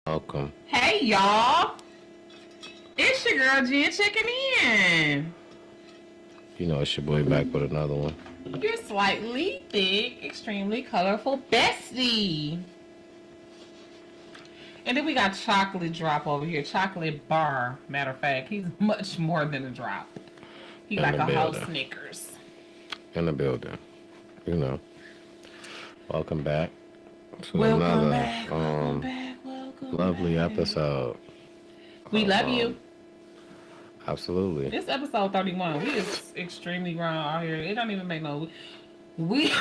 Welcome. Hey y'all, it's your girl Jen checking in. You know it's your boy back with another one. Your slightly thick, extremely colorful bestie. And then we got Chocolate Drop over here, Chocolate Bar. Matter of fact, he's much more than a drop. He In like the a whole building. Snickers. In the building. You know. Welcome back to Welcome another back, welcome back, welcome lovely back. episode. We love you. Absolutely. This episode 31. We is extremely grown out here. It don't even make no. We,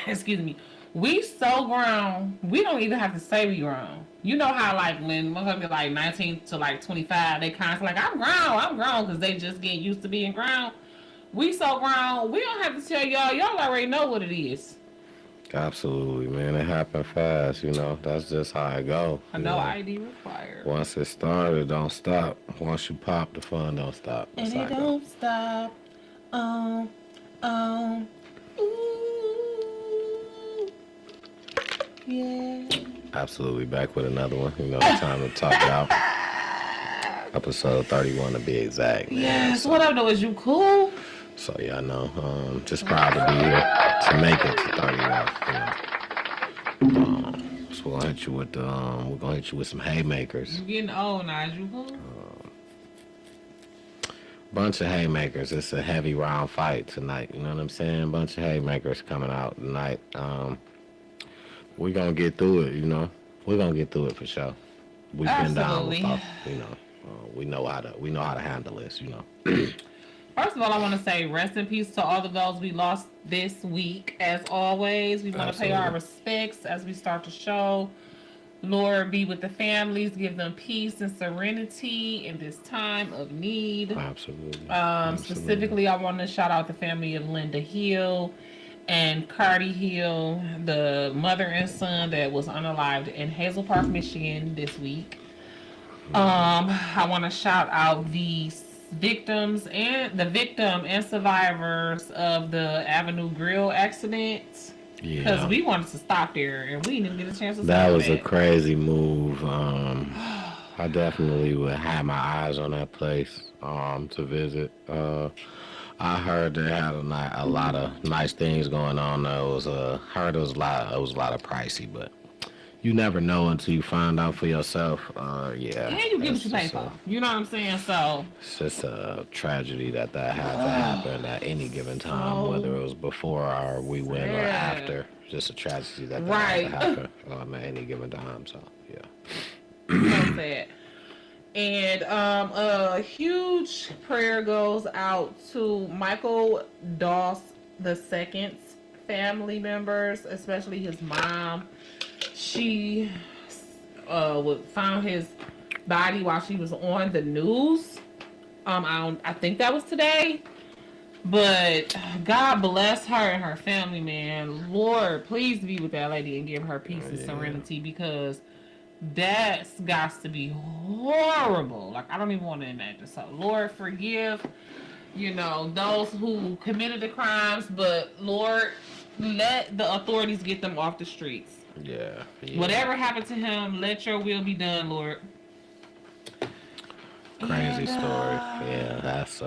excuse me. We so grown. We don't even have to say we grown. You know how like when motherfuckers be like 19 to like 25, they constantly like I'm grown because they just get used to being grown. We so grown. We don't have to tell y'all. Y'all already know what it is. Absolutely, man. It happened fast, you know. That's just how it go. No ID required. Once it started, don't stop. Once you pop, the fun don't stop. And it don't stop. Ooh. Yeah. Absolutely back with another one. You know, it's time to talk about episode 31 to be exact. Man. Yes. What up, though? Is you cool? So yeah, I know. Just proud to be here to make it to 31. So we're gonna hit you with some haymakers. You getting old now? Is you cool? Bunch of haymakers. It's a heavy round fight tonight. You know what I'm saying? Bunch of haymakers coming out tonight. We're gonna get through it. You know, we're gonna get through it for sure. We've been down before. You know, we know how to handle this. You know. First of all, I want to say rest in peace to all of those we lost this week. As always, we want to pay our respects as we start the show. Lord, be with the families, give them peace and serenity in this time of need. Absolutely. Specifically, I want to shout out the family of Linda Hill and Cardi Hill, the mother and son that was unalived in Hazel Park, Michigan this week. I want to shout out the victim and survivors of the Avenue Grill accident. Yeah. Because we wanted to stop there and we didn't get a chance to That was a crazy move. I definitely would have my eyes on that place to visit. I heard they had a lot of nice things going on. It was a lot of pricey, but you never know until you find out for yourself. Yeah. And you get what you pay for. You know what I'm saying? So it's just a tragedy that had to happen at any given time, whether it was before or we went or after. Just a tragedy that had to happen at any given time. So yeah. So sad. And a huge prayer goes out to Michael Doss II's family members, especially his mom. She found his body while she was on the news. I think that was today. But God bless her and her family, man. Lord, please be with that lady and give her peace and serenity, because that's got to be horrible. Like, I don't even want to imagine. So, Lord, forgive, those who committed the crimes, but Lord, let the authorities get them off the streets. Yeah. Whatever happened to him, let your will be done, Lord. Crazy story. Yeah, that's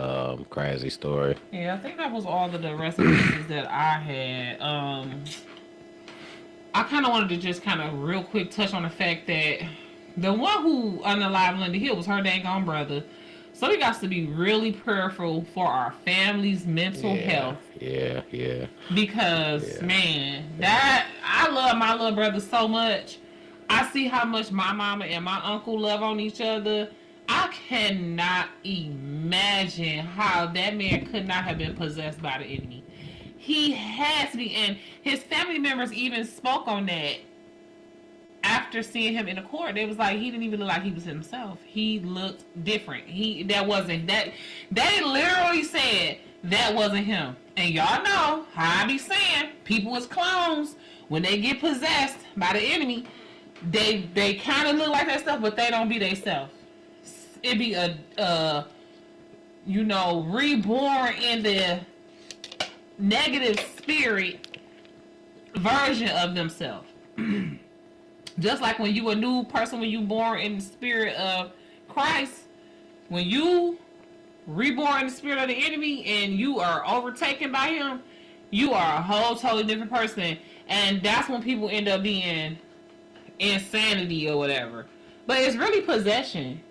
crazy story. Yeah, I think that was all of the recipes that I had. I kind of wanted to just kind of real quick touch on the fact that the one who unalived Linda Hill was her dang on brother. So we got to be really prayerful for our family's mental health. Yeah. Because, man, that I love my little brother so much. I see how much my mama and my uncle love on each other. I cannot imagine how that man could not have been possessed by the enemy. He has to be, and his family members even spoke on that after seeing him in the court. They was like, he didn't even look like he was himself. He looked different. They literally said that wasn't him. And y'all know how I be saying, people is clones. When they get possessed by the enemy, they kind of look like that stuff, but they don't be they self. It be reborn in the negative spirit version of themselves. Just like when you a new person, when you born in the spirit of Christ, when you reborn in the spirit of the enemy and you are overtaken by him, you are a whole totally different person. And that's when people end up being insanity or whatever. But it's really possession.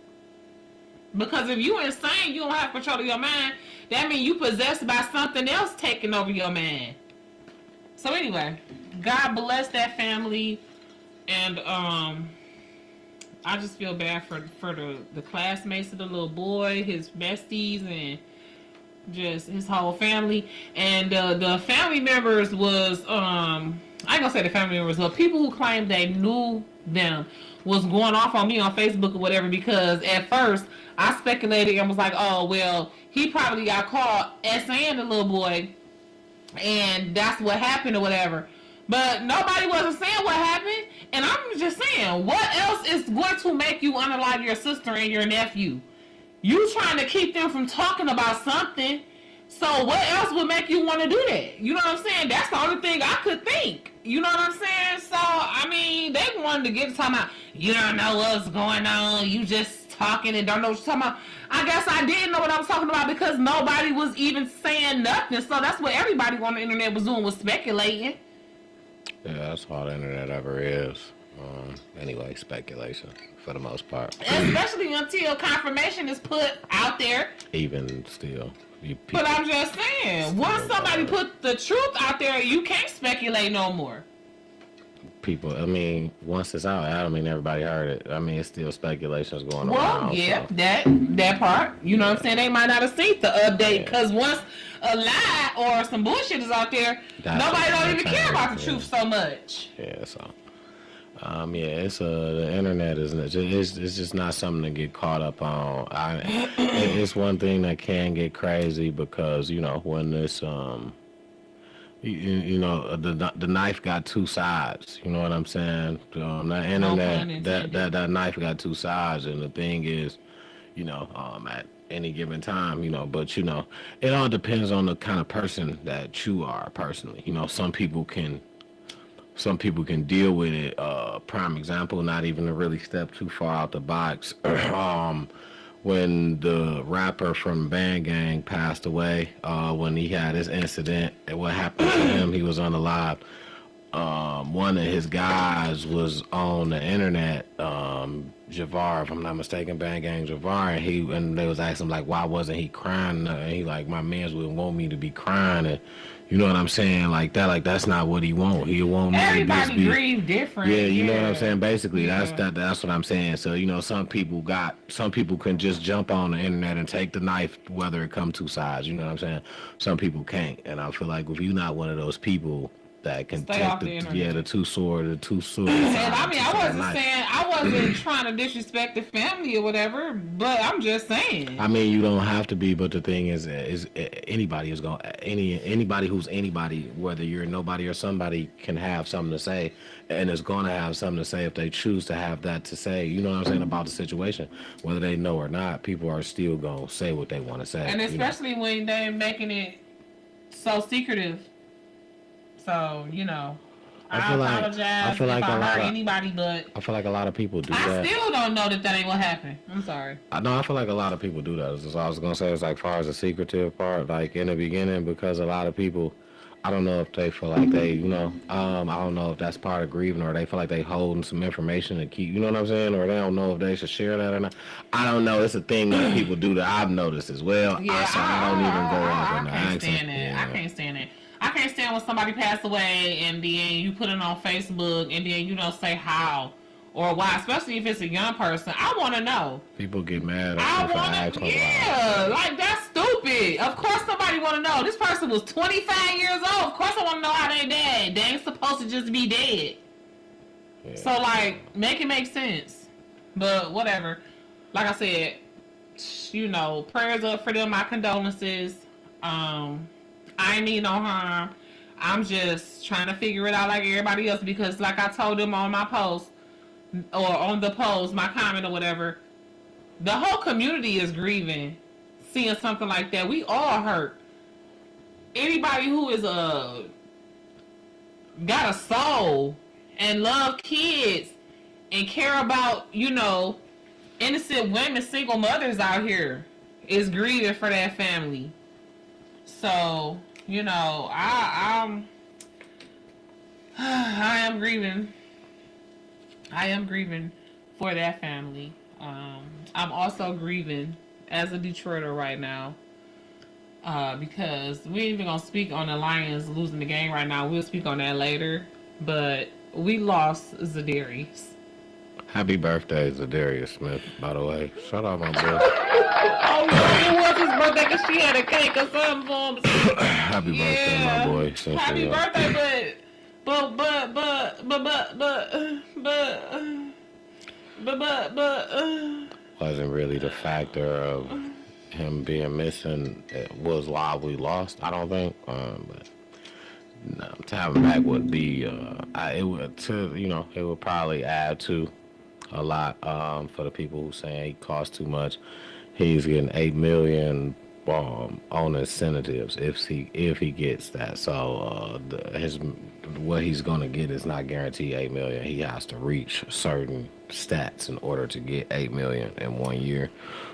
Because if you insane, you don't have control of your mind. That means you possessed by something else taking over your mind. So anyway, God bless that family. And I just feel bad for the classmates of the little boy, his besties, and just his whole family. And the family members was I ain't gonna say the family members, but people who claimed they knew them was going off on me on Facebook or whatever, because at first I speculated and was like, oh well, he probably got caught saying the little boy, and that's what happened or whatever. But nobody wasn't saying what happened, and I'm just saying, what else is going to make you unalive your sister and your nephew? You trying to keep them from talking about something. So what else would make you want to do that? You know what I'm saying? That's the only thing I could think. You know what I'm saying? So, I mean, they wanted to get to talking about, you don't know what's going on. You just talking and don't know what you're talking about. I guess I didn't know what I was talking about because nobody was even saying nothing. So that's what everybody on the internet was doing, was speculating. Yeah, that's all the internet ever is. Anyway, speculation for the most part. Especially until confirmation is put out there. Even still. But I'm just saying, once somebody put the truth out there, you can't speculate no more. People, I mean, once it's out, I don't mean everybody heard it. I mean, it's still speculations going well, around. Well, yeah, so. that part. You know what I'm saying? They might not have seen the update, because once a lie or some bullshit is out there, nobody don't even care about the truth so much. Yeah, so. Yeah, it's the internet it's just not something to get caught up on. It's one thing that can get crazy because, you know, when this you know, the knife got two sides. You know what I'm saying? The internet, that knife got two sides, and the thing is, you know, at any given time, you know, but you know, it all depends on the kind of person that you are personally. You know, some people can deal with it. Prime example, not even to really step too far out the box. When the rapper from Bang Gang passed away, when he had his incident, and what happened to him, he was unalive. One of his guys was on the internet, Javar, if I'm not mistaken, Bang Gang Javar, and they was asking him, like, why wasn't he crying? And he like, my mans wouldn't want me to be crying, and you know what I'm saying? Like that's not what he want. He want me to just be. Everybody grieve different. Yeah, you know what I'm saying? Basically, that's what I'm saying. So, you know, some people can just jump on the internet and take the knife, whether it come two sides. You know what I'm saying? Some people can't. And I feel like if you're not one of those people that can take the two swords. And I mean, I wasn't trying to disrespect the family or whatever, but I'm just saying. I mean, you don't have to be, but the thing is anybody who's anybody, whether you're nobody or somebody, can have something to say, and is going to have something to say if they choose to have that to say. You know what I'm saying about the situation, whether they know or not. People are still going to say what they want to say, and especially when they're making it so secretive. So, you know, I apologize if I hurt anybody, but I feel like a lot of people do that. I still don't know that ain't what happened. I'm sorry. I feel like a lot of people do that. That's all I was going to say. Is like, far as the secretive part, like in the beginning, because a lot of people, I don't know if they feel like they, you know, I don't know if that's part of grieving, or they feel like they holding some information to keep, you know what I'm saying? Or they don't know if they should share that or not. I don't know. It's a thing that people do that I've noticed as well. Yeah, I don't even go off on the accent. Yeah. I can't stand it. I can't stand when somebody passed away and then you put it on Facebook and then you don't say how or why, especially if it's a young person. I want to know. People get mad. Like that's stupid. Of course somebody want to know. This person was 25 years old. Of course I want to know how they died. They ain't supposed to just be dead. Yeah. So like, make it make sense. But whatever. Like I said, you know, prayers up for them. My condolences. I ain't mean no harm. I'm just trying to figure it out like everybody else, because like I told them on my post, or on the post, my comment or whatever, the whole community is grieving seeing something like that. We all hurt. Anybody who is got a soul and love kids and care about, innocent women, single mothers out here is grieving for that family. So, I am grieving. I am grieving for that family. I'm also grieving as a Detroiter right now. Because we ain't even gonna speak on the Lions losing the game right now. We'll speak on that later. But we lost Zadarius. Happy birthday, Zadarius Smith, by the way. Shout out, my boy. Oh, it was his birthday because she had a cake or something for him. Happy birthday, my boy. Happy birthday, but wasn't really the factor of him being missing. It was why we lost, I don't think. But no, to have him back would be, it would probably add to a lot for the people who saying he costs too much. He's getting $8 million on incentives if he gets that. So what he's gonna get is not guaranteed $8 million. He has to reach certain stats in order to get $8 million in 1 year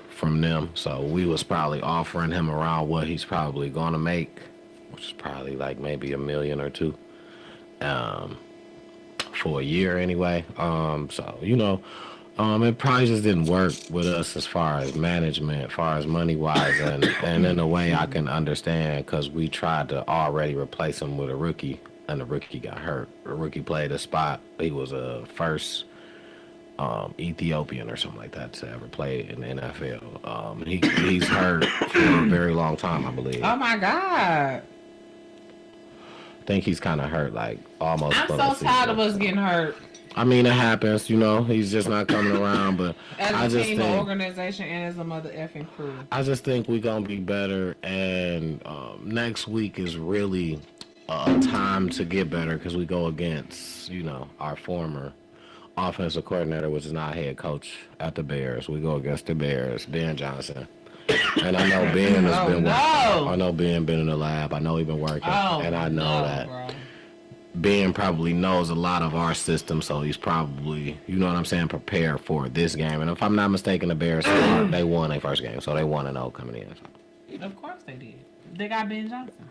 from them. So we was probably offering him around what he's probably gonna make, which is probably like maybe $1 million or $2 million for a year anyway. It probably just didn't work with us as far as management, as far as money wise, and in a way I can understand because we tried to already replace him with a rookie, and the rookie got hurt. The rookie played a spot. He was a first Ethiopian or something like that to ever play in the NFL. He's hurt for a very long time, I believe. oh my God. I think he's kind of hurt, like almost. I'm so tired of us getting hurt. I mean, it happens, he's just not coming around, but as a team, an organization, and as a mother effing crew. I just think we're going to be better, and next week is really a time to get better because we go against, our former offensive coordinator, which is not head coach at the Bears. We go against the Bears, Ben Johnson. And I know Ben has been working. I know Ben been in the lab. I know he's been working. And I know that. Bro. Ben probably knows a lot of our system, so he's probably, prepared for this game. And if I'm not mistaken, the Bears, they won their first game, so they 1-0 coming in. So. Of course they did. They got Ben Johnson.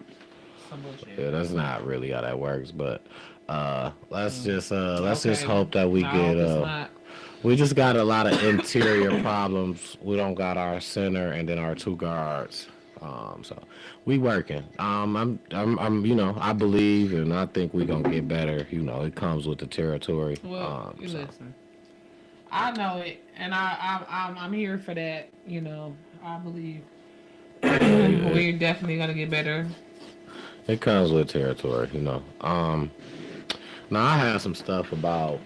Some bullshit. Yeah, that's not really how that works, but let's just hope that we get. We just got a lot of interior problems. We don't got our center and then our two guards. So we working. I'm I believe and I think we're gonna get better. It comes with the territory. Well, listen, I know it, and I'm here for that. I believe we're definitely gonna get better. It comes with territory, Now I have some stuff about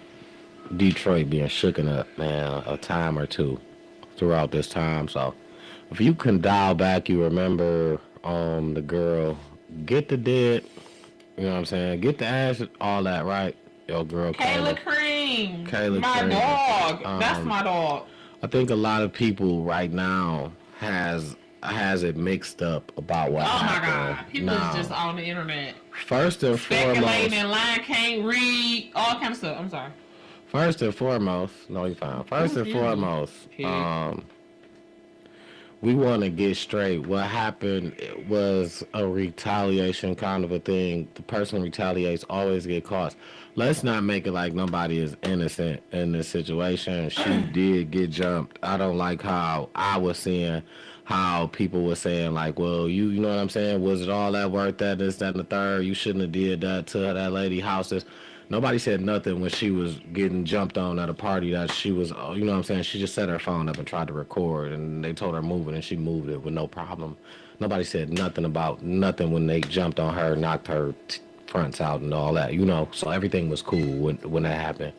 Detroit being shooken up, man, a time or two throughout this time. So if you can dial back, you remember the girl, get the dead, you know what I'm saying? Get the ass, all that, right? Your girl, Kayla Cream. My Cream. dog. That's my dog. I think a lot of people right now has it mixed up about what happened. Oh my God. People is just on the internet. First and speculating foremost. and lying, can't read, all kind of stuff. I'm sorry. First and foremost, no, you're fine. First and foremost, we want to get straight. What happened was a retaliation kind of a thing. The person who retaliates always get caught. Let's not make it like nobody is innocent in this situation. She did get jumped. I don't like how I was seeing how people were saying like, well, you know what I'm saying? Was it all that worth that, this, that, and the third? You shouldn't have did that to that lady houses. Nobody said nothing when she was getting jumped on at a party that she was, you know what I'm saying? She just set her phone up and tried to record, and they told her move it, and she moved it with no problem. Nobody said nothing about nothing when they jumped on her, knocked her fronts out and all that, So everything was cool when that happened.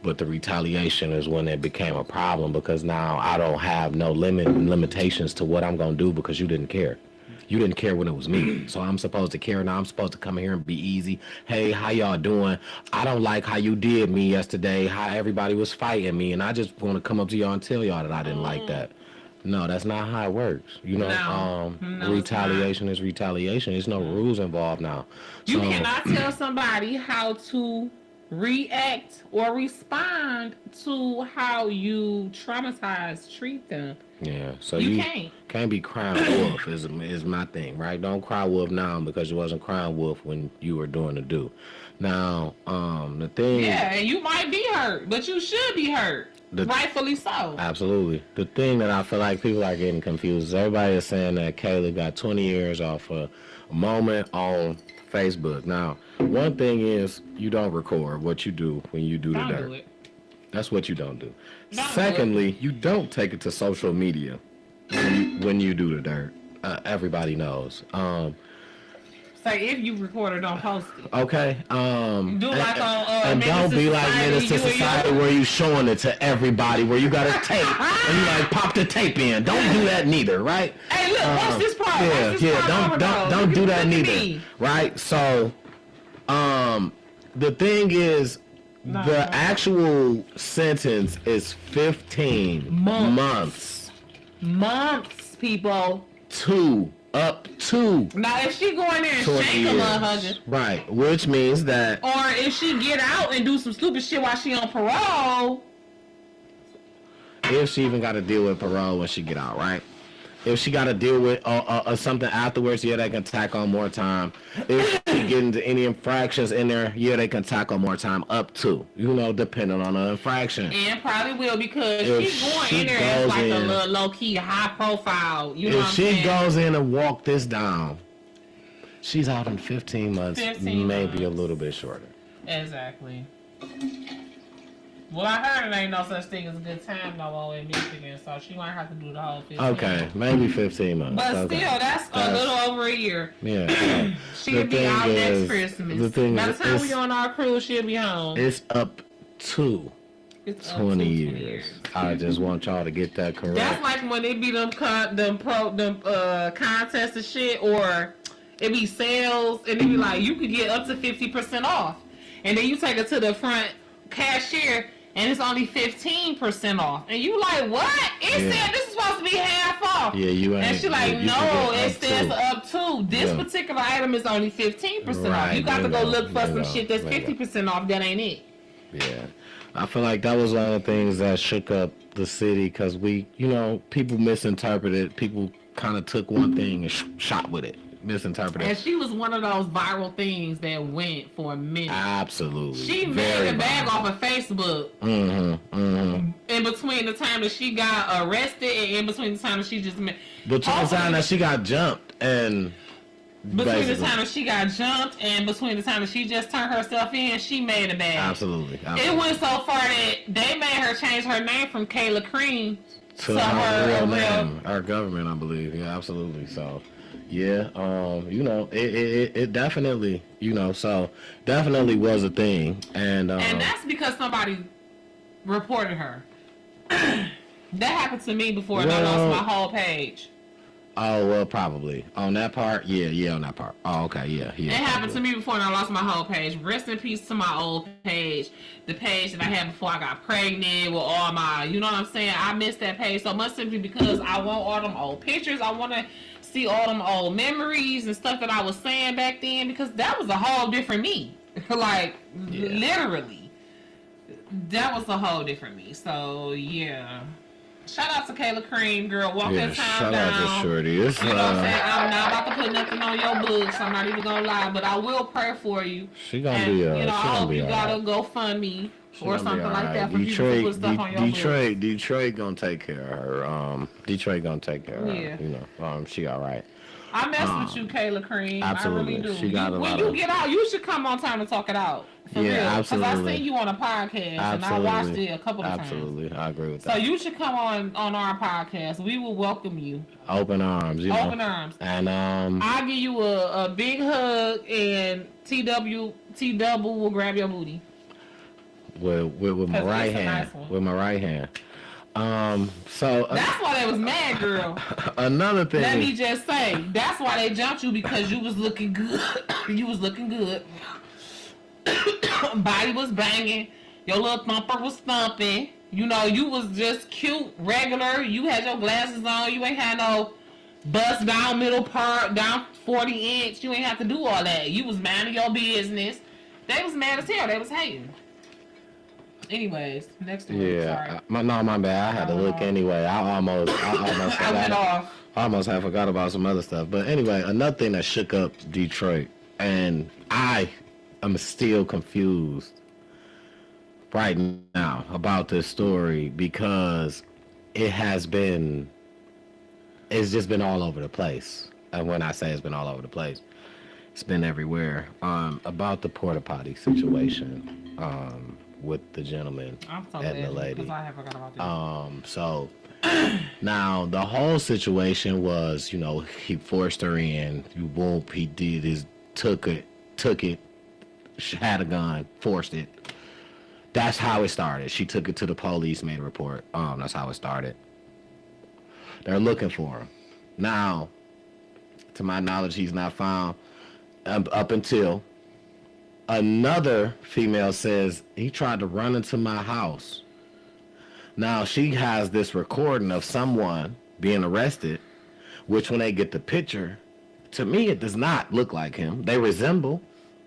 But the retaliation is when it became a problem because now I don't have no limitations to what I'm going to do because you didn't care. You didn't care when it was me. So I'm supposed to care now. I'm supposed to come here and be easy. Hey, how y'all doing? I don't like how you did me yesterday, how everybody was fighting me. And I just want to come up to y'all and tell y'all that I didn't like that. No, that's not how it works. No, retaliation is retaliation. There's no rules involved now. You cannot tell somebody how to react or respond to how you treat them. Yeah, so You you can't be crying wolf is my thing, right? Don't cry wolf now because you wasn't crying wolf when you were doing the do. Now, the thing. Yeah, and you might be hurt, but you should be hurt. Rightfully so. Absolutely. The thing that I feel like people are getting confused is everybody is saying that Kayla got 20 years off a moment on Facebook. Now, one thing is you don't record what you do when you do the dirt. Don't do it. That's what you don't do. Don't Secondly, you don't take it to social media when you do the dirt. Everybody knows. Say if you record or don't post it. Okay. Do like on and don't be like Menace to Society where you showing it to everybody where you got a tape and you like pop the tape in. Don't do that neither, right? Hey, look, watch this part. Don't do that neither, right? So, the thing is, the actual sentence is 15 months. Months, people. Up to. Now, if she go in there and shake a motherfucker. Right, which means that. Or if she get out and do some stupid shit while she on parole. If she even got to deal with parole when she get out, right? If she got to deal with something afterwards, yeah, they can tack on more time. If she get into any infractions in there, yeah, they can tack on more time up to, depending on the infraction. And probably will because she's going in there as like a little low-key, high-profile, If she goes in and walk this down, she's out in 15 months, maybe a little bit shorter. Exactly. Well, I heard it ain't no such thing as a good time no more in Michigan, so she might have to do the whole 15 Okay, maybe 15 months. But still, that's a little over a year. Yeah. She'll be out next Christmas. By the time we on our cruise, she'll be home. It's up to 20 years. I just want y'all to get that correct. That's like when they be them contests and shit, or it be sales, and they be like, you could get up to 50% off. And then you take it to the front cashier, and it's only 15% off. And you like, what? It said this is supposed to be half off. Yeah, you ain't. And she like, no, it says up to. This particular item is only 15% off. You got to go look for some shit that's 50% off. That ain't it. Yeah. I feel like that was one of the things that shook up the city because people misinterpreted. People kind of took one thing and shot with it. Misinterpreted. And she was one of those viral things that went for a minute. Absolutely. She made a bag off of Facebook. In between the time that she got arrested and in between the time that she just met. Between the time that she got jumped and. Between the time that she got jumped and between the time that she just turned herself in, she made a bag. Absolutely. It went so far that they made her change her name from Kayla Cream to her real name. Our government, I believe. Yeah, absolutely. So. Yeah, it definitely, so definitely was a thing, and that's because somebody reported her. That happened to me before, and I lost my whole page. Oh well, probably on that part. Yeah, on that part. Oh, okay, yeah. It happened to me before, and I lost my whole page. Rest in peace to my old page, the page that I had before I got pregnant with all my, you know what I'm saying? I missed that page so much simply because I want all them old pictures. I want to see all them old memories and stuff that I was saying back then because that was a whole different me. Literally. That was a whole different me. So, yeah. Shout out to Kayla Cream, girl. Walk that time down. Shout out to Shorty. You know what I'm saying? I'm not about to put nothing on your books. I'm not even going to lie, but I will pray for you. She going to be I hope you got to GoFundMe or something like that for people to put stuff on your books. Detroit going to take care of her. Detroit going to take care of her. She all right. I mess with you, Kayla Cream. Absolutely. I really do. She got when you get out, you should come on time to talk it out. For real. Absolutely. Because I seen you on a podcast, and I watched it a couple of times. Absolutely. I agree with that. So you should come on our podcast. We will welcome you. Open arms. Open arms. And I'll give you a big hug, and T-Double will grab your booty. With my right hand. Nice with my right hand. So that's why they was mad, girl. Another thing. Let me just say, that's why they jumped you because you was looking good. You was looking good. Body was banging. Your little thumper was thumping. You was just cute, regular. You had your glasses on. You ain't had no bust down middle part, down 40 inch. You ain't have to do all that. You was minding your business. They was mad as hell. They was hating. Anyways, next story. Yeah, Sorry. my bad. I had to look anyway. I almost I went forgot. off. I almost had forgot about some other stuff. But anyway, another thing that shook up Detroit, and I am still confused right now about this story because it has been, it's just been all over the place. And when I say it's been all over the place, it's been everywhere. About the porta potty situation, with the gentleman I'm so and the glad lady. because I have forgot about this. So now the whole situation was, you know, he forced her in. You won't. He did his took it, had a gun, forced it. That's how it started. She took it to the police, made a report. That's how it started. They're looking for him. Now, to my knowledge, he's not found up until another female says he tried to run into my house. Now, she has this recording of someone being arrested, which when they get the picture, to me, it does not look like him. They resemble,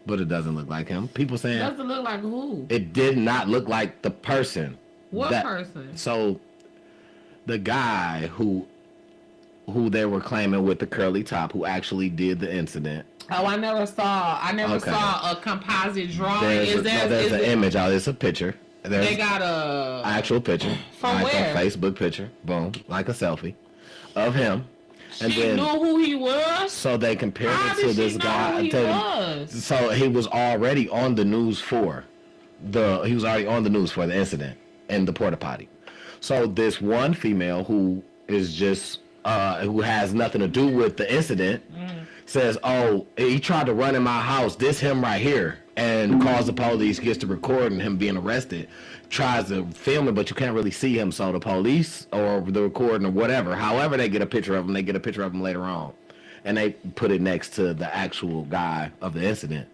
but it doesn't look like him. People saying Does it look like who? it did not look like the person. What person? So the guy who they were claiming with the curly top, who actually did the incident. Oh, I never saw a composite drawing. There's an image out. It's a picture. They got a actual picture. From like where? A Facebook picture. Boom. Like a selfie of him. And she then, knew who he was. so they compared How it to did this she know guy. who he was? So he was already on the news for the incident in the porta potty. So this one female who is just who has nothing to do with the incident says, "Oh, he tried to run in my house. This him right here." And calls the police, gets the recording, him being arrested, tries to film it, but you can't really see him. So the police or the recording or whatever, however they get a picture of him, they get a picture of him later on. And they put it next to the actual guy of the incident.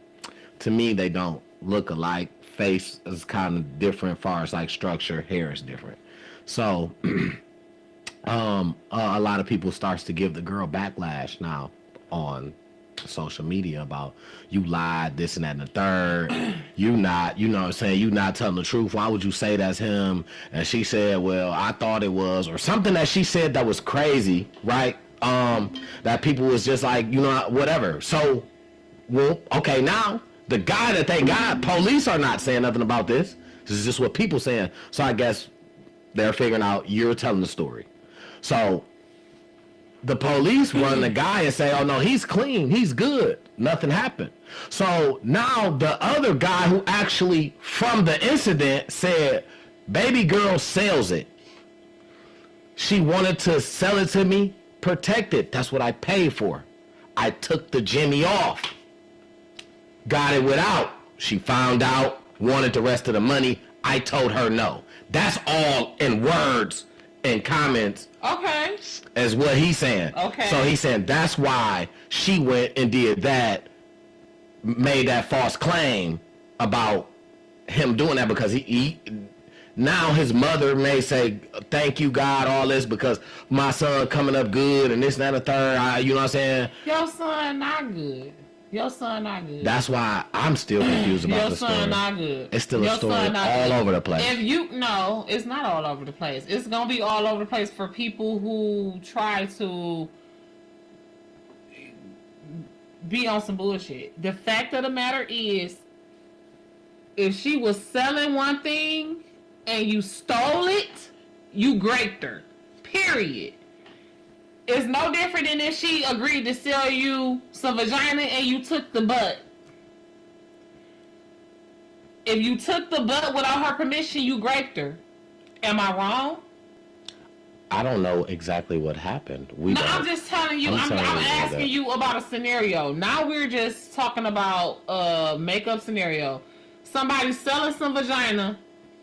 To me, they don't look alike. Face is kind of different, far as like structure, hair is different. So a lot of people starts to give the girl backlash now on social media about you lied, this and that and the third. You not, you know what I'm saying, you not telling the truth. Why would you say that's him? And she said, well, I thought it was, or something that she said that was crazy, right? That people was just like, you know, whatever. So, well, okay, now the guy that they got, police are not saying nothing about this. This is just what people saying. So I guess they're figuring out you're telling the story. So the police run the guy and say, oh no, he's clean, he's good, nothing happened. So now the other guy who actually from the incident said, baby girl sells it. She wanted to sell it to me, protect it. That's what I paid for. I took the Jimmy off. Got it without. She found out, wanted the rest of the money. I told her no. That's all in words and comments. Okay. As what he's saying. Okay. So he's saying that's why she went and did that, made that false claim about him doing that, because he now his mother may say, thank you God, all this because my son coming up good and this and that and the third. You know what I'm saying? Your son not good. Your son not good. That's why I'm still confused about the story. Your son not good. It's still Your a story son not all good. over the place. If you no, it's not all over the place. It's gonna be all over the place for people who try to be on some bullshit. The fact of the matter is, if she was selling one thing and you stole it, you graped her. Period. It's no different than if she agreed to sell you some vagina and you took the butt. If you took the butt without her permission, you graped her. Am I wrong? I don't know exactly what happened. I'm just telling you. I'm asking you about a scenario. Now we're just talking about a makeup scenario. Somebody's selling some vagina,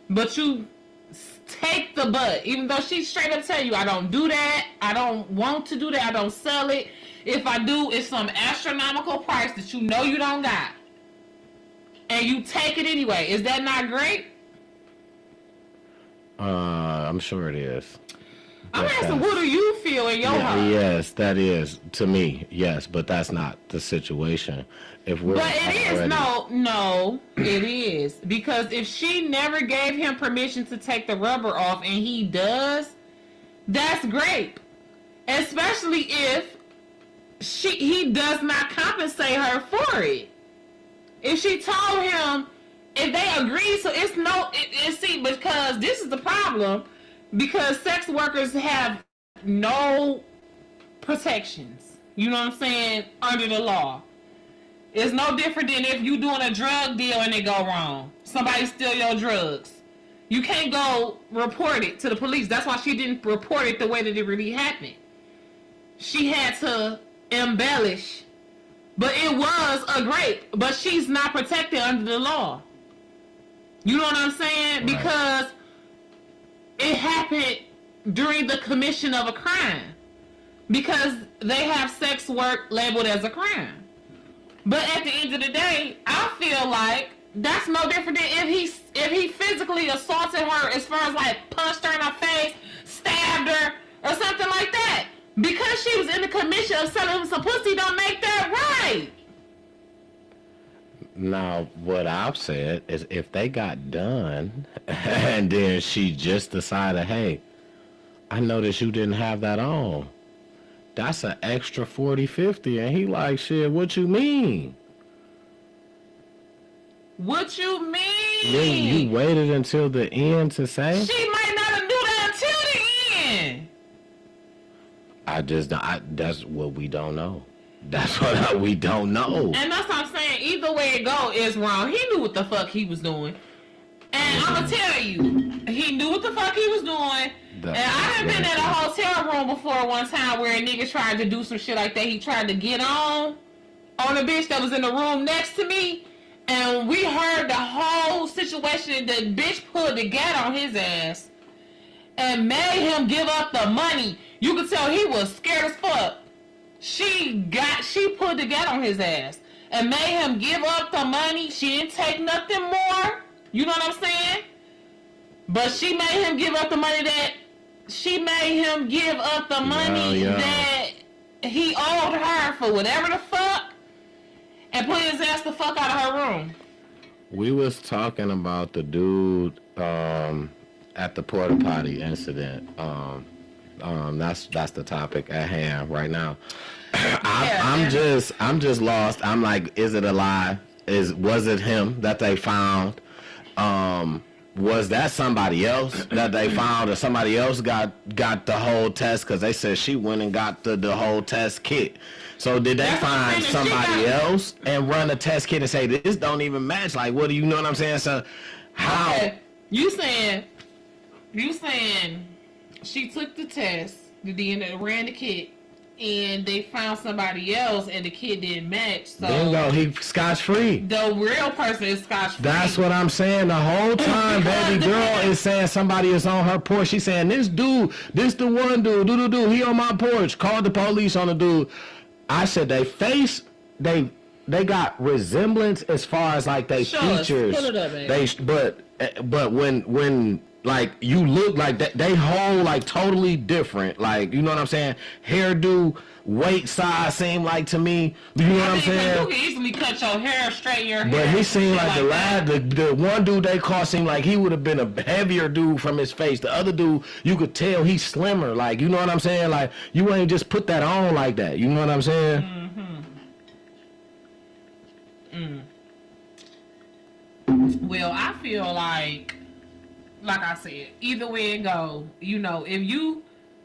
but you take the butt, even though she straight up tell you, I don't do that, I don't want to do that, I don't sell it. If I do, it's some astronomical price that you know you don't got, and you take it anyway. Is that not great? I'm sure it is. I'm But asking, what that's do you feel in your yeah, heart? yes, that is to me, yes, but that's not the situation. If we're But it is already no, it is because if she never gave him permission to take the rubber off and he does, that's great. Especially if he does not compensate her for it. If she told him, if they agree, so it's no, see, because this is the problem, because sex workers have no protections. You know what I'm saying? Under the law. It's no different than if you doing a drug deal and it go wrong. Somebody steal your drugs. You can't go report it to the police. That's why she didn't report it the way that it really happened. She had to embellish. But it was a rape. But she's not protected under the law. You know what I'm saying? Right. Because it happened during the commission of a crime. Because they have sex work labeled as a crime. But at the end of the day, I feel like that's no different than if he physically assaulted her, as far as like punched her in her face, stabbed her, or something like that. Because she was in the commission of selling him some pussy, don't make that right. now, what I've said is if they got done and then she just decided, hey, I noticed you didn't have that on. That's an extra 40, 50. And he like, shit, what you mean? What you mean? You waited until the end to say? She might not have knew that until the end. That's what we don't know. That's what we don't know. And that's what I'm saying. Either way it go is wrong. He knew what the fuck he was doing. And I'm gonna tell you, he knew what the fuck he was doing. And I done been in a hotel room before one time where a nigga tried to do some shit like that. He tried to get on a bitch that was in the room next to me. And we heard the whole situation. The bitch pulled the gat on his ass and made him give up the money. You could tell he was scared as fuck. She pulled the gat on his ass and made him give up the money. She didn't take nothing more. You know what I'm saying? But she made him give up the money that that he owed her for whatever the fuck, and put his ass the fuck out of her room. We was talking about the dude at the porta potty incident. That's the topic at hand right now. I'm just lost. I'm like, is it a lie? Was it him that they found? Was that somebody else that they found, or somebody else got the whole test? Because they said she went and got the whole test kit. So did they find somebody else and run a test kit and say this don't even match? Like, what do you know what I'm saying? So how? Okay. You saying she took the test, the DNA, ran the kit, and they found somebody else, and the kid didn't match. So bingo, he scotch free. The real person is scotch free. That's what I'm saying. The whole time, baby girl is saying somebody is on her porch. She's saying this the one dude, he on my porch. Called the police on the dude. I said they got resemblance as far as like they features. Pull it up, baby. But when like you look like they whole like totally different. Like, you know what I'm saying? Hairdo, weight, size seem like to me. You know what I'm saying? You can easily cut your hair, straighten your hair. But he seemed like the one dude they caught seemed like he would have been a heavier dude from his face. The other dude, you could tell he's slimmer. Like, you know what I'm saying? Like, you ain't just put that on like that. You know what I'm saying? Well, I feel like I said, either way it go, you know, if you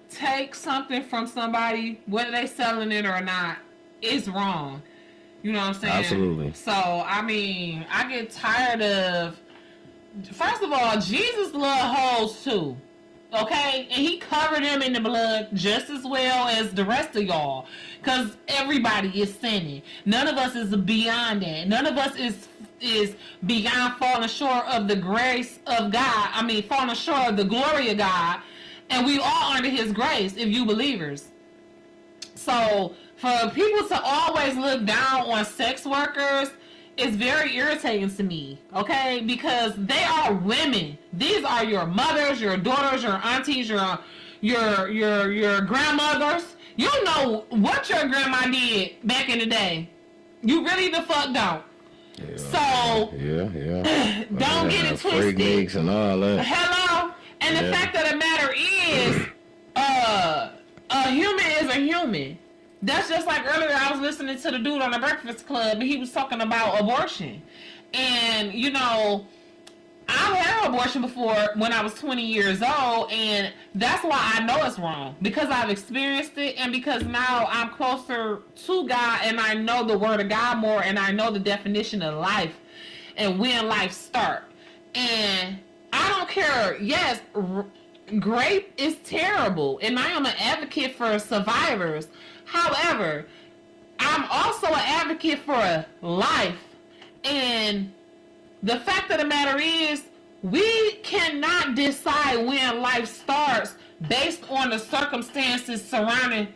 take something from somebody, whether they selling it or not, it's wrong. You know what I'm saying? Absolutely. So, I mean, I get tired of, first of all, Jesus loved hoes too. Okay? And he covered them in the blood just as well as the rest of y'all. Because everybody is sinning. None of us is beyond that. None of us is beyond falling short of the grace of God. I mean, falling short of the glory of God. And we all under his grace, if you believers. So, for people to always look down on sex workers is very irritating to me, okay? Because they are women. These are your mothers, your daughters, your aunties, your grandmothers. You don't know what your grandma did back in the day. You really the fuck don't. Yeah. So don't get it Freak twisted. leaks and all that. Hello? And the fact of the matter is, a human is a human. That's just like earlier I was listening to the dude on the Breakfast Club and he was talking about abortion. And, you know, I've had an abortion before when I was 20 years old, and that's why I know it's wrong. Because I've experienced it, and because now I'm closer to God, and I know the Word of God more, and I know the definition of life, and when life starts. And I don't care. Yes, rape is terrible, and I am an advocate for survivors. However, I'm also an advocate for life, and the fact of the matter is, we cannot decide when life starts based on the circumstances surrounding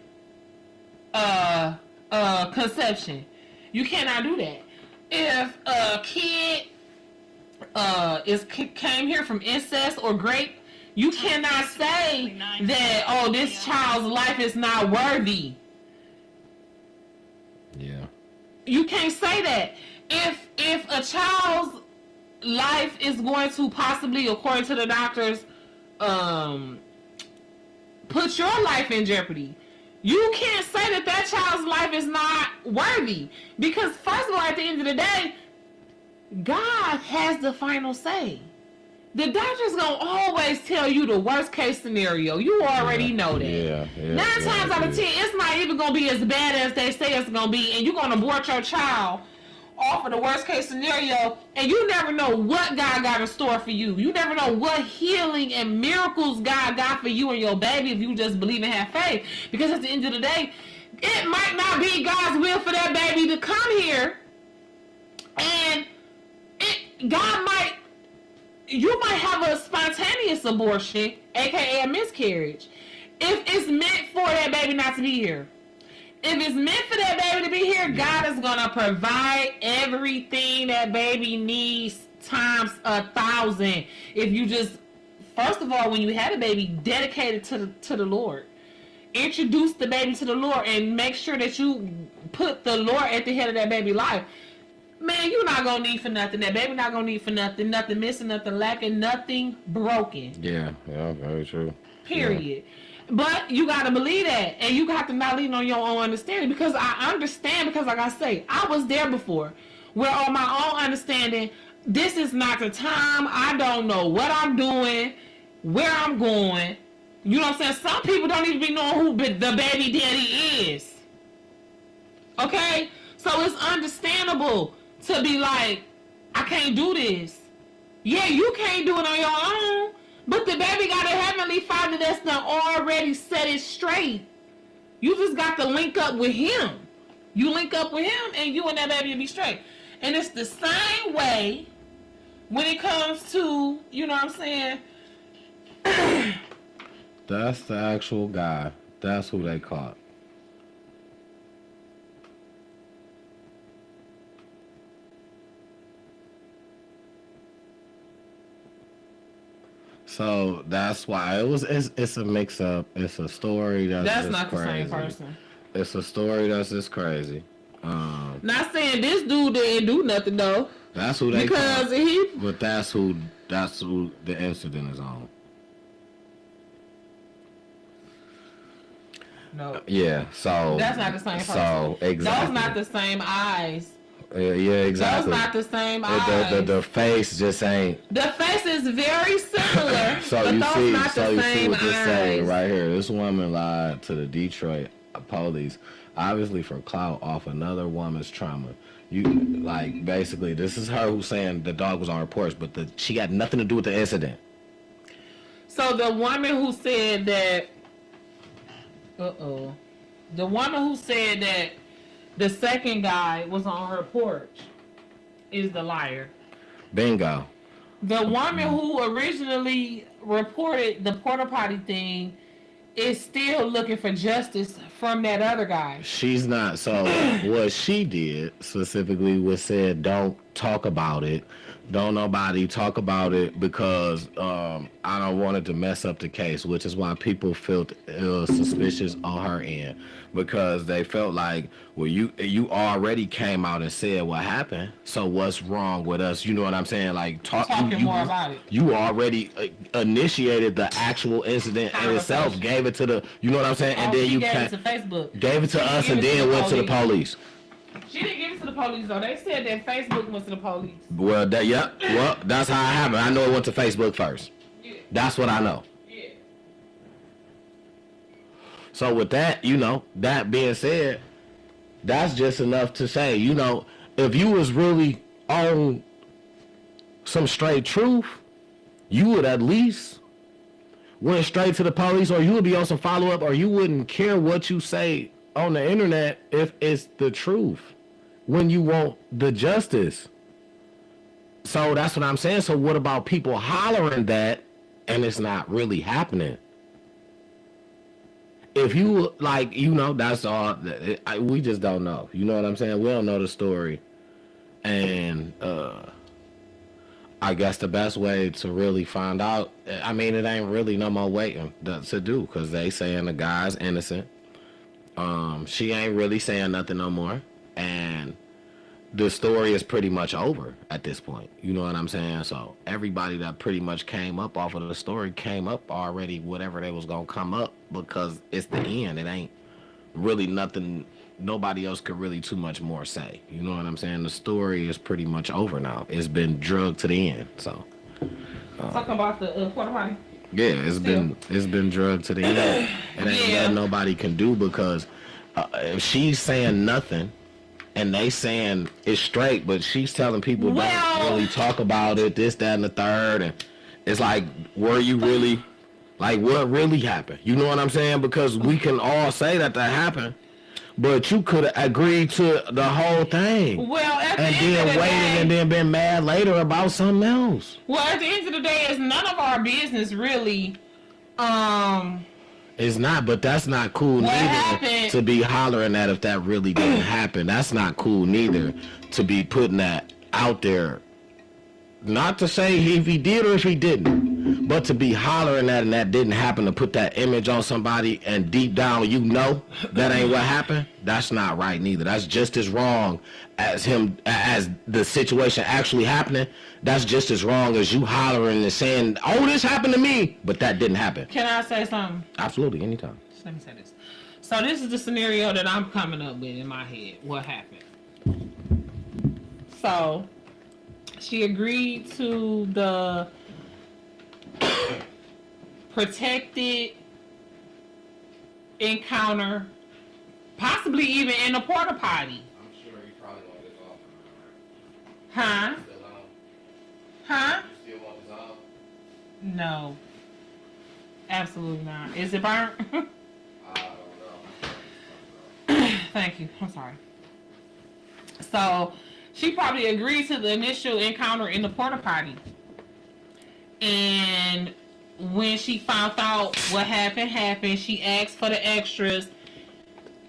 conception. You cannot do that. If a kid came here from incest or rape, you cannot say that, oh, this child's life is not worthy. Yeah. You can't say that. If a child's life is going to possibly, according to the doctors, put your life in jeopardy, you can't say that that child's life is not worthy. Because first of all, at the end of the day, God has the final say. The doctor's gonna always tell you the worst case scenario. You already know that. Yeah. 9 times out of 10, it's not even gonna be as bad as they say it's gonna be, and you're gonna abort your child off of the worst case scenario, and you never know what God got in store for you. You never know what healing and miracles God got for you and your baby if you just believe and have faith. Because at the end of the day, it might not be God's will for that baby to come here, and you might have a spontaneous abortion, aka a miscarriage, if it's meant for that baby not to be here. If it's meant for that baby to be here, God is going to provide everything that baby needs times 1,000. If you just, first of all, when you had a baby, dedicate it to the Lord. Introduce the baby to the Lord and make sure that you put the Lord at the head of that baby's life. Man, you're not going to need for nothing. That baby not going to need for nothing. Nothing missing, nothing lacking, nothing broken. Yeah, very true. Period. Yeah. But you got to believe that, and you got to not lean on your own understanding, because I understand, because like I say, I was there before, where on my own understanding, this is not the time, I don't know what I'm doing, where I'm going, you know what I'm saying? Some people don't even be knowing who the baby daddy is. Okay? So it's understandable to be like, I can't do this. Yeah, you can't do it on your own. But the baby got a heavenly father that's done already set it straight. You just got to link up with him. You link up with him and you and that baby will be straight. And it's the same way when it comes to, you know what I'm saying? That's the actual guy. That's who they caught. So that's why it's a mix up. It's a story that's not crazy. The same person. It's a story that's just crazy. Not saying this dude didn't do nothing though. That's who they because caught. But that's who the incident is on. No. Yeah. So that's not the same person. So exactly. Those not the same eyes. Yeah, exactly. Those not the same eyes. The face just ain't. The face is very similar. So but you those see, not so the you same see what this eyes. saying right here. This woman lied to the Detroit police, obviously for clout off another woman's trauma. You like basically this is her who's saying the dog was on her porch, but she got nothing to do with the incident. So the woman who said that. The woman who said that the second guy was on her porch is the liar. Bingo. The woman who originally reported the porta potty thing is still looking for justice from that other guy. She's not. So what she did specifically was said, don't talk about it. Don't nobody talk about it because I don't want it to mess up the case, which is why people felt suspicious on her end because they felt like, well, you already came out and said what happened, so what's wrong with us? You know what I'm saying? Like talking more about it. You already initiated the actual incident in itself, gave it to the, you know what I'm saying, and then you gave it to Facebook, gave it to us, and then went to the police. She didn't give it to the police though. They said that Facebook went to the police. Well, that's how it happened. I know it went to Facebook first. Yeah. That's what I know. Yeah. So with that, that being said, that's just enough to say, if you was really on some straight truth, you would at least went straight to the police, or you would be on some follow-up, or you wouldn't care what you say on the internet if it's the truth when you want the justice. So that's what I'm saying. So what about people hollering that and it's not really happening? If you that's all. We just don't know. You know what I'm saying? We don't know the story, and I guess the best way to really find out, I mean, it ain't really no more waiting to do because they saying the guy's innocent. She ain't really saying nothing no more, and the story is pretty much over at this point. You know what I'm saying? So everybody that pretty much came up off of the story came up already, whatever they was gonna come up, because it's the end. It ain't really nothing. Nobody else could really too much more say. You know what I'm saying? The story is pretty much over now. It's been drugged to the end. So talking about the porta potty. Yeah, it's been drugged to the end. It ain't nothing nobody can do because if she's saying nothing and they saying it's straight, but she's telling people don't really talk about it, this, that, and the third, and it's like, were you really, like, what really happened? You know what I'm saying? Because we can all say that happened, but you could have agreed to the whole thing. Well, at the and end then of the waited day, and then been mad later about something else. Well, at the end of the day, it's none of our business really. It's not, but that's not cool neither to be hollering that if that really didn't happen. That's not cool neither to be putting that out there. Not to say if he did or if he didn't, but to be hollering that and that didn't happen, to put that image on somebody and deep down you know that ain't what happened. That's not right neither. That's just as wrong as the situation actually happening. That's just as wrong as you hollering and saying, "Oh, this happened to me," but that didn't happen. Can I say something? Absolutely, anytime. Just let me say this. So this is the scenario that I'm coming up with in my head. What happened? So she agreed to the protected encounter, possibly even in a porta potty. I'm sure you probably want this off. Huh? Huh? You still want this off? No. Absolutely not. Is it burnt? I don't know. Thank you. I'm sorry. So she probably agreed to the initial encounter in the porta potty. And when she found out what happened, she asked for the extras.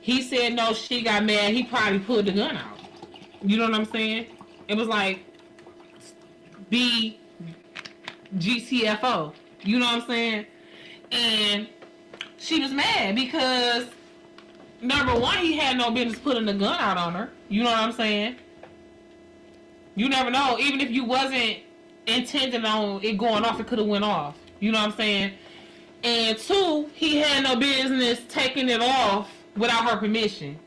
He said no, she got mad. He probably pulled the gun out. You know what I'm saying? It was like GTFO. You know what I'm saying? And she was mad because, number one, he had no business putting the gun out on her. You know what I'm saying? You never know. Even if you wasn't intending on it going off, it could have went off. You know what I'm saying? And two, he had no business taking it off without her permission.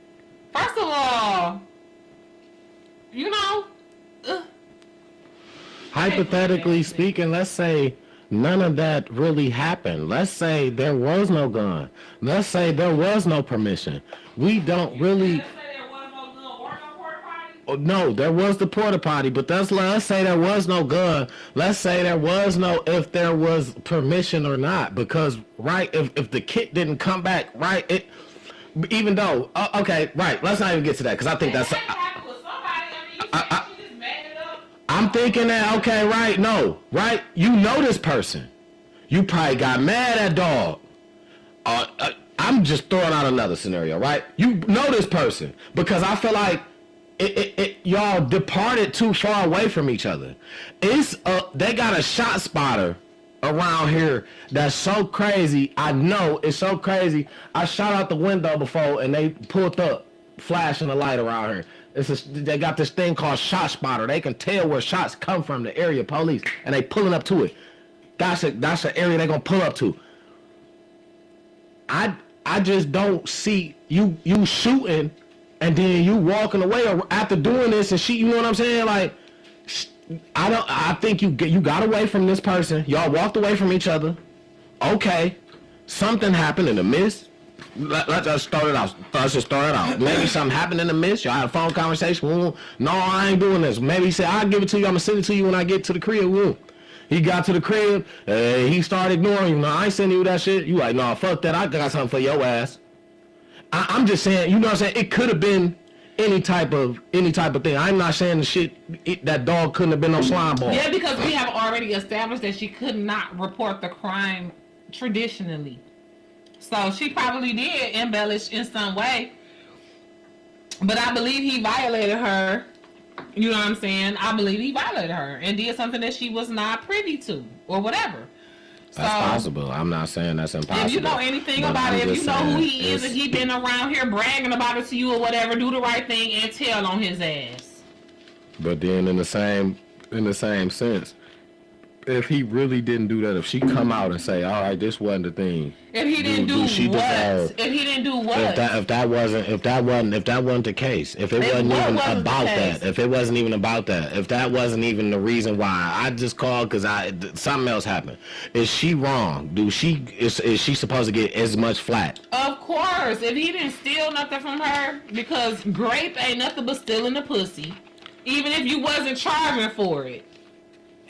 First of all, you know, hypothetically speaking, let's say none of that really happened. Let's say there was no gun. Let's say there was no permission. We don't really. Let's say there was no gun or no porta potty. Oh, no, there was the porta potty, but let's say there was no gun. Let's say there was no, if there was permission or not, because right, if the kit didn't come back, right, even though, okay, right, let's not even get to that, because I think that's. I'm thinking that, okay, right, no, right, you know this person. You probably got mad at dog. I'm just throwing out another scenario, right? You know this person because I feel like y'all departed too far away from each other. They got a shot spotter around here that's so crazy. I know it's so crazy. I shot out the window before and they pulled up, flashing the light around here. They got this thing called shot spotter. They can tell where shots come from, the area police, and they pulling up to it. That's the area they gonna pull up to. I just don't see you shooting and then you walking away after doing this and shit. You know what I'm saying? Like, I think you got away from this person. Y'all walked away from each other. Okay, something happened in the midst. Let's just start it out. Maybe something happened in the midst. Y'all had a phone conversation. No, I ain't doing this. Maybe he said, I'll give it to you. I'm going to send it to you when I get to the crib. He got to the crib. He started ignoring you. No, I ain't sending you that shit. You like, no, fuck that. I got something for your ass. I'm just saying, you know what I'm saying? It could have been any type of thing. I'm not saying the shit, that dog couldn't have been no slime ball. Yeah, because we have already established that she could not report the crime traditionally. So she probably did embellish in some way. But I believe he violated her. You know what I'm saying? I believe he violated her and did something that she was not privy to or whatever. That's possible. I'm not saying that's impossible. If you know anything about it, if you know who he is and he been around here bragging about it to you or whatever, do the right thing and tell on his ass. But then in the same sense, if he really didn't do that, if she come out and say, all right, this wasn't the thing. If he didn't do what? If he didn't do what? If that wasn't the case, if it wasn't even about that, if it wasn't even about that, if that wasn't even the reason why, I just called because something else happened. Is she wrong? Is she supposed to get as much flack? Of course. If he didn't steal nothing from her, because grape ain't nothing but stealing the pussy, even if you wasn't charging for it.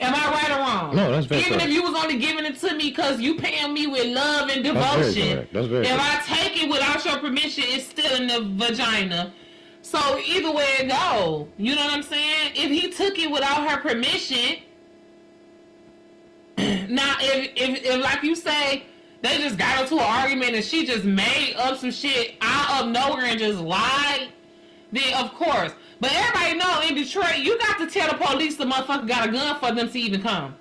Am I right or wrong? No, that's very Even correct. if you was only giving it to me because you paying me with love and devotion. That's very if correct. I take it without your permission, it's still in the vagina. So either way it go, you know what I'm saying? If he took it without her permission, now if like you say, they just got into an argument and she just made up some shit out of nowhere and just lied, then of course. But everybody know in Detroit, you got to tell the police the motherfucker got a gun for them to even come.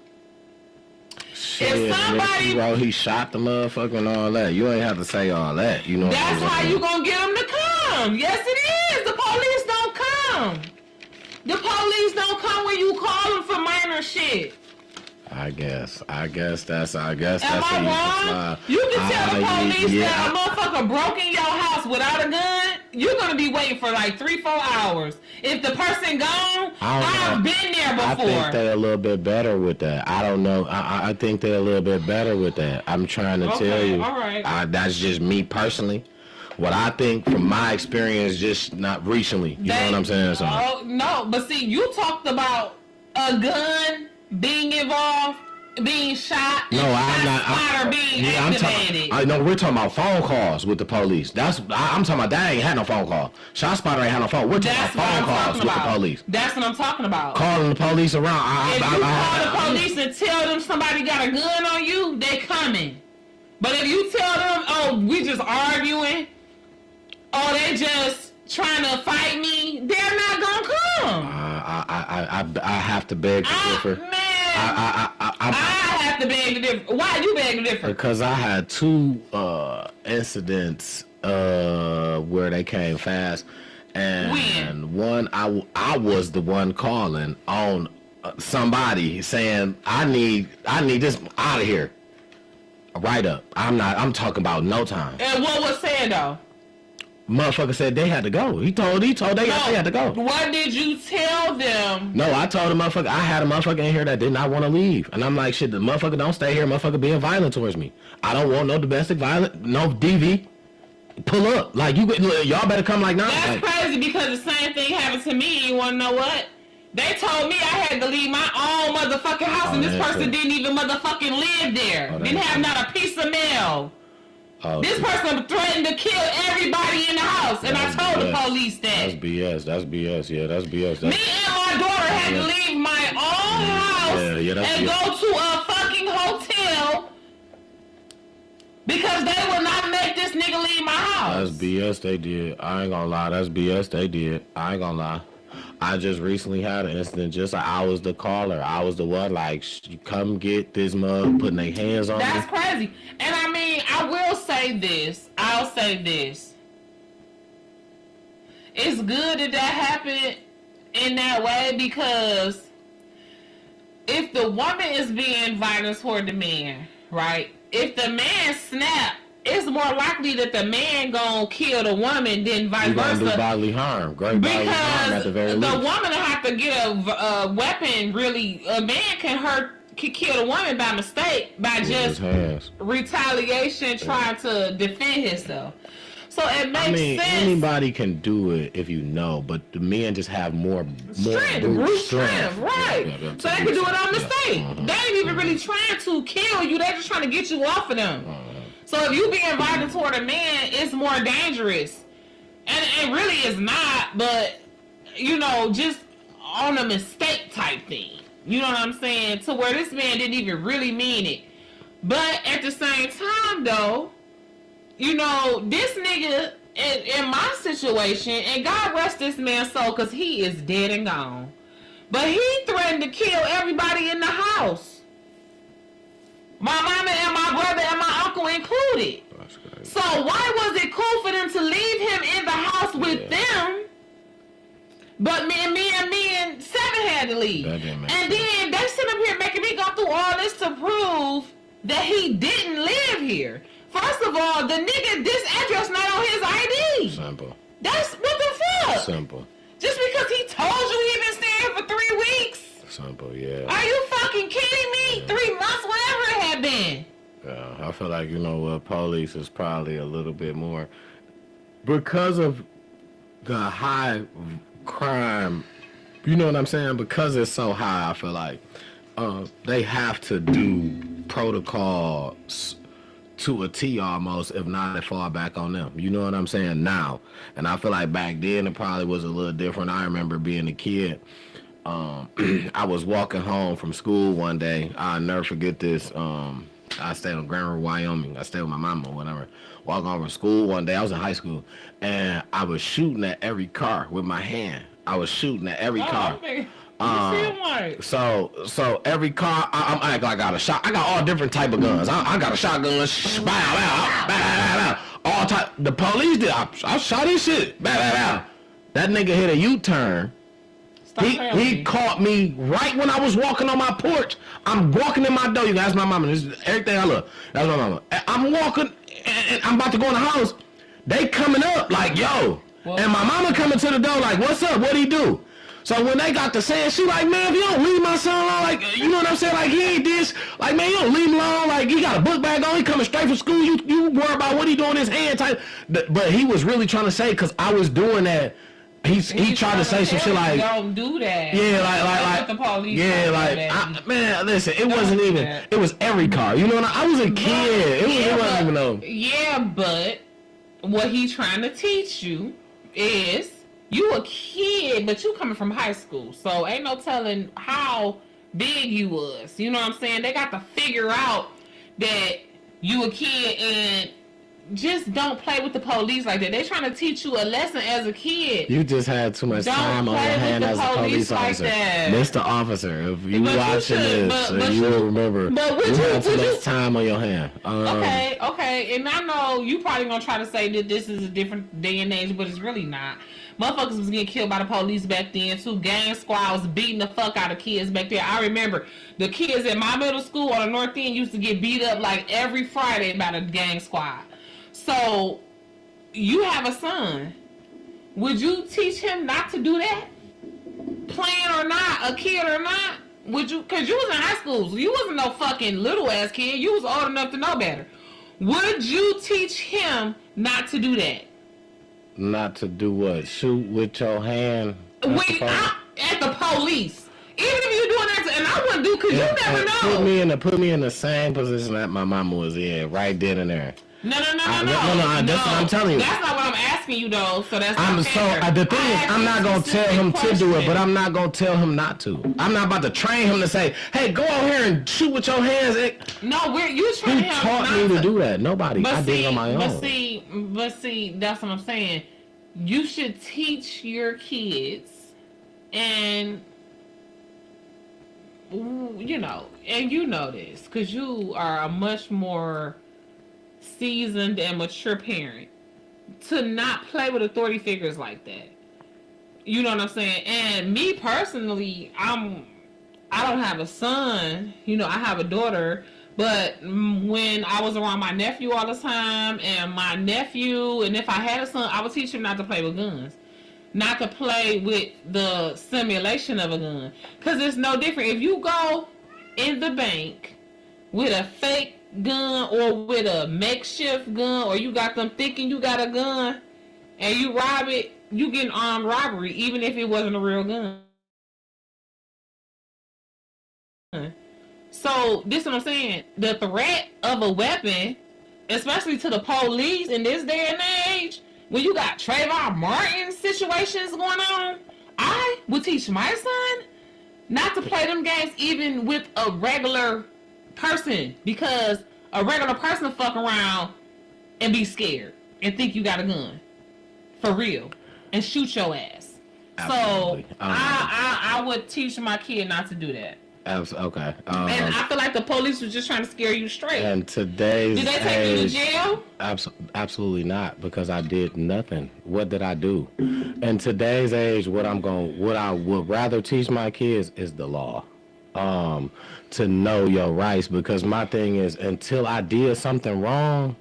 Shit, if somebody he shot the motherfucker and all that, you ain't have to say all that. You know. That's how you gonna get them to come. Yes, it is. The police don't come. The police don't come when you call them for minor shit. I guess that's. Am I wrong? You can tell the police that a motherfucker broke in your house without a gun. You're gonna be waiting for like 3-4 hours. If the person gone, I've been there before. I think they're a little bit better with that. I don't know. I think they're a little bit better with that. I'm trying to tell you. All right. That's just me personally. What I think from my experience, just not recently. You know what I'm saying? So. Oh no, but see, you talked about a gun being involved, being shot. No, I'm not. Being activated. I know we're talking about phone calls with the police. I'm talking about that ain't had no phone call. Shot spotter ain't had no phone. We're talking about phone calls with the police. That's what I'm talking about. Calling the police around. If you call the police and tell them somebody got a gun on you, they coming. But if you tell them, oh, we just arguing, oh, they just trying to fight me, they're not gonna come. I have to beg to differ. Man, I have to beg to differ. Why you beg to differ? Because I had 2 incidents where they came fast, and one I was the one calling on somebody saying I need this out of here, right up. I'm talking about no time. And what was said though? Motherfucker said they had to go. He told they had to go. What did you tell them? No, I told the motherfucker, I had a motherfucker in here that did not want to leave. And I'm like, shit, the motherfucker don't stay here. Motherfucker being violent towards me. I don't want no domestic violence, no DV. Pull up. Like, y'all better come like now. That's crazy because the same thing happened to me. You want to know what? They told me I had to leave my own motherfucking house and this person didn't even motherfucking live there. Didn't have not a piece of mail. This person threatened to kill everybody in the house, and I told the police that. That's BS. Yeah, that's BS. Me and my daughter had to leave my own house and go to a fucking hotel because they were not this nigga leave my house. That's BS they did. I ain't gonna lie. That's BS they did. I ain't gonna lie. I just recently had an incident. Just like I was the caller. I was the one like, come get this mug, putting their hands on That's me. crazy. And I mean, I will say this. I'll say this. It's good that happened in that way, because if the woman is being violent toward the man, right? If the man snap, it's more likely that the man gonna kill the woman than vice You gonna do versa. bodily harm. Great bodily harm at the very Because the least. woman will have to get a weapon. Really, a man can kill a woman by mistake by With just his hands. retaliation, trying to defend himself. So it makes I mean, sense. anybody can do it if you know, but the men just have more Brute strength, right? Yeah, so they can do it on mistake. Mhm. They ain't even really trying to kill you. They're just trying to get you off of them. So if you being violent toward a man, it's more dangerous. And it really is not, but, you know, just on a mistake type thing. You know what I'm saying? To where this man didn't even really mean it. But at the same time, though, you know, this nigga, in my situation, and God rest this man's soul, because he is dead and gone. But he threatened to kill everybody in the house. My mama and my brother and my uncle included. That's crazy. So why was it cool for them to leave him in the house with them? But me and Seven had to leave. That didn't make And sense. then they sit up here making me go through all this to prove that he didn't live here. First of all, the nigga, this address not on his ID. Simple. That's what the fuck? Simple. Just because he told you he been staying here for 3 weeks? Simple, yeah. Are you fucking kidding me? 3 months, whatever it had been. Yeah, I feel like, you know what, police is probably a little bit more, because of the high crime, you know what I'm saying? Because it's so high, I feel like they have to do protocols to a T almost, if not, it fall back on them. You know what I'm saying? Now. And I feel like back then it probably was a little different. I remember being a kid. I was walking home from school one day. I'll never forget this. I stayed in Grand River, Wyoming. I stayed with my mama or whatever. Walking home from school one day. I was in high school. And I was shooting at every car with my hand. I was shooting at every car. Okay. You feel like? So every car, I'm like I got a shot. I got all different type of guns. I got a shotgun, bow, bow, bow, bow, bow, all type. The police did. I shot his shit. Bow, bow, bow. That nigga hit a U-turn. He caught me right when I was walking on my porch. I'm walking in my door. You guys, my mama. This is everything I love. That's my mama. I'm walking and I'm about to go in the house. They coming up like, yo. Well, and my mama coming to the door like, what's up? What'd he do? So when they got to saying, she like, man, if you don't leave my son alone, like, you know what I'm saying? Like, he ain't this. Like, man, you don't leave him alone. Like, he got a book bag on. He coming straight from school. You worry about what he doing his hand type. But he was really trying to say, because I was doing that. He tried to say some shit like, don't do that. yeah, like the police. yeah, like, man, listen, it wasn't even, it was every car. You know what I was a kid. It wasn't even no. Yeah, but what he trying to teach you is, you a kid, but you coming from high school, so ain't no telling how big you was. You know what I'm saying? They got to figure out that you a kid, and just don't play with the police like that. They trying to teach you a lesson as a kid. You just had too much Don't time on your play with hand the as a police police like officer. that. Mr. Officer, if you But you watching should, this, but you you- will remember but would you you- had too would you- much time on your hand. Okay, and I know you probably gonna try to say that this is a different day and age, but it's really not. Motherfuckers was getting killed by the police back then too. Gang squad was beating the fuck out of kids back there. I remember the kids at my middle school on the north end used to get beat up like every Friday by the gang squad. So, you have a son. Would you teach him not to do that? Playing or not, a kid or not? Would you? Cause you was in high school, so you wasn't no fucking little ass kid. You was old enough to know better. Would you teach him not to do that? Not to do what? Shoot with your hand? At the police. Even if you're doing that, and I wouldn't do, cause you never know. Put me in the same position that my mama was in, right then and there. No. That's what I'm telling you. That's not what I'm asking you though. So that's not fair. The thing is, I'm not gonna tell him to do it, but I'm not gonna tell him not to. I'm not about to train him to say, "Hey, go out here and shoot with your hands." No, you training him. Who taught me to do that? Nobody. I did it on my own. But see, that's what I'm saying. You should teach your kids, and you know this because you are a much more seasoned and mature parent, to not play with authority figures like that. You know what I'm saying? And me personally, I don't have a son. You know, I have a daughter. But when I was around my nephew all the time, and my nephew, and if I had a son, I would teach him not to play with guns. Not to play with the simulation of a gun. Because it's no different. If you go in the bank with a fake gun or with a makeshift gun, or you got them thinking you got a gun and you rob it, you get an armed robbery even if it wasn't a real gun. So this is what I'm saying, the threat of a weapon, especially to the police in this day and age, when you got Trayvon Martin situations going on, I would teach my son not to play them games even with a regular person, because a regular person will fuck around and be scared and think you got a gun for real and shoot your ass. Absolutely. So I would teach my kid not to do that. Okay. And I feel like the police was just trying to scare you straight. And today's did they take you to jail? Absolutely not, because I did nothing. What did I do? In today's age, what I would rather teach my kids is the law. To know your rights, because my thing is, until I did something wrong,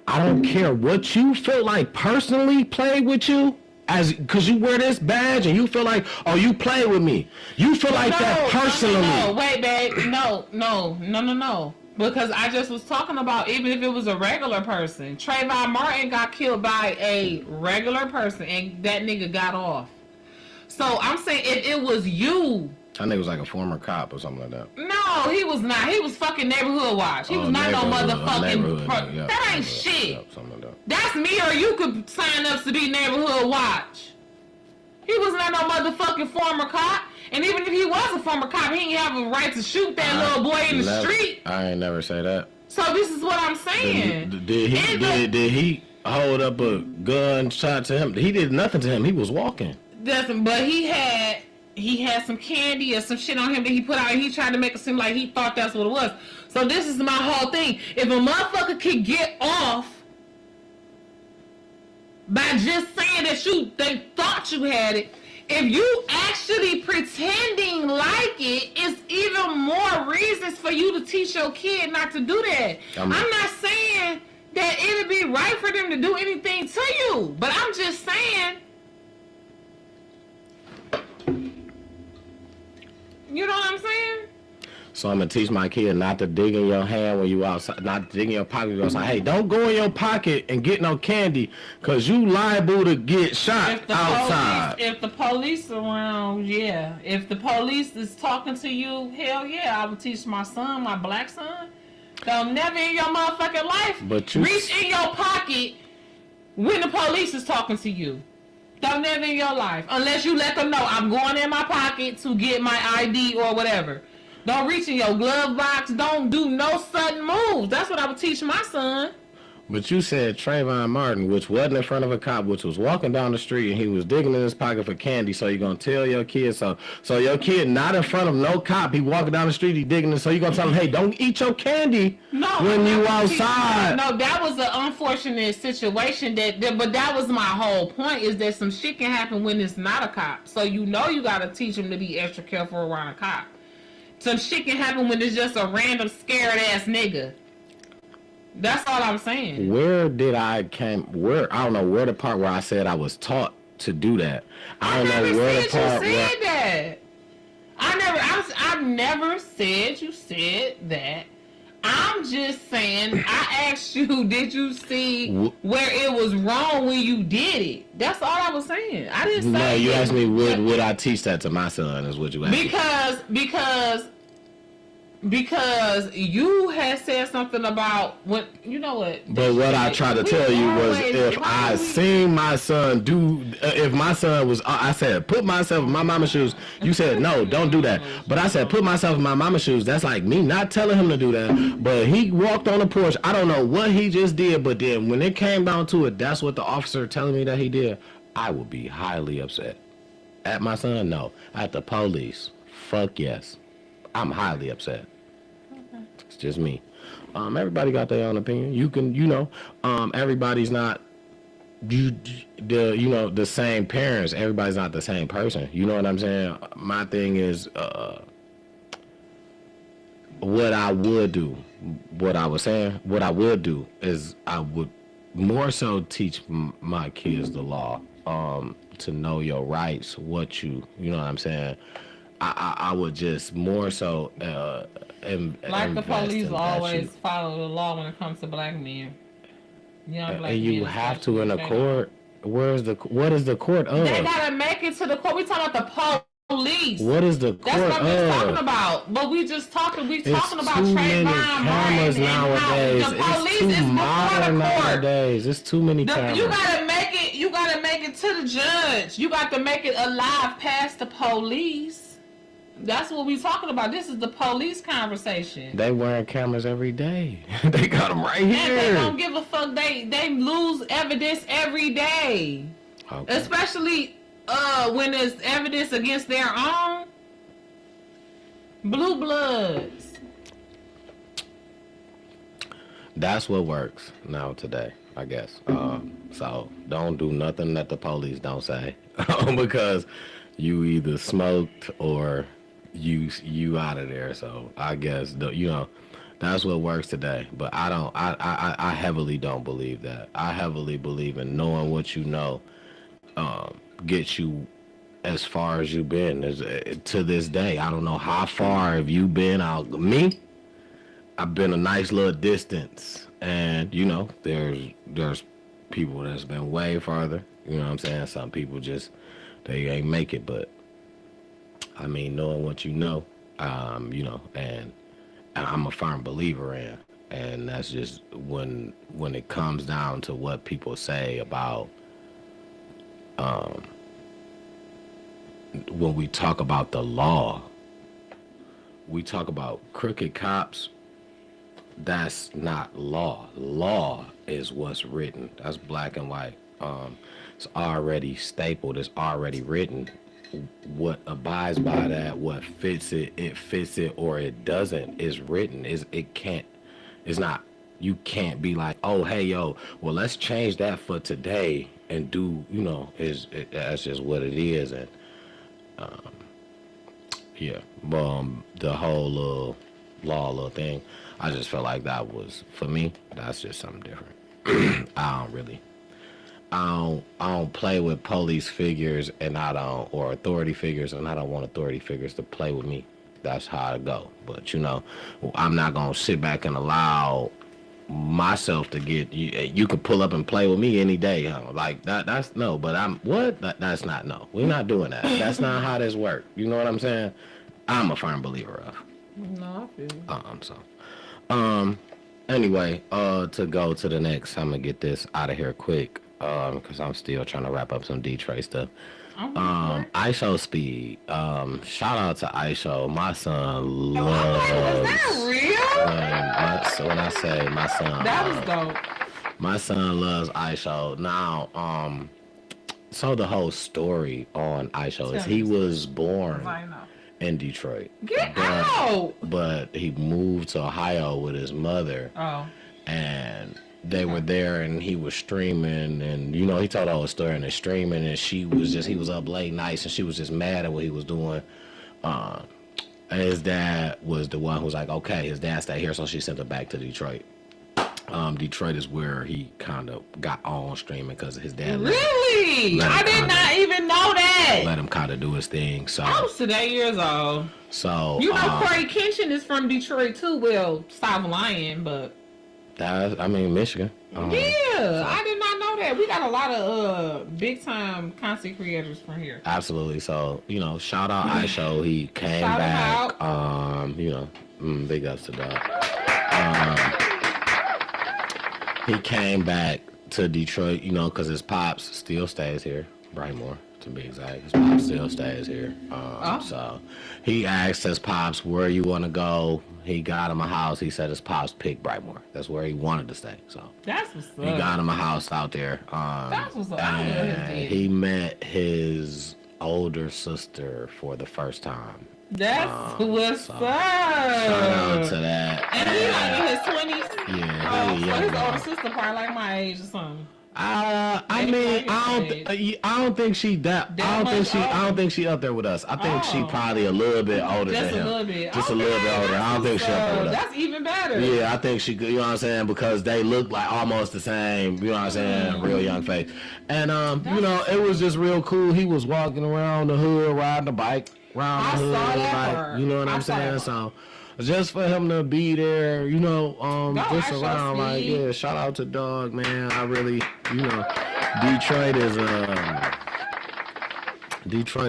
I don't care what you feel like personally played with you, because you wear this badge and you feel like, oh, you play with me. You feel like that personally. No, wait, babe. No. Because I just was talking about, even if it was a regular person. Trayvon Martin got killed by a regular person and that nigga got off. So I'm saying, if it was you. I think it was like a former cop or something like that. No, he was not. He was fucking Neighborhood Watch. He was not no motherfucking... that ain't shit. Yep, something like that. That's me, or you could sign up to be Neighborhood Watch. He was not no motherfucking former cop. And even if he was a former cop, he didn't have a right to shoot that little boy in the street. I ain't never say that. So this is what I'm saying. Did he hold up a gun shot to him? He did nothing to him. He was walking. But he had some candy or some shit on him that he put out, and he tried to make it seem like he thought that's what it was. So this is my whole thing. If a motherfucker could get off by just saying that they thought you had it, if you actually pretending like it, it's even more reasons for you to teach your kid not to do that. I'm not saying that it'd be right for them to do anything to you, but I'm just saying, you know what I'm saying? So I'm going to teach my kid not to dig in your hand when you outside, not to dig in your pocket when you outside. Hey, don't go in your pocket and get no candy, because you liable to get shot outside. If the police around, yeah. If the police is talking to you, hell yeah, I would teach my son, my black son. Don't never in your motherfucking life reach in your pocket when the police is talking to you. Don't never in your life. Unless you let them know, I'm going in my pocket to get my ID or whatever. Don't reach in your glove box. Don't do no sudden moves. That's what I would teach my son. But you said Trayvon Martin, which wasn't in front of a cop, which was walking down the street, and he was digging in his pocket for candy. So you're going to tell your kid, so your kid not in front of no cop, he walking down the street, he digging it, so you're going to tell him, hey, don't eat your candy when you outside. No, that was an unfortunate situation, but that was my whole point, is that some shit can happen when it's not a cop. So you know you got to teach him to be extra careful around a cop. Some shit can happen when it's just a random scared ass nigga. That's all I'm saying. I don't know where the part where I said I was taught to do that. I never said you said that. I'm just saying, I asked you, did you see where it was wrong when you did it? That's all I was saying. I didn't say. No, you asked me would I teach that to my son, is what you asked. Because Because you had said something about what you know what. But what I tried to tell you was, if I seen my son do, if my son was, I said, put myself in my mama's shoes. You said, no, don't do that. But I said, put myself in my mama's shoes. That's like me not telling him to do that. But he walked on the porch. I don't know what he just did, but then when it came down to it, that's what the officer telling me that he did. I would be highly upset. At my son, no. At the police, fuck yes. I'm highly upset. Okay. It's just me. Everybody got their own opinion. You can, everybody's not the same parents. Everybody's not the same person. You know what I'm saying? My thing is, what I would do is I would more so teach my kids the law, to know your rights, you know what I'm saying? I would just more so like the police always follow the law when it comes to black men. And you have to in a court. What is the court of? They gotta make it to the court. We talking about the police. What is the court of? That's what we're talking about. But we talking about Trayvon Martin nowadays. The police it's too is modern nowadays. It's too many cameras. You gotta make it to the judge. You got to make it alive past the police. That's what we talking about. This is the police conversation. They wearing cameras every day. They got them right here. And they don't give a fuck. They lose evidence every day. Okay. Especially when there's evidence against their own. Blue bloods. That's what works now today, I guess. So don't do nothing that the police don't say. Because you either smoked or you out of there. So I guess that's what works today. But I heavily don't believe that. I heavily believe in knowing what you know gets you as far as you've been. To this day, I don't know how far have you been. I've been a nice little distance, and there's people that's been way farther. You know what I'm saying? Some people just they ain't make it, but I mean, knowing what you know, and I'm a firm believer in, and that's just when it comes down to what people say about, when we talk about the law, we talk about crooked cops. That's not law. Law is what's written. That's black and white. It's already stapled. It's already written. What abides by that, what fits it, or it doesn't, is written. You can't be like, oh, hey, yo, well, let's change that for today and do, that's just what it is. And, the whole law thing, I just felt like that was, for me, that's just something different. I don't play with police figures, or authority figures, and I don't want authority figures to play with me. That's how I go. But I'm not gonna sit back and allow myself to get you could pull up and play with me any day, like that's no. But that's not, no, we're not doing that. That's not how this works. You know what I'm saying? I'm a firm believer of. No, I feel you. Anyway, to go to the next, I'm gonna get this out of here quick. Because I'm still trying to wrap up some Detroit stuff. ISO Speed. Shout out to ISO. My son loves. Was that real? When I say my son, that was dope. My son loves ISO. Now, so the whole story on ISO is he was born in Detroit. Get out! But he moved to Ohio with his mother. Oh. And they were there, and he was streaming, and he told the whole story, and they're streaming, and he was up late nights, and she was just mad at what he was doing. And his dad was the one who was like, okay, his dad stayed here, so she sent him back to Detroit. Detroit is where he kind of got on streaming because his dad. Really? I did not even know that. Let him kind of do his thing. So I was today years old. So Corey Kenshin is from Detroit too. Well, South Lyon, but. Michigan. I did not know that. We got a lot of big time content creators from here. Absolutely. So, shout out ISO. He came back. Big ups to Dog. He came back to Detroit, you know, because his pops still stays here. Brightmore, to be exact. His pops still stays here. So he asked his pops, where you want to go? He got him a house. He said his pops picked Brightmore. That's where he wanted to stay. So That's what's up. he got him a house out there. That's what's up. I love his And daddy. he met his older sister for the first time. That's what's so up. Shout out to that. And he like in his 20s. Yeah, Oh, he so young his dog. older sister probably like my age or something. I Maybe mean, like I don't think she that. That I don't think much she. I older? don't think she up there with us. I think she Oh. probably a little bit older Just than a him. little bit. Just a little bit older. I don't think she up there with us. That's even better. Yeah, I think she could, you know what I'm saying? Because they look like almost the same, you know what I'm saying? Real young face. And, you know, it was just real cool. He was walking around the hood, riding a bike around the I hood. saw that like, part. you know what I I'm saw that saying? part. So, just for him to be there, you know, just Asher around, like, Speed. yeah, shout out to Dog, man. I really, you know, Detroit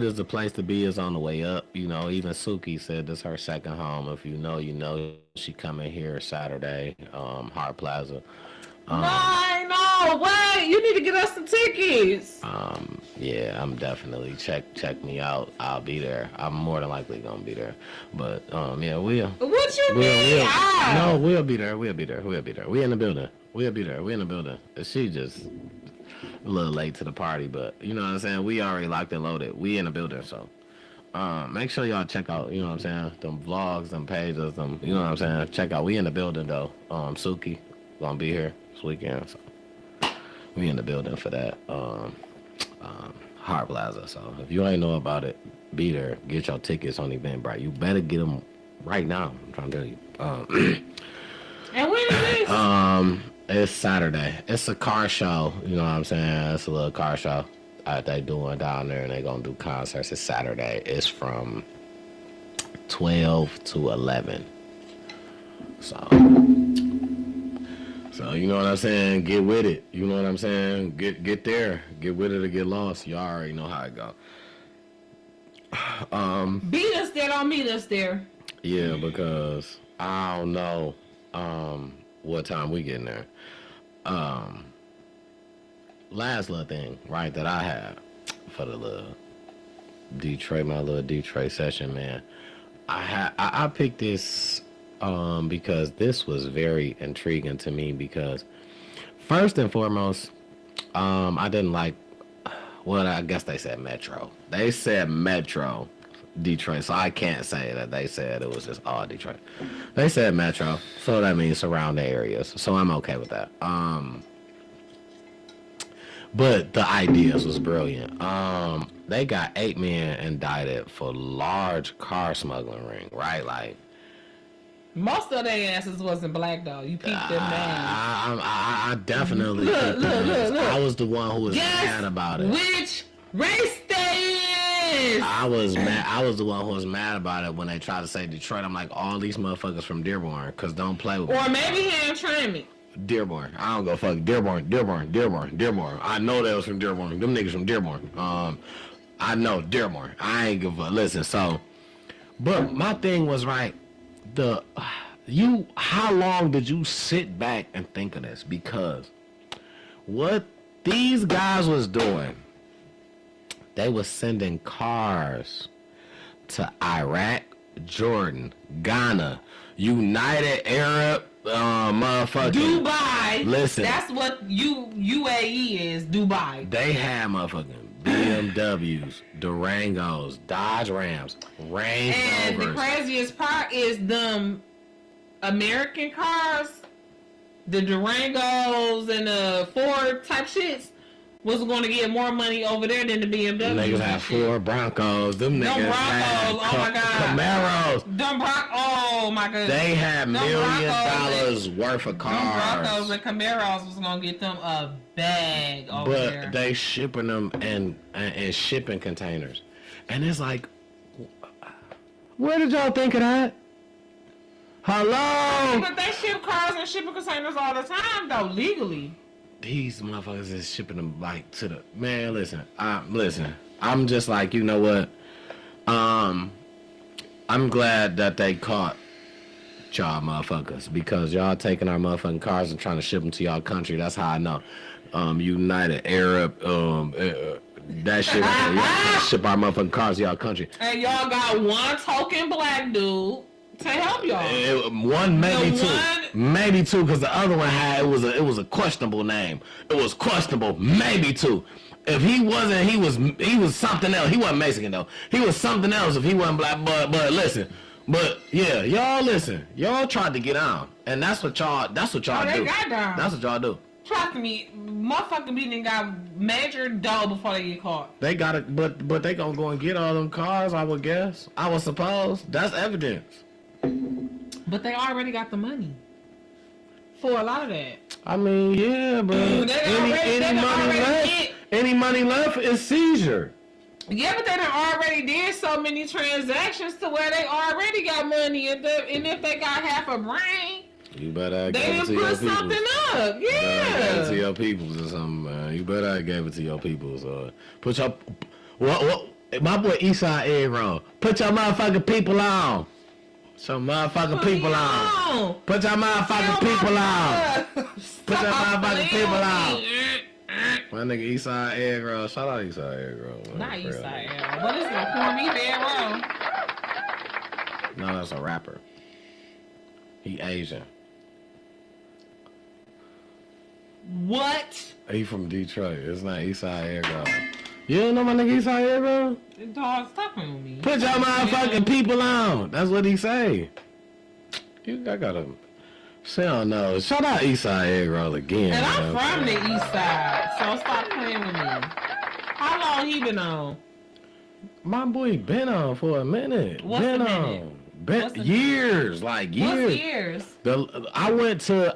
is the place to be. Is on the way up. You know, even Suki said this her second home. If you know, you know. She coming here Saturday, Hart Plaza. No, wait. You need to get us some tickets. Yeah, I'm definitely check me out. I'll be there. I'm more than likely gonna be there. But yeah, we'll What you mean? no, we'll be there. We'll be there. We'll be there. We in the building. We'll be there. We in the building. She just a little late to the party, but you know what I'm saying? We already locked and loaded. We in the building, so make sure y'all check out, you know what I'm saying, them vlogs, them pages, them, you know what I'm saying? Check out. We in the building though. Suki gonna be here this weekend, so we in the building for that. Hart Plaza. So if you ain't know about it, be there. Get your tickets on Eventbrite. You better get them right now. I'm trying to tell you. And when is this? It's Saturday. It's a car show. You know what I'm saying? It's a little car show they doing down there, and they gonna do concerts. It's Saturday. It's from 12 to 11. So you know what I'm saying? Get with it. You know what I'm saying? Get there. Get with it or get lost. You already know how it go. Beat us there, don't meet us there. Yeah, because I don't know what time we getting there. Last little thing, right, that I had for the little Detroit, my little Detroit session, man. I picked this because this was very intriguing to me because first and foremost, I didn't like, well, I guess they said Metro. They said Metro Detroit, so I can't say that they said it was just all Detroit. They said Metro, so that means surrounding areas, so I'm okay with that. But the ideas was brilliant. They got 8 men indicted for large car smuggling ring, right? Like, Most of their asses wasn't black though. You peeped them down. I definitely Look, peeped look, them look, ass. look. I was the one who was Guess mad about it. which race they is? I was mad. I was the one who was mad about it when they tried to say Detroit. I'm like, all these motherfuckers from Dearborn, cause don't play with Or me. maybe Hamtramck. Dearborn. I don't go fuck Dearborn. I know they was from Dearborn. Them niggas from Dearborn. I know Dearborn. I ain't give a listen. So, but my thing was right. How long did you sit back and think of this? Because what these guys was doing, they was sending cars to Iraq, Jordan, Ghana, United Arab, motherfucking. Dubai. Listen. That's what UAE is. Dubai. They had motherfucking BMWs, Durangos, Dodge Rams, Range And the Rovers. craziest part is them American cars, the Durangos and the Ford type shits, was going to get more money over there than the BMW. Niggas and had shit. 4 Broncos. Them niggas had Broncos, oh my God. Camaros. Oh my god. They had $1 million worth of Them cars. Broncos and Camaros was going to get them a bag over But there. they shipping them in shipping containers. And it's like, where did y'all think of that? Hello? But they ship cars and shipping containers all the time, though, legally. These motherfuckers is shipping them like to the man. Listen, I'm just like, you know what? I'm glad that they caught y'all motherfuckers because y'all taking our motherfucking cars and trying to ship them to y'all country. That's how I know. United Arab, that shit. Y'all trying to ship our motherfucking cars to y'all country. And y'all got one token black dude to help y'all. One, maybe two, because the other one had it was a questionable name. It was questionable, maybe two. If he wasn't, he was something else. He wasn't Mexican though. He was something else if he wasn't black. But listen, yeah, y'all listen. Y'all tried to get on, and that's what y'all do. They got down. That's what y'all do. Trust me, motherfucking beating got major dough before they get caught. They got it, but they gonna go and get all them cars. I would guess. I would suppose that's evidence. But they already got the money for a lot of that. I mean, yeah, but any money left is seizure. Yeah, but they done already did so many transactions to where they already got money, and if they got half a brain, you better they done put something up. Yeah, you better give it to your peoples or something, man. You better give it to your peoples. Put your what? My boy Eastside Egg Roll. Put your motherfucking people on. Some motherfucking people on. Put your motherfucking people on. Put your motherfucking people on. My nigga Eastside Egg Roll. Shout out Eastside Egg Roll. Not Eastside Egg Roll. What is it? Corned beef egg roll? No, that's a rapper. He Asian. What? He from Detroit. It's not Eastside Egg Roll. You don't know my nigga Eastside Egg Roll? Dog, stop with me. Put your motherfucking people on. That's what he say. I gotta say on no. Shout out Eastside Egg Roll again. And I'm from the East Side, so stop playing with me. How long he been on? My boy been on for a minute. What's been a minute? on. Years, like years. What's years? I went to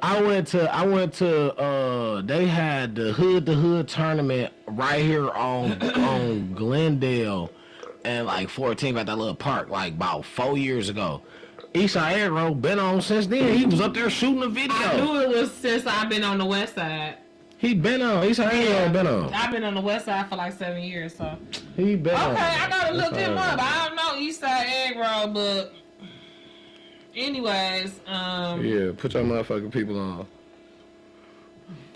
they had the Hood tournament right here on Glendale and like 14th at that little park like about 4 years ago. Eastside Egg Roll been on since then. He was up there shooting a video. I knew it was since I've been on the West Side. He been on. Eastside Egg Roll been on. I've been on the West Side for like 7 years, so. He been on. Okay, I gotta look him up. I don't know Eastside Egg Roll, but anyways, yeah, put your motherfucking people on.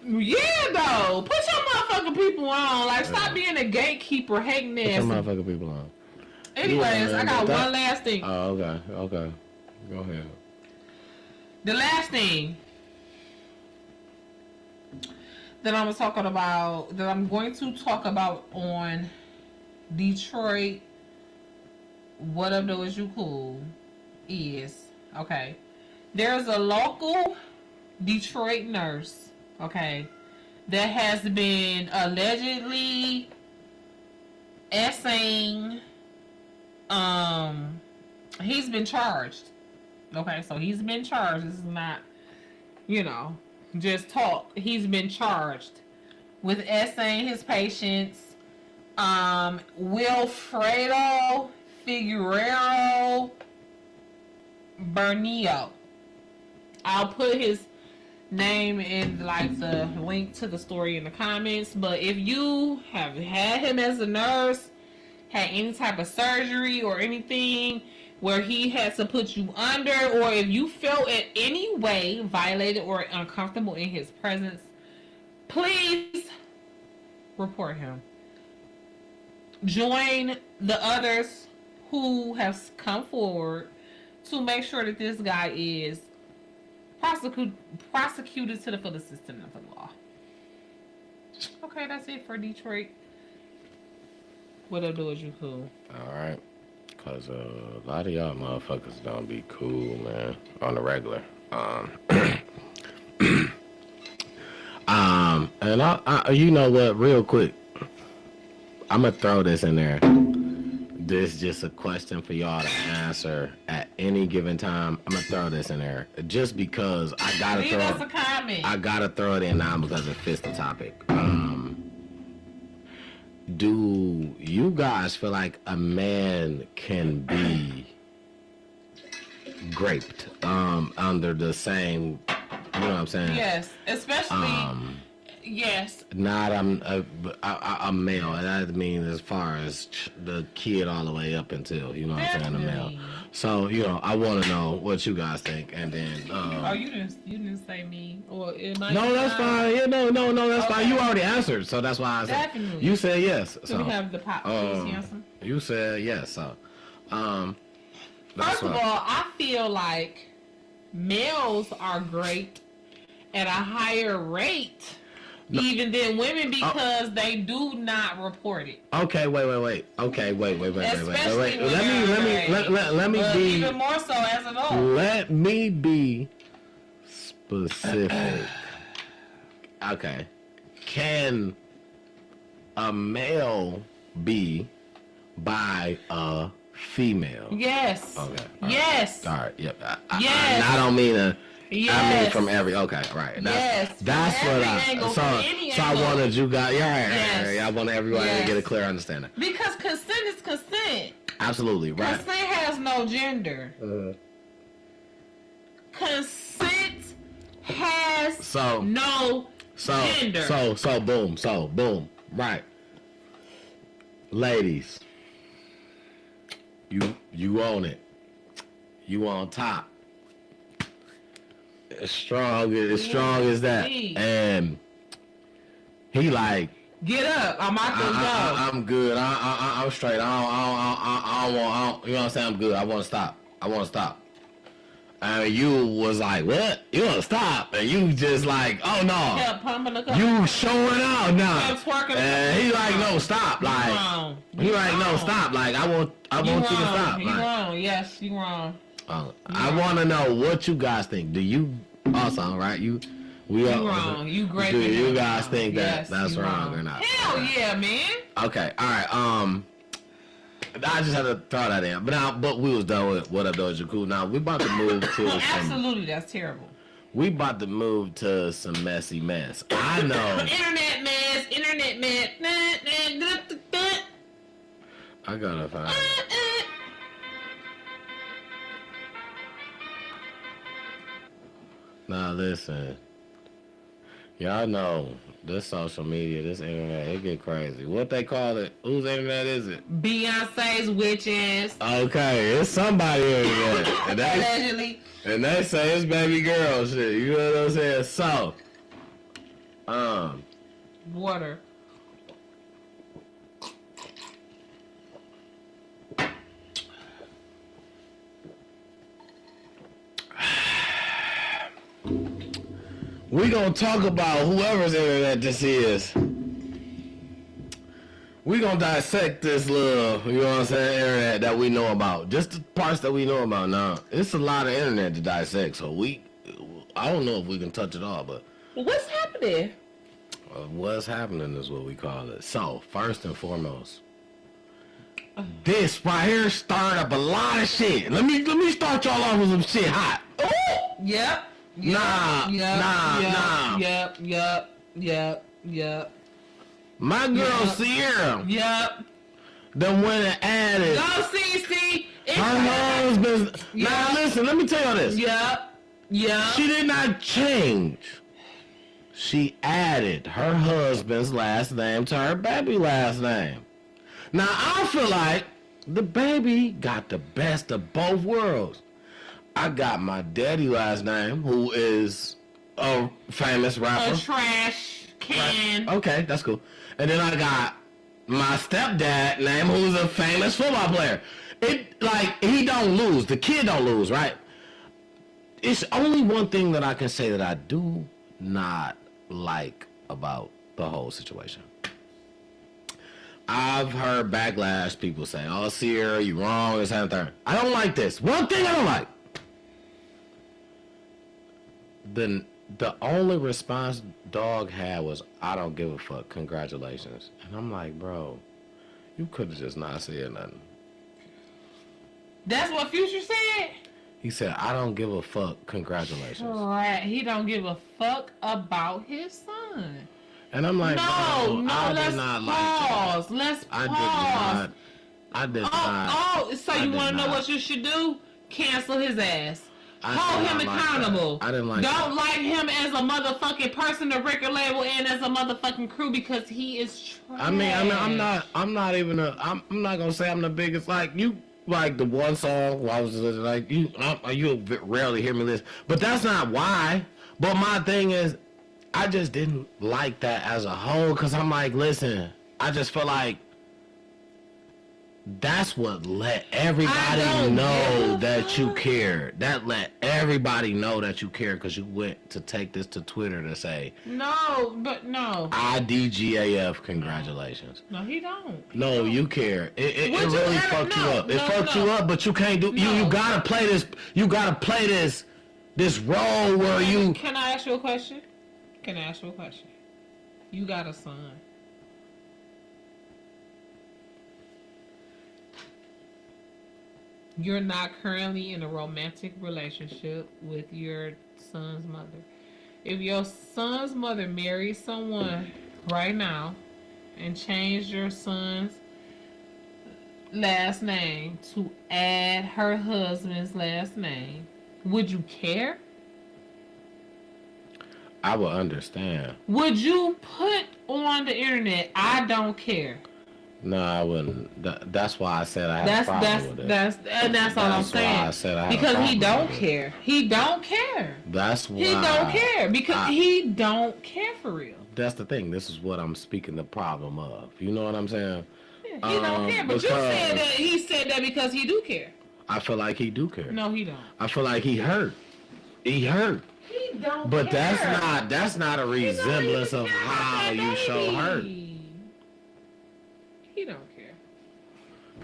Yeah, though. Put your motherfucking people on. Like, stop being a gatekeeper, hating this. Put your motherfucking people on. Anyways, I got one last thing. Oh, okay. Go ahead. The last thing that I'm going to talk about on Detroit, What Up Though Is You Cool, is, okay, there's a local Detroit nurse, okay, that has been allegedly essaying, he's been charged. Okay, so he's been charged. This is not, just talk. He's been charged with essaying his patients. Wilfredo Figueroa Bernio. I'll put his name in like the link to the story in the comments. But if you have had him as a nurse, had any type of surgery or anything where he had to put you under, or if you felt in any way violated or uncomfortable in his presence, please report him. Join the others who have come forward to make sure that this guy is prosecuted to the fullest extent of the law. Okay, that's it for Detroit. What Up Though Is You Cool? Alright. Cause a lot of y'all motherfuckers don't be cool, man. On the regular. And I you know what, real quick, I'm gonna throw this in there. This is just a question for y'all to answer at any given time. I'm gonna throw this in there just because I gotta Leave us a comment. I gotta throw it in now because it fits the topic. Do you guys feel like a man can be raped under the same, you know what I'm saying? Yes, especially Yes. Not a male, and I mean as far as the kid all the way up until, you know what I'm saying, a male. Definitely. So, you know, I want to know what you guys think, and then. Oh, you didn't say me, or am I? No, that's fine. Yeah, no, that's fine. Okay. You already answered, so that's why I said. Definitely. You said yes. Do So we have the pop quiz answer? you said yes. So, that's First of why- all, I feel like males are great at a higher rate even than women because they do not report it. Okay, wait. Okay, wait. Especially when Let me but be. even more so as an adult. Let me be specific. Okay. Can a male be by a female? Yes. Okay. Yes. All right. Yep. Yes. I don't mean to. Yes. I mean from every. Okay. Right. Yes. That's From what every I. angle, So from any I angle. wanted you guys. Yeah. Yes. Right. I want everybody Yes. to get a clear understanding. Because consent is consent. Absolutely. Right. Consent has no gender. Uh, Consent has So. no gender. So boom. Right. Ladies. You own it. You on top. As strong as that. Please. And he like, Get up. I'm out to go. I'm good. I'm straight. I don't want, you know what I'm saying? I'm good. I want to stop. And you was like, what? You want to stop? And you just like, oh no. Kept pumping the cup. You showing out now. Kept twerking. And he like, no, stop. Like, wrong. he like, no, stop. Like, I want you to stop. You Like, wrong. Yes, you wrong. I want to know what you guys think. Do you also, right? We You all, wrong. You great. Do you wrong. guys think Yes, that's you wrong or not? Hell yeah, man. Okay, all right. I just had to throw that in. But we was done with What Up Doja Cool. Now we about to move to some. Absolutely, that's terrible. We about to move to some messy mess. I know. Internet mess. I gotta find. Now listen, y'all know this social media, this internet, it get crazy. What they call it? Whose internet is it? Beyonce's witches. Okay, it's somebody internet, Allegedly. and they say it's baby girl shit. You know what I'm saying? So, Water. we gonna talk about whoever's internet this is. We gonna dissect this little, you know what I'm saying, internet that we know about. Just the parts that we know about now. It's a lot of internet to dissect, so I don't know if we can touch it all, but What's happening? what's happening is what we call it. So, first and foremost, this right here started up a lot of shit. Let me start y'all off with some shit hot. Yep. Nah. Yep. My girl Yeah. Sierra Yep. done went and added Go CC. her husband's. Yeah. Now listen, let me tell you this. Yep. She did not change. She added her husband's last name to her baby last name. Now I feel like the baby got the best of both worlds. I got my daddy last name, who is a famous rapper. A trash can. Okay, that's cool. And then I got my stepdad name, who's a famous football player. It like he don't lose. The kid don't lose, right? It's only one thing that I can say that I do not like about the whole situation. I've heard backlash, people say, "Oh, Sierra, you wrong," this and that. I don't like this. One thing I don't like. The only response Dog had was, "I don't give a fuck, congratulations." And I'm like, bro, you could have just not said nothing. That's what Future said? He said, "I don't give a fuck, congratulations." Right. He don't give a fuck about his son. And I'm like, No, bro, I let's did not pause. like Let's that. pause. I did not. So I you did want to know not. what you should do? Cancel his ass. Hold him accountable. I didn't like Don't that. like him as a motherfucking person, the record label, and as a motherfucking crew because he is trash. I'm not gonna say I'm the biggest. Like you, like the one song where I was like you rarely hear me listen, but that's not why. But my thing is, I just didn't like that as a whole because I'm like, listen, I just feel like that's what let everybody know that you care. That let everybody know that you care because you went to take this to Twitter to say, no, but no. IDGAF, congratulations. No, he don't. No, you care. It really fucked you up. It fucked you up, but you can't do. You gotta play this. You gotta play this role where you. Can I ask you a question? You got a son. You're not currently in a romantic relationship with your son's mother. If your son's mother married someone right now and changed your son's last name to add her husband's last name, would you care? I would understand. Would you put on the internet, I don't care? No, I wouldn't. That's why I said I had a problem with it. That's all I'm saying. Why I said I had because a problem he don't with it. care. He don't care. That's why He don't care because he don't care for real. That's the thing. This is what I'm speaking the problem of. You know what I'm saying? Yeah, he don't care. But you said that he said that because he do care. I feel like he do care. No, he don't. I feel like he hurt. He hurt. He don't But care. that's not a resemblance of how you show hurt. He don't care.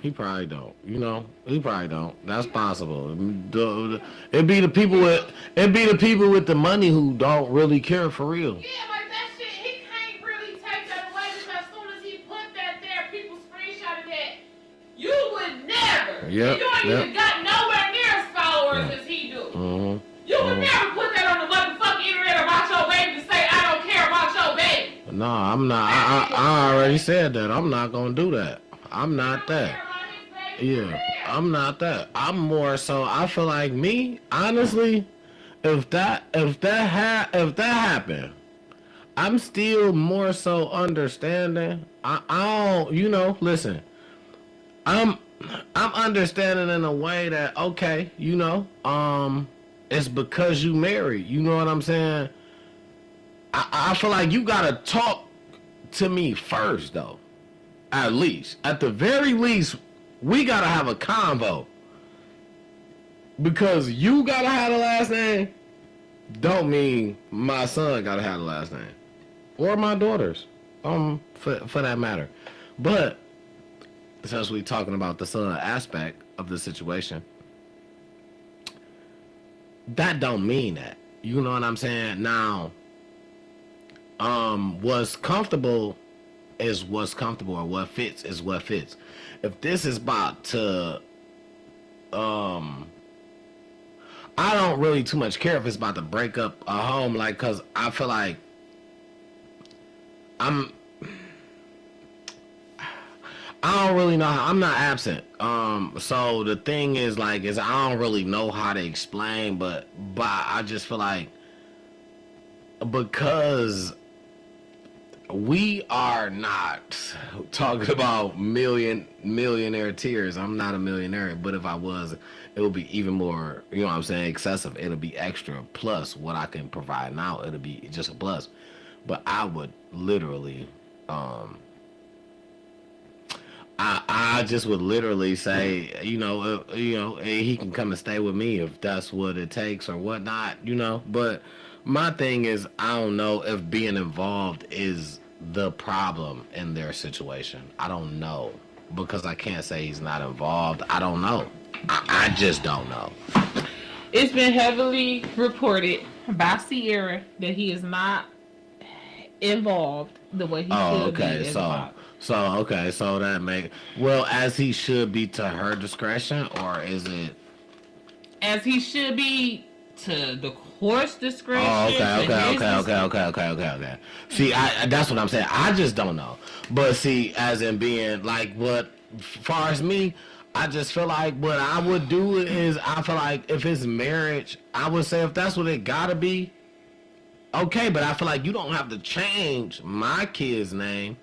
He probably don't. You know, he probably don't. That's possible. It'd be the people with the money who don't really care for real. Yeah, like that shit, he can't really take that away because as soon as he put that there, people screenshotted that. You would never. Yep, You ain't even got nowhere near as followers as he do. Mm-hmm. You would never put that on the motherfucking internet about your baby to say I don't care about your baby. No, I'm not. I already said that. I'm not gonna do that. I'm not that. Yeah, I'm not that. I'm more so. I feel like me, honestly, if that happened, I'm still more so understanding. I don't, listen. I'm understanding in a way that okay, it's because you married. You know what I'm saying? I feel like you gotta talk to me first, though. At the very least, we gotta have a convo. Because you gotta have the last name, don't mean my son gotta have the last name, or my daughters, for that matter. But since we talking about the son aspect of the situation, that don't mean that. You know what I'm saying? Now, what's comfortable is what's comfortable, or what fits is what fits. If this is about to, I don't really too much care if it's about to break up a home, like, cause I feel like I don't really know how, I'm not absent. So the thing is, like, I don't really know how to explain, but I just feel like because we are not talking about millionaire tiers. I'm not a millionaire, but if I was, it would be even more, you know what I'm saying, excessive. It'll be extra plus what I can provide now. It'll be just a plus. But I would literally, I just would literally say, he can come and stay with me if that's what it takes or whatnot, But my thing is, I don't know if being involved is the problem in their situation. I don't know, because I can't say he's not involved. I don't know. I just don't know. It's been heavily reported by Sierra that he is not involved the way he should be. So that make as he should be to her discretion, or is it as he should be to the court's discretion? Okay. See, that's what I'm saying. I just don't know. But see, as in being like, what, far as me, I just feel like what I would do is I feel like if it's marriage, I would say if that's what it gotta be, okay, but I feel like you don't have to change my kid's name.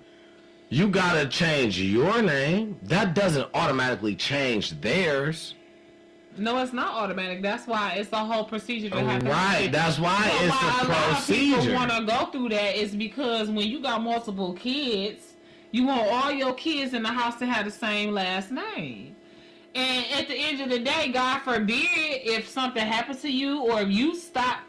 You gotta change your name. That doesn't automatically change theirs. No, it's not automatic. That's why it's a whole procedure to have. Right, that's why so it's why a a lot of people procedure. want to go through that is because when you got multiple kids, you want all your kids in the house to have the same last name. And at the end of the day, God forbid, if something happens to you or if you stop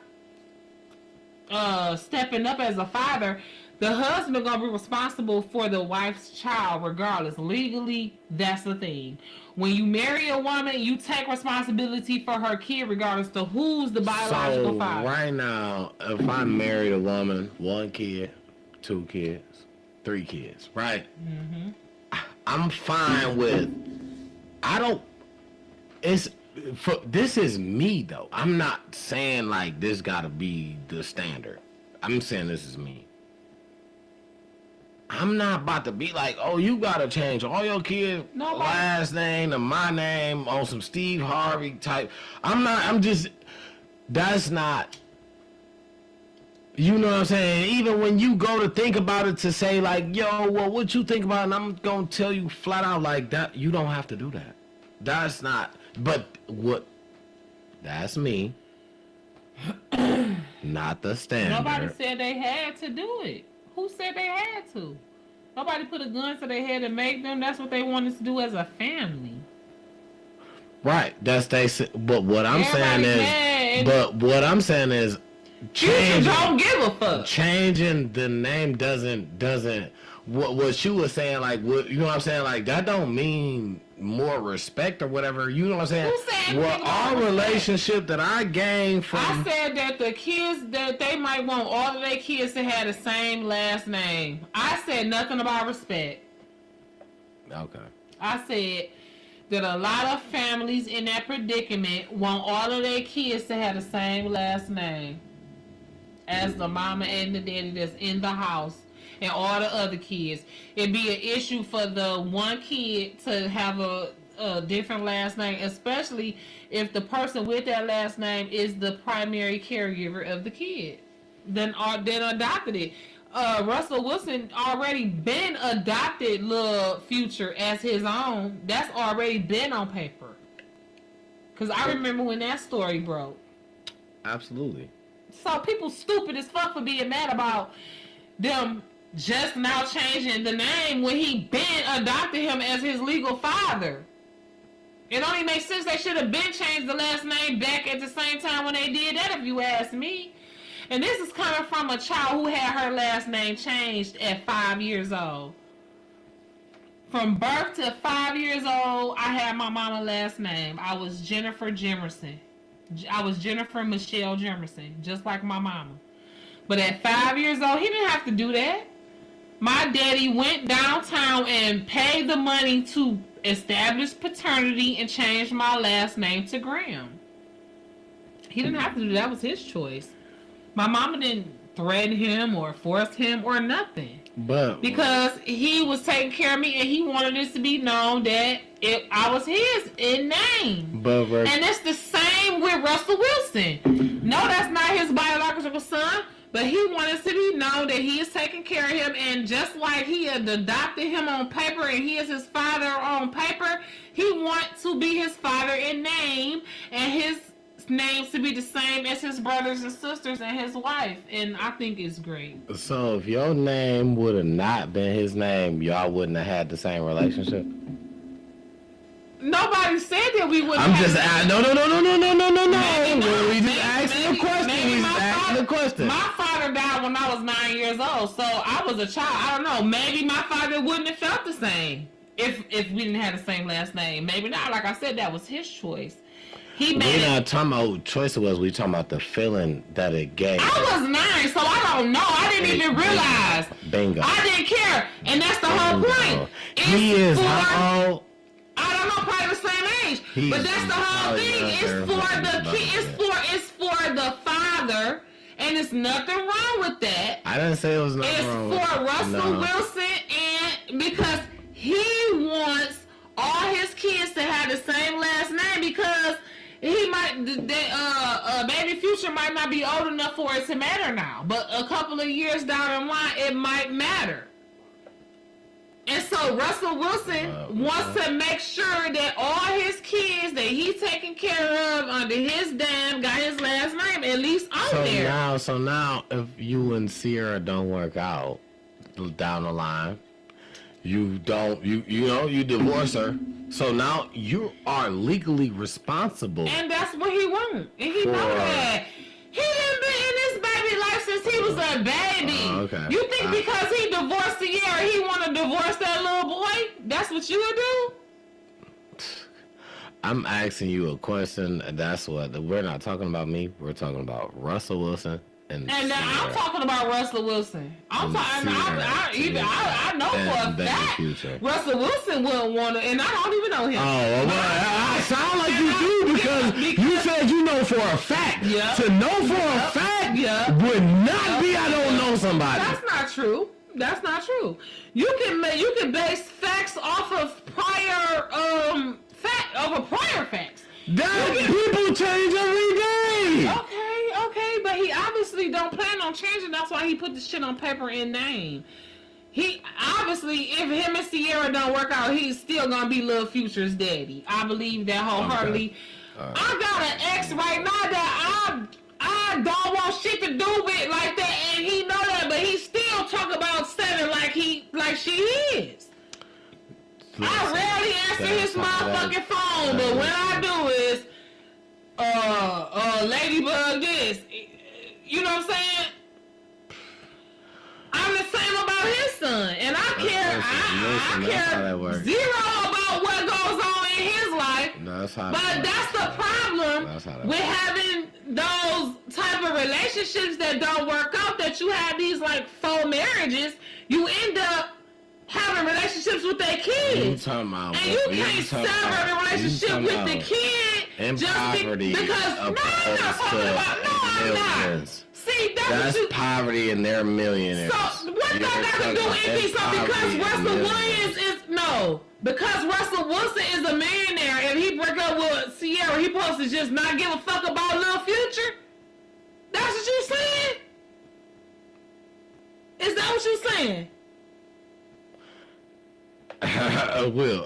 stepping up as a father, the husband gonna be responsible for the wife's child regardless. Legally, that's the thing. When you marry a woman, you take responsibility for her kid regardless to who's the biological father. Right now, if I married a woman, 1 kid, 2 kids, 3 kids, right? Mm-hmm. I'm fine with. I don't. It's. This is me though. I'm not saying like this gotta be the standard. I'm saying this is me. I'm not about to be like, oh, you gotta change all your kids' last name to my name on some Steve Harvey type. I'm just, that's not, you know what I'm saying? Even when you go to think about it to say like, yo, well, what you think about it? And I'm gonna tell you flat out like that, you don't have to do that. That's not, but what, that's me. Not the standard. Nobody said they had to do it. Who said they had to? Nobody put a gun to their head and make them. That's what they wanted to do as a family. Right. That's they. But what I'm Everybody saying is. mad. But what I'm saying is. Changing, don't give a fuck. Changing the name doesn't. What you were saying, like, what, you know what I'm saying, like, that don't mean more respect or whatever. You know what I'm saying? Who said well, our relationship that I gained from. I said that the kids, that they might want all of their kids to have the same last name. I said nothing about respect. Okay. I said that a lot of families in that predicament want all of their kids to have the same last name as the mama and the daddy that's in the house. And all the other kids. It'd be an issue for the one kid to have a different last name, especially if the person with that last name is the primary caregiver of the kid. Then adopted it. Russell Wilson already been adopted little Future as his own. That's already been on paper. Because I remember when that story broke. Absolutely. So people stupid as fuck for being mad about them just now changing the name when he been adopted him as his legal father. It only makes sense they should have been changed the last name back at the same time when they did that, if you ask me. And this is coming from a child who had her last name changed at 5 years old. From birth to 5 years old, I had my mama's last name. I was Jennifer Jemerson. I was Jennifer Michelle Jemerson, just like my mama. But at 5 years old, he didn't have to do that. My daddy went downtown and paid the money to establish paternity and change my last name to Graham. He didn't have to do that. That was his choice. My mama didn't threaten him or force him or nothing. But because he was taking care of me and he wanted this to be known that I was his in name. And it's the same with Russell Wilson. No, that's not his biological son. But he wanted to be known that he is taking care of him, and just like he had adopted him on paper and he is his father on paper, he wants to be his father in name, and his names to be the same as his brothers and sisters and his wife, and I think it's great. So if your name would have not been his name, y'all wouldn't have had the same relationship? Nobody said that we wouldn't. I'm just asking. No. We just asking a question. We just asking a question. My father died when I was 9 years old, so I was a child. I don't know. Maybe my father wouldn't have felt the same if we didn't have the same last name. Maybe not. Like I said, that was his choice. We're not talking about what choice it was. We talking about the feeling that it gave. I was 9, so I don't know. I didn't even realize. Bingo. I didn't care, and that's the whole point. He is how old? I don't know, probably the same age. But that's the whole thing. It's for the kid. It's for the father, and it's nothing wrong with that. I didn't say it was nothing wrong with it. It's for Russell Wilson, and because he wants all his kids to have Baby Future might not be old enough for it to matter now, but a couple of years down the line, it might matter. And so Russell Wilson wants to make sure that all his kids that he's taking care of under his dam got his last name at least on there. So now, if you and Sierra don't work out down the line, you divorce her. So now you are legally responsible. And that's what he wants. And he knows that. He done been in this baby life since he was a baby. Okay. You think because he divorced Sierra, he want to divorce that little boy? That's what you would do? I'm asking you a question. That's what we're not talking about me. We're talking about Russell Wilson and I'm talking about Russell Wilson. I know for a fact Russell Wilson wouldn't want to, and I don't even know him. Oh, well, I sound like you do because you said you know for a fact. Yeah. To know for a fact would not be I don't know somebody. That's not true. That's not true. You can base facts off of prior facts. People change every day. Okay, but he obviously don't plan on changing. That's why he put the shit on paper in name. He obviously, if him and Sierra don't work out, he's still gonna be Lil Future's daddy. I believe that wholeheartedly. Okay. I got an ex right now that I don't want shit to do with like that, and he know that, but he still talk about Seven like she is. I rarely answer his motherfucking phone, but when I do is, Ladybug this. You know what I'm saying? I'm the same about his son, and I care zero about what goes on in his life. But that's the problem with having those type of relationships that don't work out. That you have these like faux marriages, you end up having relationships with their kids, and you can't sever the relationship with the kid just because. No, I'm not talking about. No, I'm not. See, that's poverty and they're millionaires. So what that got to do with anything? So because Russell Wilson is a millionaire and he break up with Sierra, he supposed to just not give a fuck about Lil Future? That's what you saying? Is that what you saying? Will.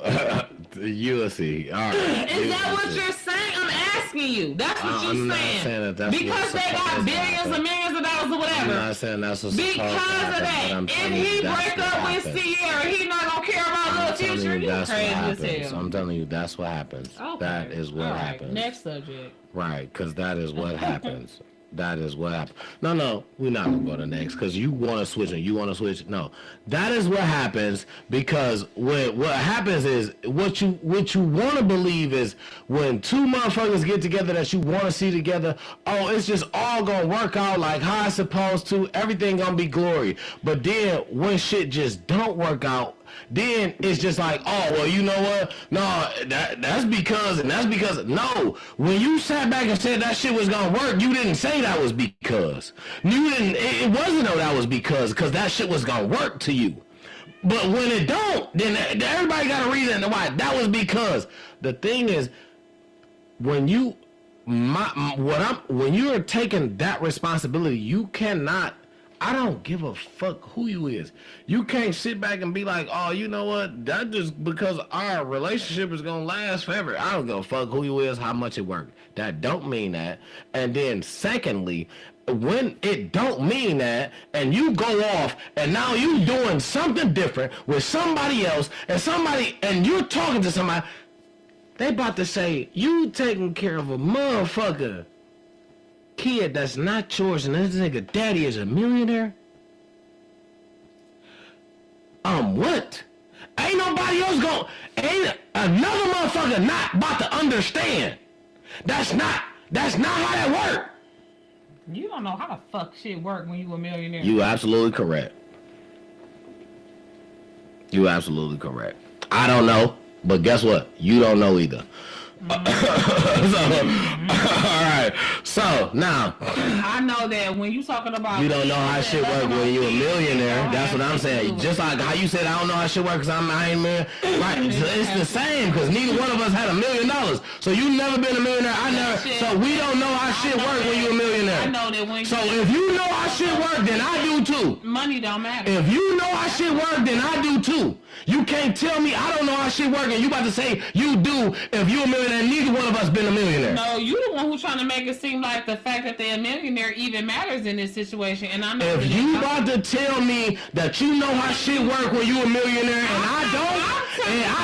You'll see. All right. Is that what you're saying? I'm asking you. That's what you're saying. Not saying that's because they got billions and millions of dollars or whatever. I'm not saying that's what's because of that. If he break up with Sierra, he not gonna care about Lil Future. That's what happens. I'm telling you, that's what happens. Okay. That is what happens. Next subject. Right, because that is what happens. That is what happens. No, we're not going to go to next because you want to switch and you want to switch. No, that is what happens because what happens is what you want to believe is when two motherfuckers get together that you want to see together, oh, it's just all going to work out like how it's supposed to. Everything going to be glory. But then when shit just don't work out, then it's just like, oh, well, you know what? No, that's because. No, when you sat back and said that shit was gonna work, you didn't say that was because. You didn't. It wasn't no that was because that shit was gonna work to you. But when it don't, then everybody got a reason why that was because. The thing is, when you when you are taking that responsibility, you cannot. I don't give a fuck who you is. You can't sit back and be like, oh, you know what? That just because our relationship is going to last forever. I don't give a fuck who you is, how much it worked. That don't mean that. And then secondly, when it don't mean that and you go off and now you doing something different with somebody else and you're talking to somebody, they about to say, you taking care of a motherfucker kid that's not yours and this nigga daddy is a millionaire? What? Ain't nobody else ain't another motherfucker not about to understand. That's not how that work. You don't know how the fuck shit work when you a millionaire. You absolutely correct. You absolutely correct. I don't know, but guess what? You don't know either. All right. So now I know that when you talking about you don't know how shit work when you a millionaire. That's what I'm saying. Just like how you said I don't know how shit work because I ain't a millionaire. Right? It's the same because neither one of us had $1 million. So you never been a millionaire. I never. So we don't know how shit work when you a millionaire. I know that when. So if you know how shit work, then I do too. Money don't matter. If you know how shit work, then I do too. You can't tell me I don't know how shit work and you about to say you do if you a millionaire. Neither one of us been a millionaire. No, you the one who's trying to make it seem like the fact that they're a millionaire even matters in this situation. And I know if you about to tell me that you know how shit work when you a millionaire and I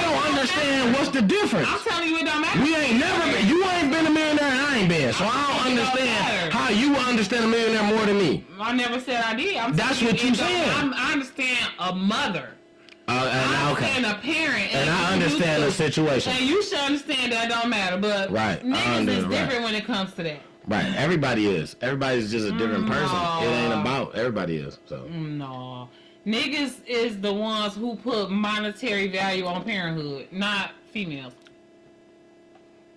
don't understand what's the difference. I'm telling you it don't matter. We ain't never been, you ain't been a millionaire and I ain't been. So I don't understand how you will understand a millionaire more than me. I never said I did. That's what you said. I understand a mother. And I okay. understand a parent. And I understand the situation. And you should understand that don't matter. But right. niggas is different when it comes to that. Right. Everybody is. Everybody's just a different person. It ain't about everybody is. So no. Niggas is the ones who put monetary value on parenthood, not females.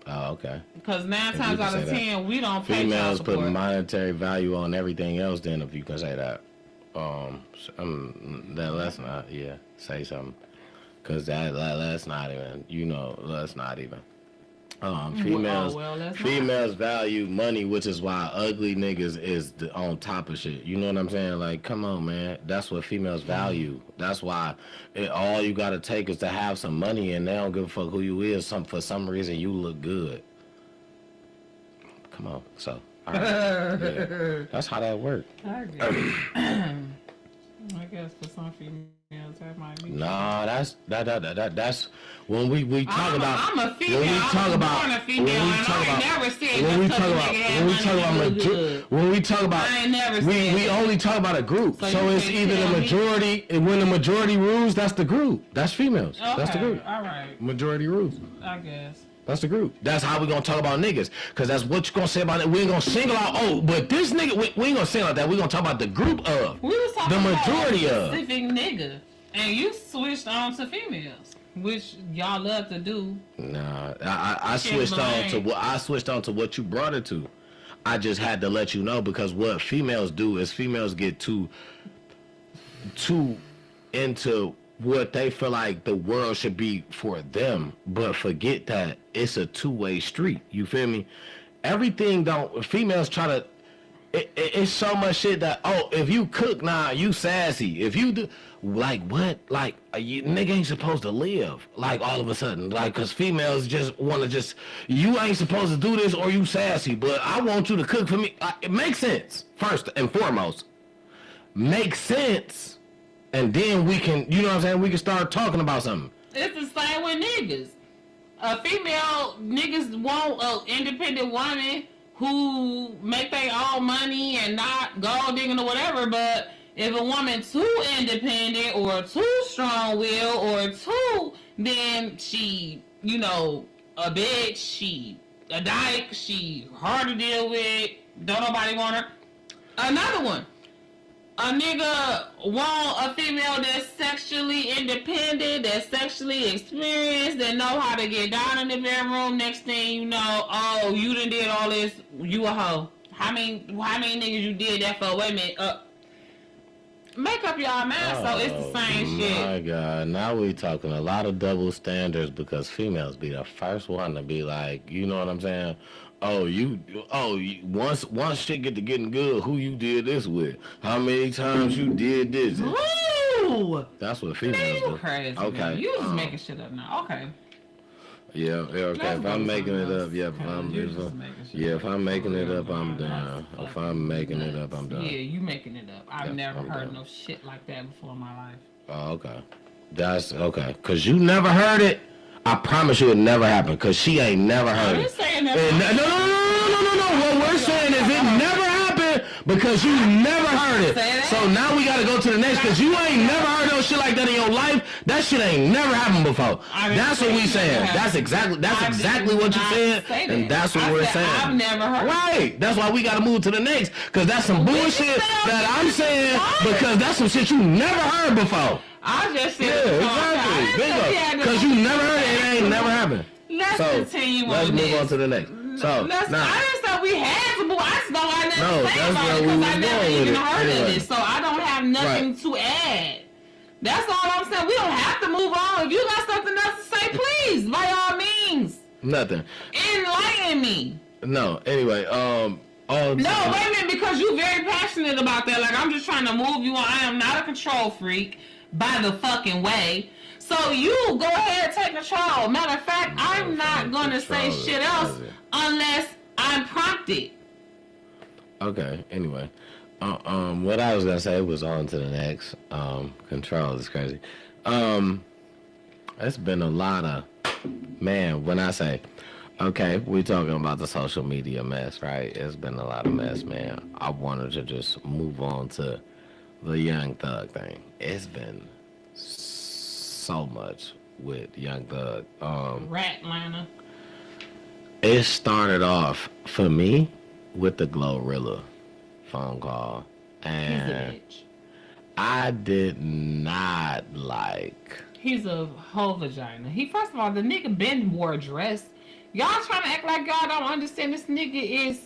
Oh, okay. Because 9 times out of 10, we don't pay child support. Females put monetary value on everything else. Then, if you can say that, let's not. Yeah, say something. Because let's not even. Let's not even. Females value money, which is why ugly niggas is on top of shit. You know what I'm saying? Like, come on, man. That's what females value. That's why all you gotta take is to have some money, and they don't give a fuck who you is. For some reason, you look good. Come on. So, all right. Yeah. That's how that works. I guess for some females that might be. Nah, that's when we talk about. I'm a female. When we talk about. I ain't never said we only talk about a group. So it's either the majority. When the majority rules, that's the group. That's females. Okay, that's the group. All right. Majority rules. I guess. That's the group. That's how we gonna talk about niggas. Cause that's what you gonna say about it. We ain't gonna single out, but this nigga, we ain't gonna single out that. We gonna talk about the group of. We was talking the majority about a specific nigga. And you switched on to females, which y'all love to do. Nah, I switched on to what you brought it to. I just had to let you know because what females do is females get too into what they feel like the world should be for them, but forget that it's a two-way street. You feel me? Females try to, it's so much shit that, if you cook, you sassy. If you do, like what? Like, nigga ain't supposed to live, like all of a sudden, like, cause females just want to you ain't supposed to do this or you sassy, but I want you to cook for me. It makes sense, first and foremost. Makes sense. And then we can, you know what I'm saying? We can start talking about something. It's the same with niggas. A female niggas want an independent woman who make their own money and not gold digging or whatever. But if a woman too independent or too strong willed or then she, a bitch, she a dyke, she hard to deal with, don't nobody want her. Another one. A nigga want a female that's sexually independent, that's sexually experienced, that know how to get down in the bedroom. Next thing you know, you done did all this, you a hoe. How many niggas you did that for? Wait a minute, make up y'all mind, so it's the same shit. My God, now we talking a lot of double standards because females be the first one to be like, you know what I'm saying? Once shit get to getting good, who you did this with? How many times you did this? Ooh! That's what females do. Crazy, okay. Man. You just making shit up now. Okay. Yeah, okay. If I'm making it up, if I'm making it up, I'm done. If I'm making it up, I'm done. Yeah, you making it up. I've never heard no shit like that before in my life. Oh, okay. That's okay. Cause you never heard it. I promise you it never happened, cause she ain't never heard it. No. What we're saying is it never happened because you never heard it. So now we gotta go to the next, cause you ain't never heard no shit like that in your life. That shit ain't never happened before. That's what we saying. That's exactly what you said, and that's what we're saying. I've never heard. Right. That's why we gotta move to the next, cause that's some bullshit that I'm saying because that's some shit you never heard before. I just said exactly. Because you never heard it, it ain't never happened. Let's continue let's move on to the next. So I didn't say we had to move cool. I just don't have nothing No, to say that's about where it we because was I never going with even it. heard Anyway. of it. So I don't have nothing to add. That's all I'm saying. We don't have to move on. If you got something else to say, please, by all means, Nothing. enlighten me. No. Anyway, No, wait a minute, because you're very passionate about that. Like, I'm just trying to move you on. I am not a control freak, by the fucking way. So you go ahead and take control. Matter of fact, I'm not going to say shit else unless I'm prompted. Okay. Anyway, what I was gonna say was on to the next. Control is crazy. It's been a lot of, man. When I say, okay, we talking about the social media mess, right? It's been a lot of mess, man. I wanted to just move on to the Young Thug thing. It's been so much with Young Thug. Rat Lana. It started off for me with the Glorilla phone call, He's a and bitch. I did not like. He's a whole vagina. First of all, the nigga Ben wore a dress. Y'all trying to act like y'all don't understand this nigga is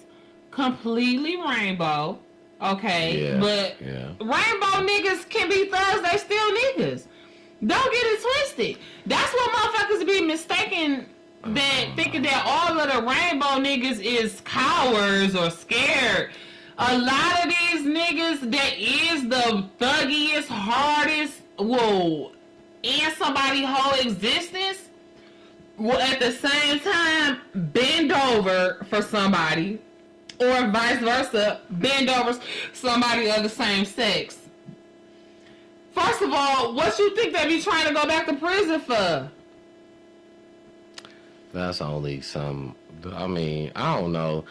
completely rainbow. Okay, Yeah, but yeah. rainbow niggas can be thugs, they still niggas. Don't get it twisted. That's what motherfuckers be mistaken, that thinking that all of the rainbow niggas is cowards or scared. A lot of these niggas that is the thuggiest, hardest, will end somebody's whole existence, will at the same time bend over for somebody, or vice versa, bend over somebody of the same sex. First of all, what you think they be trying to go back to prison for? That's only some. I mean, I don't know.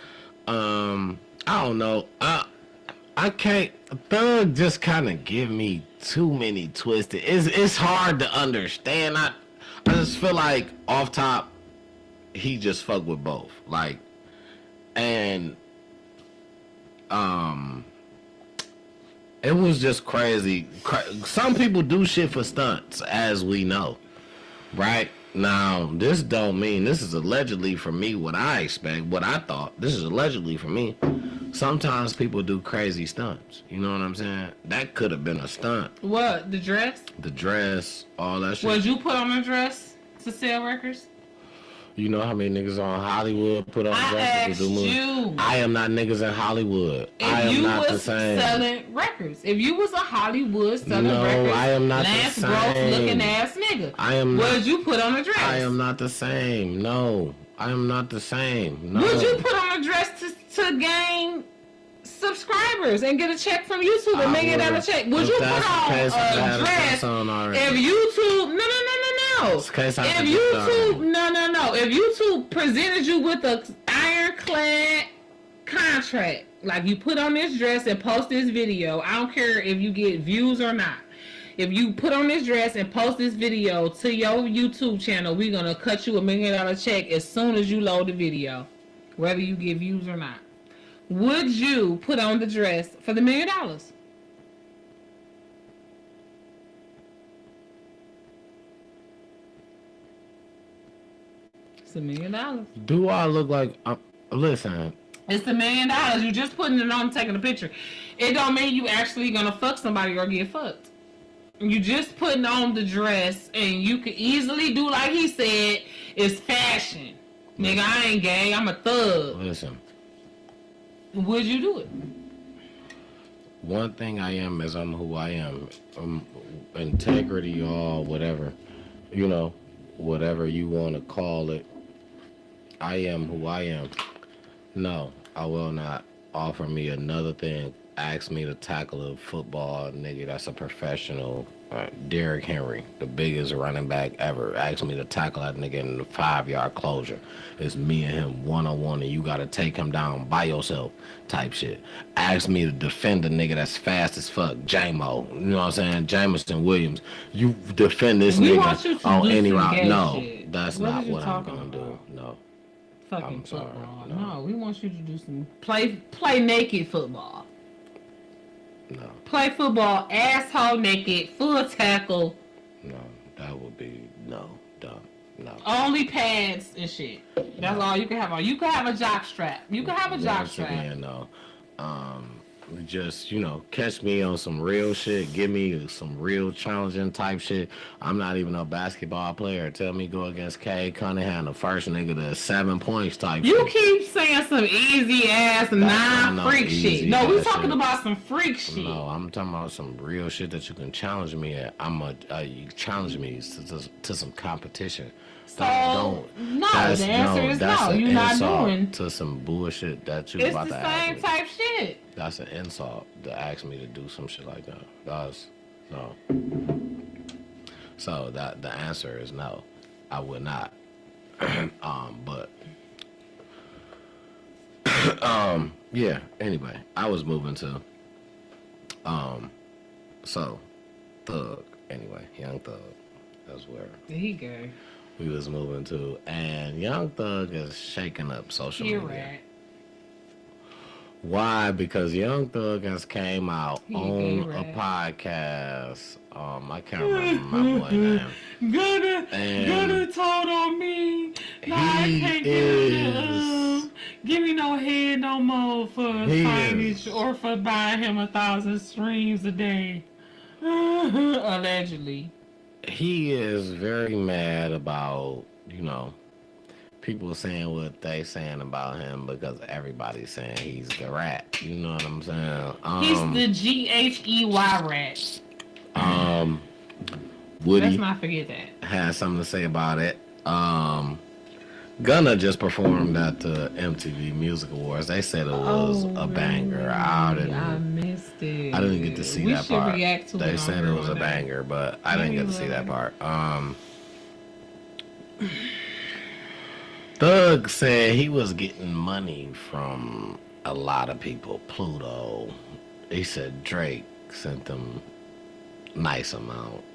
I don't know. I can't. Thug just kind of give me too many twisted. It's hard to understand. I just feel like off top, he just fuck with both. Like, and it was just crazy. Some people do shit for stunts, as we know, right? Now, this don't mean this is allegedly for me what I expect, what I thought. This is allegedly for me. Sometimes people do crazy stunts. You know what I'm saying? That could have been a stunt. What, the dress? The dress, all that shit. Would you put on a dress to sell records? You know how many niggas on Hollywood put on I dresses asked to do movies? you. I am not niggas in Hollywood. I If am you not the was same. selling records, if you was a Hollywood selling No, records, I am not the Lance same. Gross looking ass nigga, I am not. would you put on a dress? I am not the same. No, I am not the same. No. Would you put on a dress to gain subscribers and get a check from YouTube, $1 million check? Would you put on a dress if YouTube? No. It's case I If had to YouTube, no. If YouTube presented you with a ironclad contract, like you put on this dress and post this video, I don't care if you get views or not. If you put on this dress and post this video to your YouTube channel, we're gonna cut you $1 million check as soon as you load the video, whether you get views or not. Would you put on the dress for the $1 million? It's $1 million. Do I look like? Listen. It's $1 million. You just putting it on, taking a picture. It don't mean you actually gonna fuck somebody or get fucked. You just putting on the dress, and you could easily do like he said. It's fashion, nigga. I ain't gay. I'm a thug. Listen. Would you do it? One thing I am is I'm who I am. Integrity or whatever, you know, whatever you want to call it. I am who I am. No, I will not offer me another thing. Ask me to tackle a football nigga that's a professional. Derrick Henry, the biggest running back ever, asked me to tackle that nigga in the 5-yard closure. It's me and him one-on-one, and you gotta take him down by yourself type shit. Asked me to defend a nigga that's fast as fuck, J-Mo. You know what I'm saying? Jameson Williams. You defend this nigga on any route. No, that's not what I'm gonna do. No. Fucking football. No, we want you to do some play naked football. No. Play football, asshole naked, full tackle. No, that would be dumb. No. Only pads and shit. That's all you can have on. You can have a jock strap. You can have a jock strap. Again, no. Just, catch me on some real shit. Give me some real challenging type shit. I'm not even a basketball player. Tell me go against Kay Cunningham, the first nigga to 7 points type You shit. keep saying some easy ass non-freak shit. No, we talking about some freak shit. No, I'm talking about some real shit that you can challenge me at. You challenge me to some competition. So, no, the answer is no. You're not doing. To some bullshit that you about to ask me. It's the same type shit. That's an insult to ask me to do some shit like that. That's no. So that the answer is no. I would not. But yeah. Anyway, I was moving to so Thug. Anyway, Young Thug. That's where. There you go. We was moving to, and Young Thug is shaking up social media. Right. Why? Because Young Thug has came out on a podcast. I can't remember my boy name. Gunna told on me. No, I can't give me no head no more for signage or for buying him 1,000 streams a day. Allegedly. He is very mad about, people saying what they saying about him because everybody's saying he's the rat. You know what I'm saying? He's the GHEY rat. Woody, let's not forget that. Has something to say about it. Gunna just performed at the MTV Music Awards. They said it was a banger. I missed it. I didn't get to see that part. React to they said it was a banger, but I didn't get to see that part. Thug said he was getting money from a lot of people. Pluto. He said Drake sent them nice amount.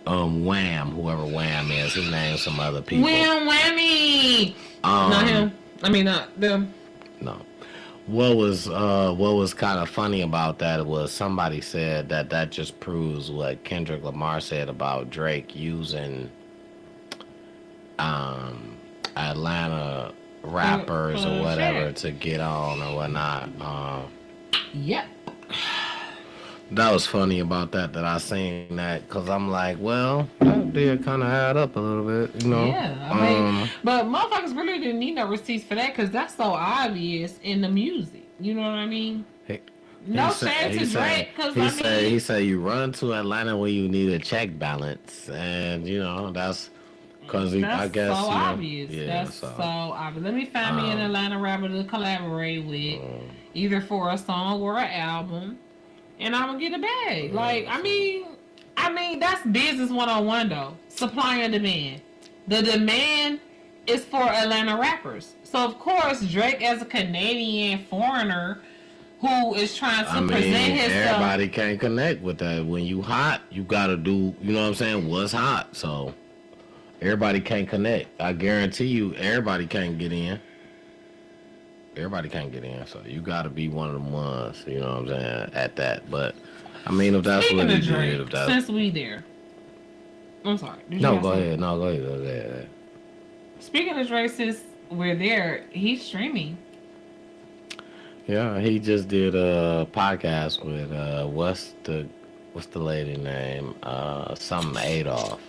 Wham, whoever Wham is, he named some other people. Wham Whammy. Not him. I mean, not them. No. What was kind of funny about that was somebody said that just proves what Kendrick Lamar said about Drake using Atlanta rappers or whatever to get on or whatnot. Yep. That was funny about that I seen that because I'm like, well, that did kind of add up a little bit, Yeah, I mean, but motherfuckers really didn't need no receipts for that because that's so obvious in the music. You know what I mean? No shade to Drake because he said you run to Atlanta when you need a check balance, and that's because I guess so obvious. Yeah, that's so obvious. Let me find me an Atlanta rapper to collaborate with, either for a song or an album. And I'm gonna get a bag. Like, I mean, that's business 101 though. Supply and demand. The demand is for Atlanta rappers. So of course, Drake, as a Canadian foreigner who is trying to present himself, everybody can't connect with that. When you hot, you gotta do. You know what I'm saying? What's hot? So everybody can't connect. I guarantee you, everybody can't get in. Everybody can't get in, so you got to be one of them ones, you know what I'm saying, at that. But, I mean, if that's Speaking what he Drake, did, if that's... since we there. I'm sorry. No, go ahead. No, go ahead. Speaking of Drake, since we're there, he's streaming. Yeah, he just did a podcast with, what's the lady name? Something Adolf.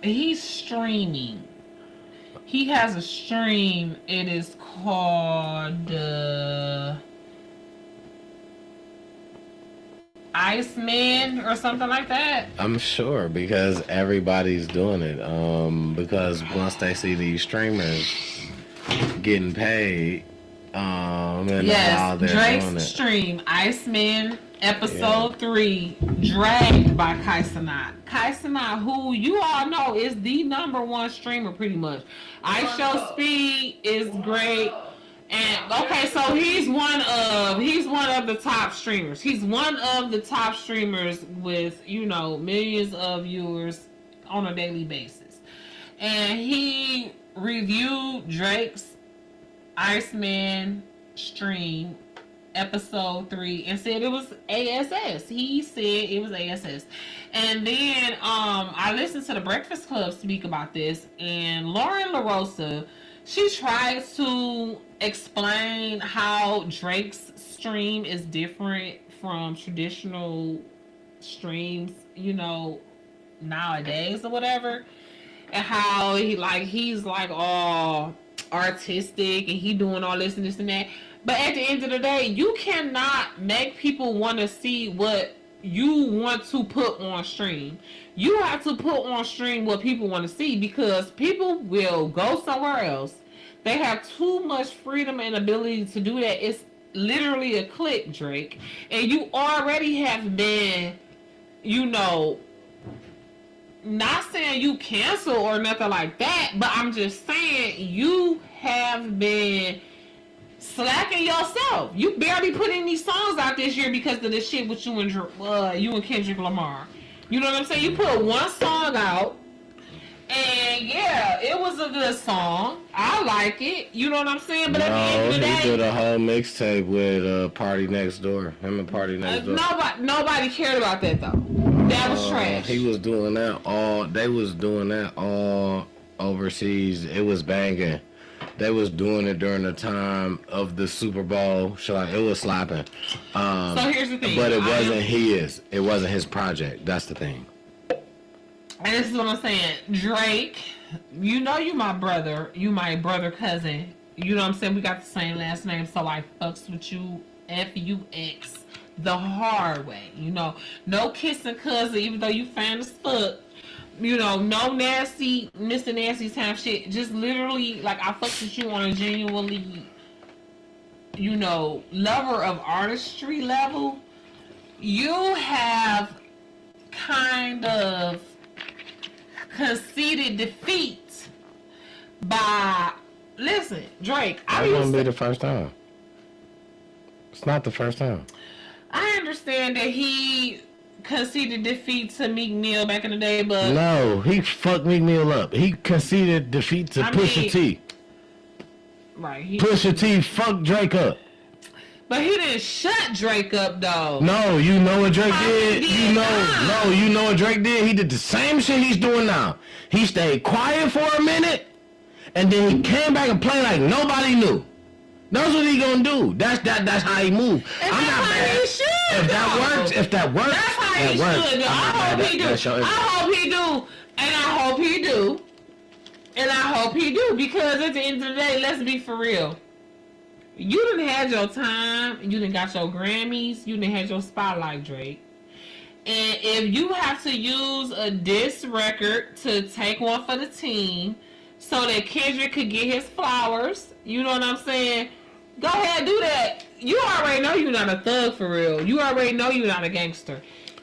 He's streaming. He has a stream. It is called Iceman or something like that. I'm sure because everybody's doing it. Because once they see these streamers getting paid, and how they're Drake's doing it. stream Iceman episode 3, dragged by Kai Cenat. Kai Cenat, who you all know is the #1 streamer pretty much. Ice Show Speed is great. And okay, so he's one of the top streamers. He's one of the top streamers with, millions of viewers on a daily basis. And he reviewed Drake's Iceman stream episode 3 and said it was ASS. He said it was ASS. And then I listened to the Breakfast Club speak about this, and Lauren LaRosa, she tried to explain how Drake's stream is different from traditional streams, you know, nowadays or whatever, and how he's like all artistic and he doing all this and this and that. But at the end of the day, you cannot make people want to see what you want to put on stream. You have to put on stream what people want to see, because people will go somewhere else. They have too much freedom and ability to do that. It's literally a click, Drake. And you already have been, you know, not saying you cancel or nothing like that, but I'm just saying you have been slacking yourself. You barely put any songs out this year because of the shit with you and Kendrick Lamar. You know what I'm saying? You put one song out, and yeah, it was a good song. I like it. You know what I'm saying? But at the end of the day, he did a whole mixtape with Party Next Door. Him and Party Next Door. Nobody cared about that though. That was trash. He was doing that all. They was doing that all overseas. It was banging. They was doing it during the time of the Super Bowl. It was slapping. So here's the thing. But it wasn't his. It wasn't his project. That's the thing. And this is what I'm saying. Drake, you know you my brother. You my brother cousin. You know what I'm saying? We got the same last name, so I fucks with you. F-U-X. The hard way. You know, no kissing cousin, even though you fan as fuck. You know, no nasty, Mr. Nasty type shit. Just literally, like, I fucked with you on a genuinely, you know, lover of artistry level. You have kind of conceded defeat by, listen, Drake. That wouldn't be the first time. It's not the first time. I understand that he conceded defeat to Meek Mill back in the day, but no, he fucked Meek Mill up. He conceded defeat to Pusha T. Right. Pusha T fucked Drake up. But he didn't shut Drake up though. No, you know what Drake did? You know what Drake did? He did the same shit he's doing now. He stayed quiet for a minute, and then he came back and played like nobody knew. That's what he gonna do. That's how he move. And I'm not mad. If that works, that's how he should. I hope he do. I hope he do. And I hope he do. And I hope he do. Because at the end of the day, let's be for real. You done had your time. You done got your Grammys. You done had your spotlight, Drake. And if you have to use a diss record to take one for the team so that Kendrick could get his flowers, you know what I'm saying? Go ahead, do that. You already know you're not a thug for real. You already know you're not a gangster.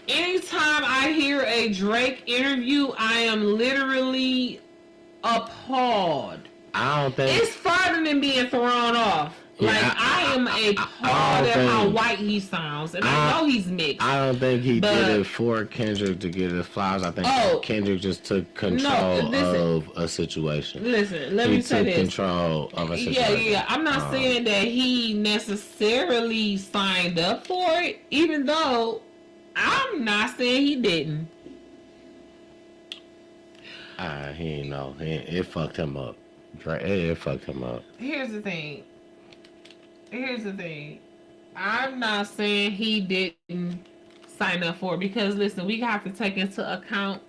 Anytime I hear a Drake interview, I am literally appalled. I don't think it's farther than being thrown off. Yeah, like, I am appalled at how white he sounds. And I know he's mixed. I don't think he did it for Kendrick to get his flowers. I think Kendrick just took control of a situation. Listen, let me say this. He took control of a situation. Yeah. I'm not saying that he necessarily signed up for it, even though I'm not saying he didn't. He ain't know. It fucked him up. It fucked him up. Here's the thing. I'm not saying he didn't sign up for it, because listen, we have to take into account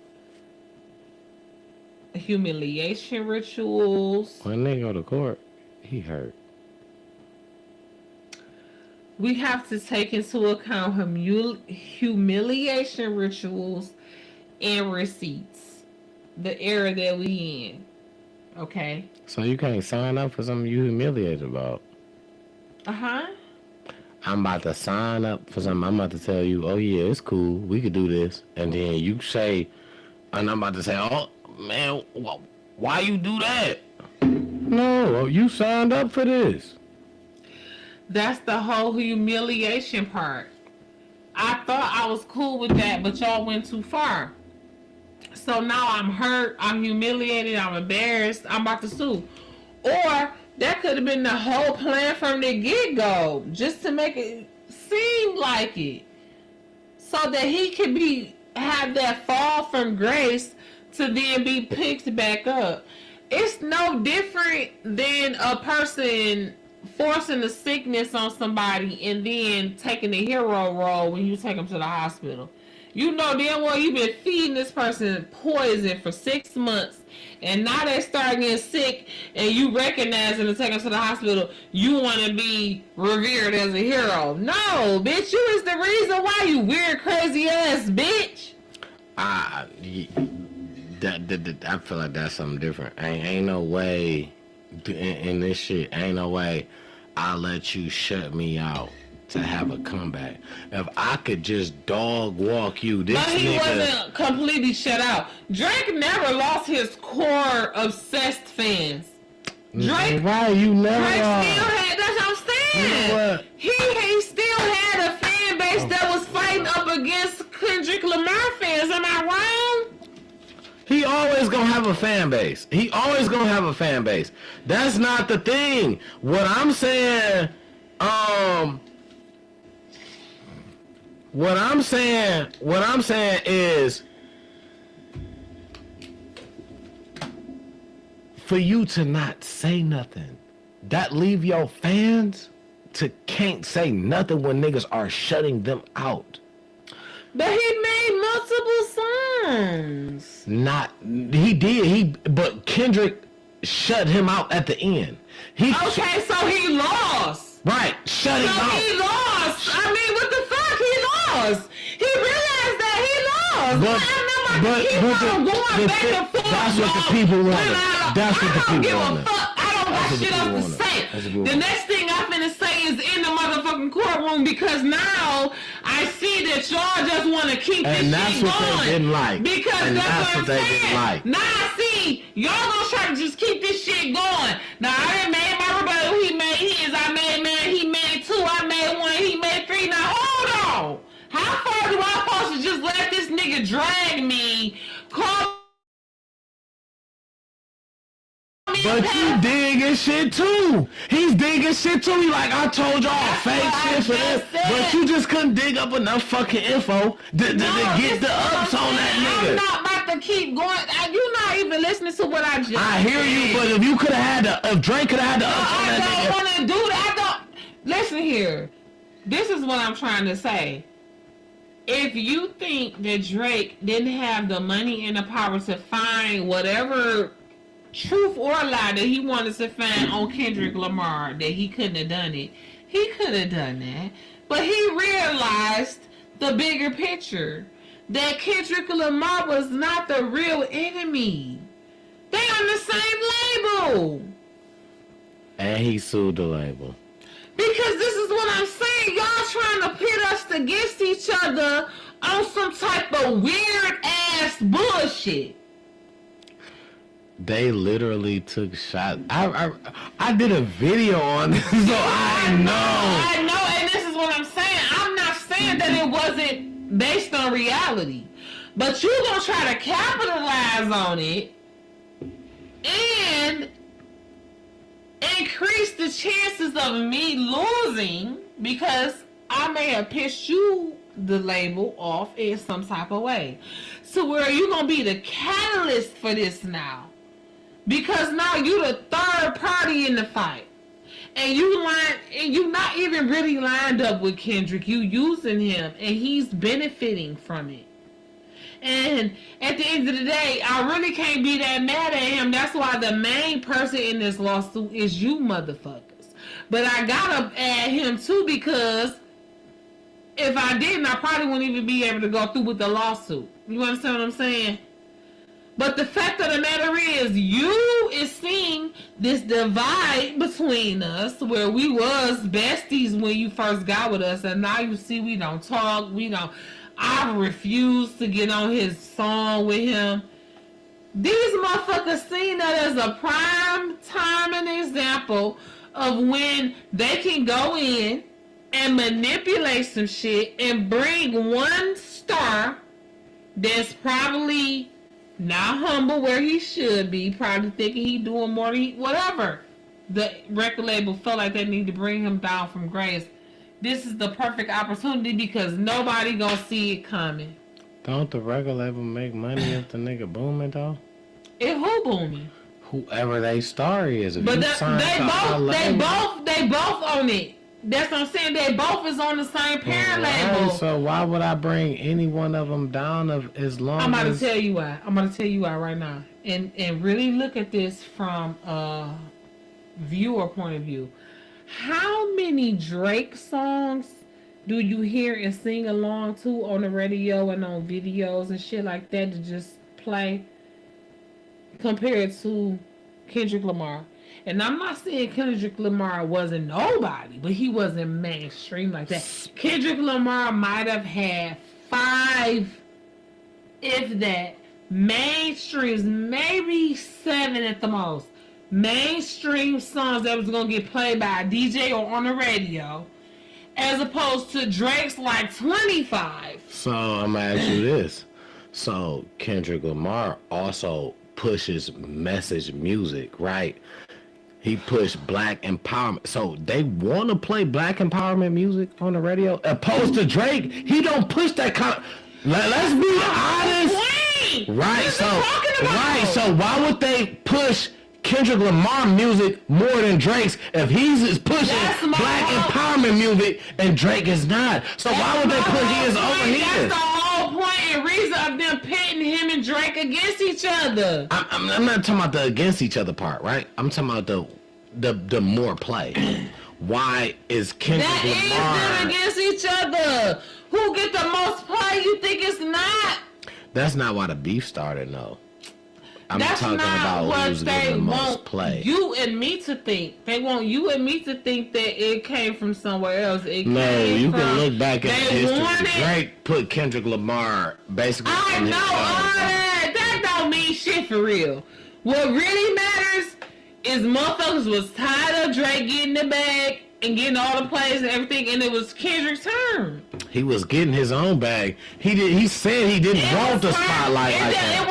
humiliation rituals. When they go to court, he hurt. We have to take into account humiliation rituals and receipts. The era that we in. Okay? So you can't sign up for something you humiliated about. Uh-huh. I'm about to sign up for something. I'm about to tell you, oh yeah, it's cool. We could do this. And then you say, and I'm about to say, oh man, why you do that? No, you signed up for this. That's the whole humiliation part. I thought I was cool with that, but y'all went too far. So now I'm hurt, I'm humiliated, I'm embarrassed, I'm about to sue. Or That could have been the whole plan from the get-go, just to make it seem like it, so that he could have that fall from grace to then be picked back up. It's no different than a person forcing the sickness on somebody and then taking the hero role when you take them to the hospital. You know damn well you've been feeding this person poison for 6 months, and now they start getting sick, and you recognize them and take them to the hospital. You want to be revered as a hero. No, bitch, you is the reason why, you weird, crazy ass bitch. I feel like that's something different. Ain't no way in this shit. Ain't no way I'll let you shut me out to have a comeback. If I could just dog walk you, this but he nigga wasn't completely shut out. Drake never lost his core obsessed fans. Drake, right? You never. Drake still had. That's what I'm saying. You know what? He still had a fan base that was fighting up against Kendrick Lamar fans. Am I wrong? He always gonna have a fan base. He always gonna have a fan base. That's not the thing. What I'm saying, what I'm saying is, for you to not say nothing, that leave your fans to can't say nothing when niggas are shutting them out. But he made multiple songs. But Kendrick shut him out at the end. Okay, so he lost. Right, shut him out. So he lost. I mean, what the fuck? He lost. He realized that he lost. That's what the people wanted. That's what the people wanted. I don't got shit else to say. The next thing I'm finna say is in the motherfucking courtroom, because now I see that y'all just want to keep this shit going. And that's what they didn't like. Because that's what they didn't like. Now I see y'all gonna try to just keep this shit going. Now I done made my rebuttal. He made his. I made man. He made 2. I made 1. He made 3. Now hold on. How far do I supposed to just let this nigga drag me? But you digging shit too. He's digging shit too. He like, I told y'all fake shit for this. But you just couldn't dig up enough fucking info to get the ups on that nigga. I'm not about to keep going. You're not even listening to what I just I hear you, but if you could have had if Drake could have had the ups on that nigga. I don't want to do that. Listen here. This is what I'm trying to say. If you think that Drake didn't have the money and the power to find whatever truth or lie that he wanted to find on Kendrick Lamar, that he couldn't have done it, he could have done that. But he realized the bigger picture, that Kendrick Lamar was not the real enemy. They on the same label. And he sued the label. Because this is what I'm saying. Y'all trying to pit us against each other on some type of weird ass bullshit. They literally took shots. I did a video on this, so I know, and this is what I'm saying. I'm not saying that it wasn't based on reality, but you gonna try to capitalize on it and increase the chances of me losing because I may have pissed you, the label, off in some type of way. So where you gonna be the catalyst for this now? Because now you the third party in the fight. And you not even really lined up with Kendrick. You using him and he's benefiting from it. And at the end of the day, I really can't be that mad at him. That's why the main person in this lawsuit is you motherfuckers. But I gotta add him too, because if I didn't, I probably wouldn't even be able to go through with the lawsuit. You understand what I'm saying? But the fact of the matter is, you is seeing this divide between us, where we was besties when you first got with us, and now you see we don't talk, I refuse to get on his song with him. These motherfuckers seen that as a prime time and example of when they can go in and manipulate some shit and bring one star that's probably not humble where he should be, probably thinking he doing more than whatever. the record label felt like they need to bring him down from grace, this is the perfect opportunity because nobody gonna see it coming. Don't the record label make money if the nigga booming though? It who booming? Whoever they star is. If But you they sign to our label- both on it. That's what I'm saying. They both is on the same parent label. Right, so why would I bring any one of them down of as long I'm about as... to tell you why. I'm about to tell you why right now. And really look at this from a viewer point of view. How many Drake songs do you hear and sing along to on the radio and on videos and shit like that to just play compared to Kendrick Lamar? And I'm not saying Kendrick Lamar wasn't nobody, but he wasn't mainstream like that. Kendrick Lamar might have had 5, if that, mainstreams, maybe 7 at the most, mainstream songs that was going to get played by a DJ or on the radio, as opposed to Drake's like 25. So I'm going to ask you this. So Kendrick Lamar also pushes message music, right? He pushed black empowerment. So they want to play black empowerment music on the radio. Opposed to Drake, he don't push that kind of... Let's be honest. Right, so why would they push Kendrick Lamar music more than Drake's if he's pushing black empowerment music and Drake is not? So why would they put his over his? That's the whole point and reason of them pitting him and Drake against each other. I'm not talking about the against each other part, right? I'm talking about the more play. Why is Kendrick Lamar... That is them against each other. Who get the most play? You think it's not? That's not why the beef started, no. I'm That's talking not about who's getting the most play. You and me to think. They want you and me to think that it came from somewhere else. You can look back at history. Drake put Kendrick Lamar basically. I know all that. That don't mean shit for real. What really matters is motherfuckers was tired of Drake getting the bag and getting all the plays and everything, and it was Kendrick's turn. He was getting his own bag. He said he didn't want the spotlight like that.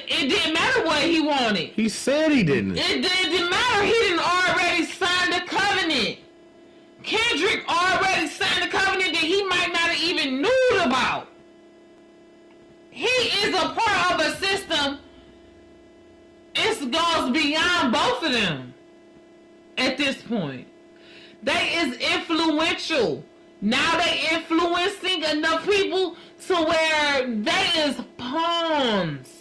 It didn't matter what he wanted. He said he didn't. It didn't matter. He didn't already sign the covenant. Kendrick already signed the covenant that he might not have even knew about. He is a part of a system. It goes beyond both of them at this point. They is influential. Now they influencing enough people to where they is pawns.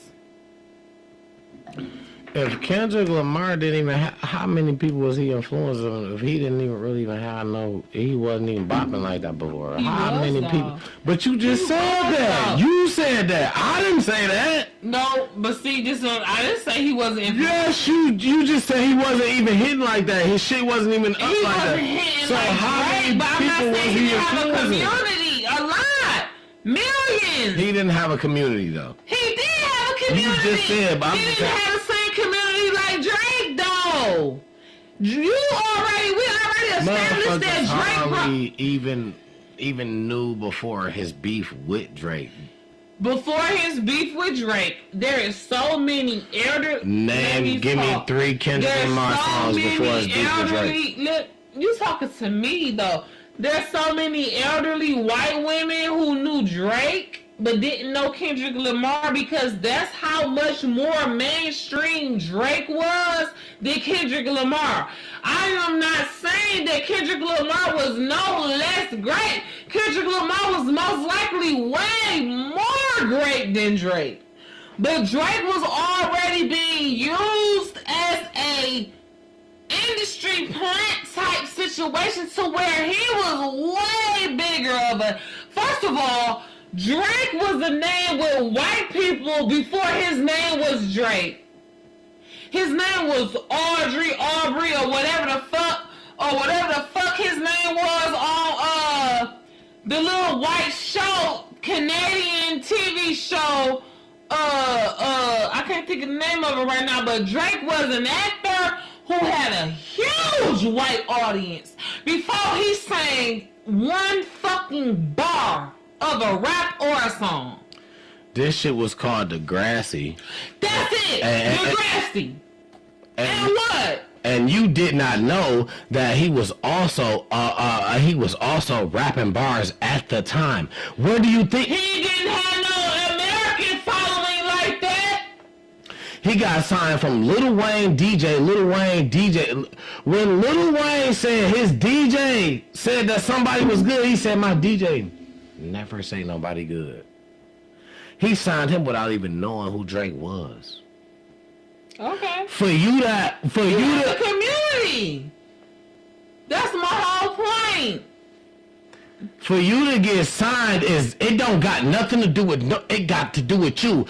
If Kendrick Lamar didn't even how many people was he influencing if he didn't even really even have he wasn't even bopping like that before? How many people? But you just said that. You said that. I didn't say that. No, but see, I didn't say he wasn't influencing. Yes, you just said he wasn't even hitting like that. His shit wasn't even up like that. Hitting so like how many people was he have a influencing? community, a lot, millions. He didn't have a community though. He did have a community. You just said, but he didn't have the same community like Drake though. We already established that Drake even knew before his beef with Drake. Before his beef with Drake, there is so many elderly... Give me 3 Kendrick Lamar songs before his beef with Drake. Look, you talking to me, though. There's so many elderly white women who knew Drake, but didn't know Kendrick Lamar because that's how much more mainstream Drake was than Kendrick Lamar. I am not saying that Kendrick Lamar was no less great. Kendrick Lamar was most likely way more great than Drake. But Drake was already being used as a industry plant type situation to where he was way bigger of a... First of all, Drake was a name with white people before his name was Drake. His name was Aubrey, or whatever the fuck his name was on the little white show, Canadian TV show. I can't think of the name of it right now, but Drake was an actor who had a huge white audience before he sang one fucking bar of a rap or a song. This shit was called Degrassi. That's it. Degrassi. And what? and you did not know that he was also rapping bars at the time. Where do you think He didn't have no American following like that. he got signed from Lil Wayne DJ? When Lil Wayne said his DJ said that somebody was good, he said my DJ never say nobody good. He signed him without even knowing who Drake was. Okay. For you to The community. That's my whole point. For you to get signed it don't got nothing to do with it got to do with you.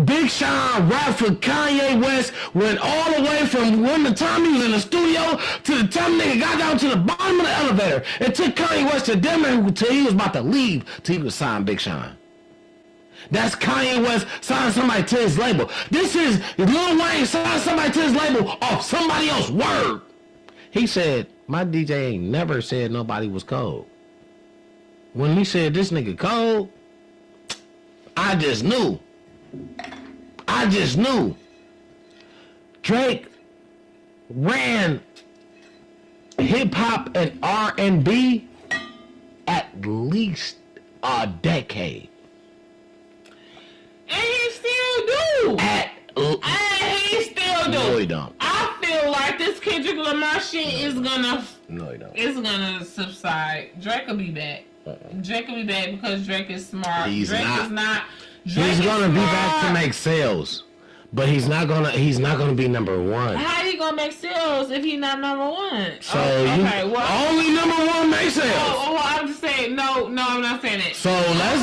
Big Sean rap for Kanye West went all the way from when the time he was in the studio to the time nigga got down to the bottom of the elevator. It took Kanye West to Denver until he was about to leave till he was signed Big Sean. That's Kanye West signing somebody to his label. This is Lil Wayne signing somebody to his label off somebody else's word. He said, my DJ ain't never said nobody was cold. When he said this nigga cold, I just knew. Drake ran hip hop and R&B at least a decade. And he still do. And he still do. No, he don't. I feel like this Kendrick Lamar shit is gonna. No, he don't. It's gonna subside. Drake will be back. Drake will be back because Drake is smart. He's Drake not. is not. He's gonna be back to make sales, but he's not gonna be number one. How he gonna make sales if he's not number one? So only number one makes sales. Oh, well, I'm just saying no, I'm not saying that. So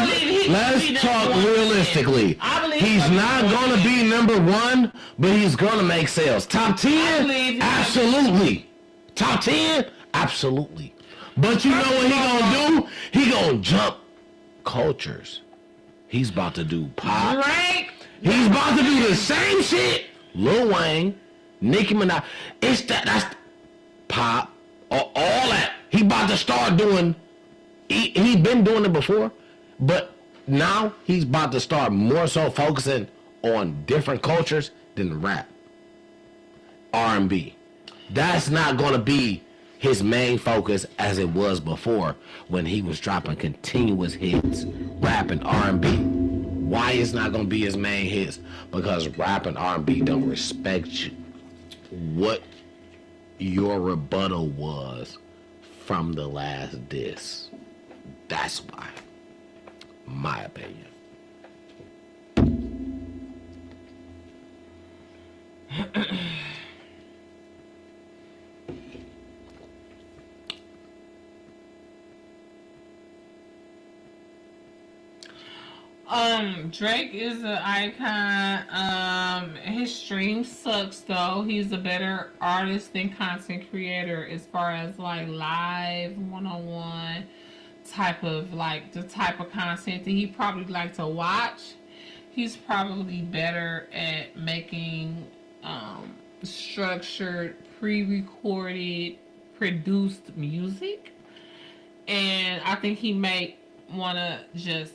he let's talk realistically. I believe He's not gonna be number one, but he's gonna make sales. Top 10, absolutely. Top 10, absolutely. But you know what he gonna do? He gonna jump cultures. He's about to do pop. Drake. He's about to do the same shit. Lil Wayne, Nicki Minaj. That's pop, all that. He about to start doing. He been doing it before, but now he's about to start more so focusing on different cultures than rap, R&B. That's not gonna be his main focus as it was before when he was dropping continuous hits, rap and R&B. Why it's not gonna be his main hits? Because rap and R&B don't respect you. What your rebuttal was from the last diss. That's why. My opinion. Drake is an icon. His stream sucks though. He's a better artist than content creator as far as like live one-on-one type of like the type of content that he probably like to watch. He's probably better at making structured, pre-recorded, produced music. And I think he may wanna just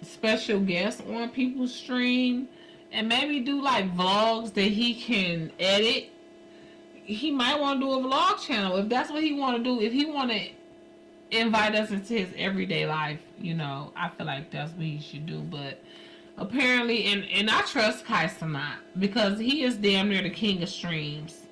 special guests on people's stream and maybe do like vlogs that he can edit. He might want to do a vlog channel if that's what he want to do. If he want to invite us into his everyday life, you know, I feel like that's what he should do. But apparently, and I trust Kaisanat because he is damn near the king of streams.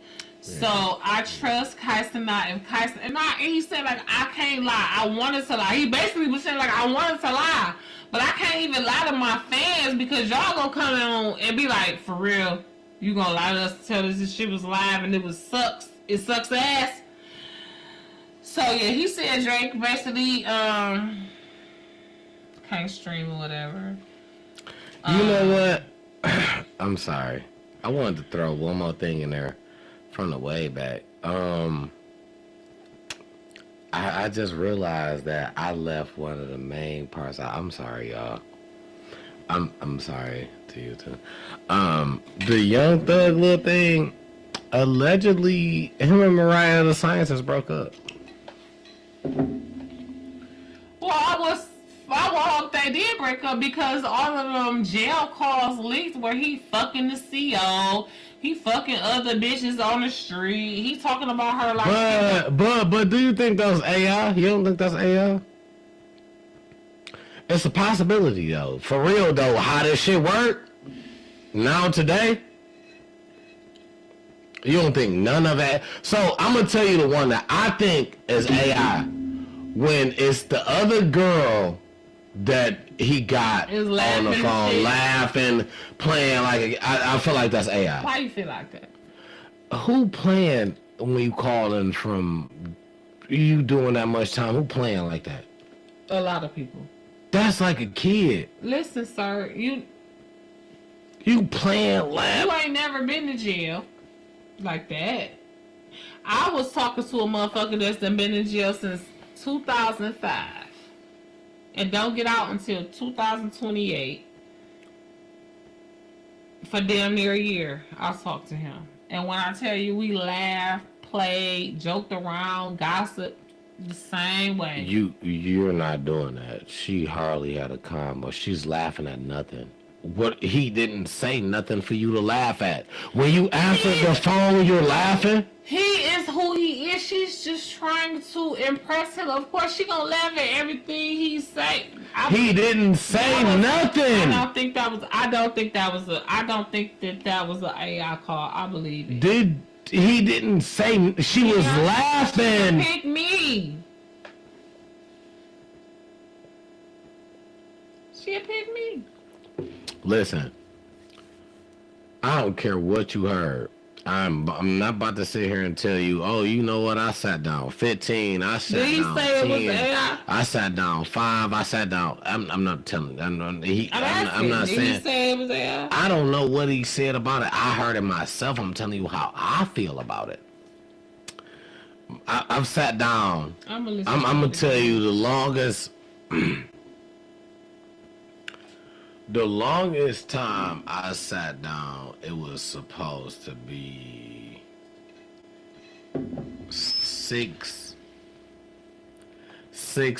Yeah. So I trust Kaisanat. And he said like, I can't lie. I wanted to lie. He basically was saying like, I wanted to lie, but I can't even lie to my fans because y'all gonna come on and be like, for real, you gonna lie to us to tell us this shit was live and it sucks ass. So yeah, he said Drake basically can't stream or whatever. You know what? I'm sorry. I wanted to throw one more thing in there from the way back. I just realized that I left one of the main parts. I'm sorry, y'all. I'm sorry to you too. The Young Thug little thing, allegedly him and Mariah the Scientist broke up. Well, I was hoping they did break up because all of them jail calls leaked where he fucking the CO, he fucking other bitches on the street, he talking about her like. But do you think that's AI? You don't think that's AI? It's a possibility though. For real though, how this shit work now today? You don't think none of that? So I'm gonna tell you the one that I think is AI. When it's the other girl that he got on the phone, laughing, playing like I feel like that's AI. Why you feel like that? Who playing when you calling from you doing that much time? Who playing like that? A lot of people. That's like a kid. Listen, sir, you playing laugh. You ain't never been to jail like that. I was talking to a motherfucker that's been in jail since 2005 and don't get out until 2028 for damn near a year. I talked to him, and when I tell you we laughed, played, joked around, gossiped the same way. You're not doing that. She hardly had a combo. She's laughing at nothing. What he didn't say nothing for you to laugh at. When you answer the phone, you're laughing. He is who he is. She's just trying to impress him. Of course, she gonna laugh at everything he say. He didn't say nothing. I don't think that was an AI call. I believe it. He didn't say. She was laughing. Pick me. She'll pick me. Listen, I don't care what you heard. I'm not about to sit here and tell you, oh, you know what? I sat down 15. I sat Did he down say 10. It was AI? I sat down 5. I sat down. I'm not telling. I'm not Did saying. He say it was AI? I don't know what he said about it. I heard it myself. I'm telling you how I feel about it. I've sat down. I'm gonna tell you the longest. The longest time I sat down, it was supposed to be 6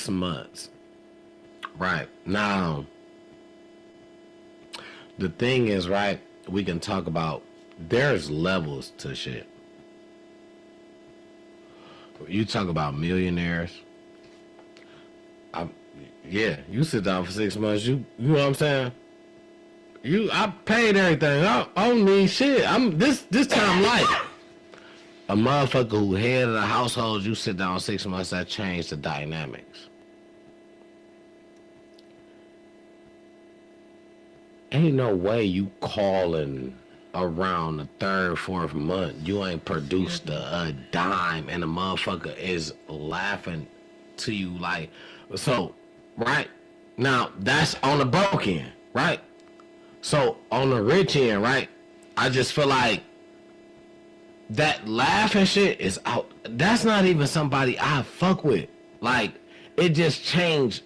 months. Right. Now, the thing is, right, we can talk about, there's levels to shit. You talk about millionaires. Yeah, you sit down for 6 months. You know what I'm saying? I paid everything. I don't need shit. This time life. A motherfucker who head of the household, you sit down 6 months, that changed the dynamics. Ain't no way you calling around the 3rd, 4th month, you ain't produced a dime, and the motherfucker is laughing to you like so. Right? Now, that's on the broke end, right? So, on the rich end, right? I just feel like that laughing shit is out. That's not even somebody I fuck with. Like, it just changed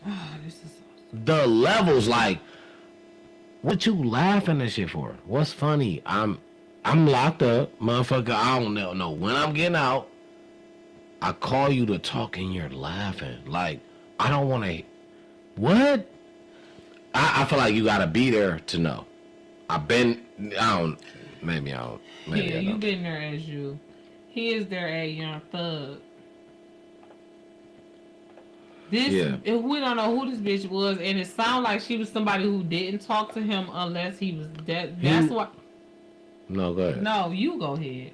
the levels. Like, what you laughing and shit for? What's funny? I'm locked up, motherfucker. I don't know when I'm getting out. I call you to talk and you're laughing. Like, I don't want to... What? I feel like you gotta be there to know. Maybe I don't. You've been there as you. He is there at Young Thug. If we don't know who this bitch was, and it sounded like she was somebody who didn't talk to him unless he was dead. That's why. No, go ahead. No, you go ahead.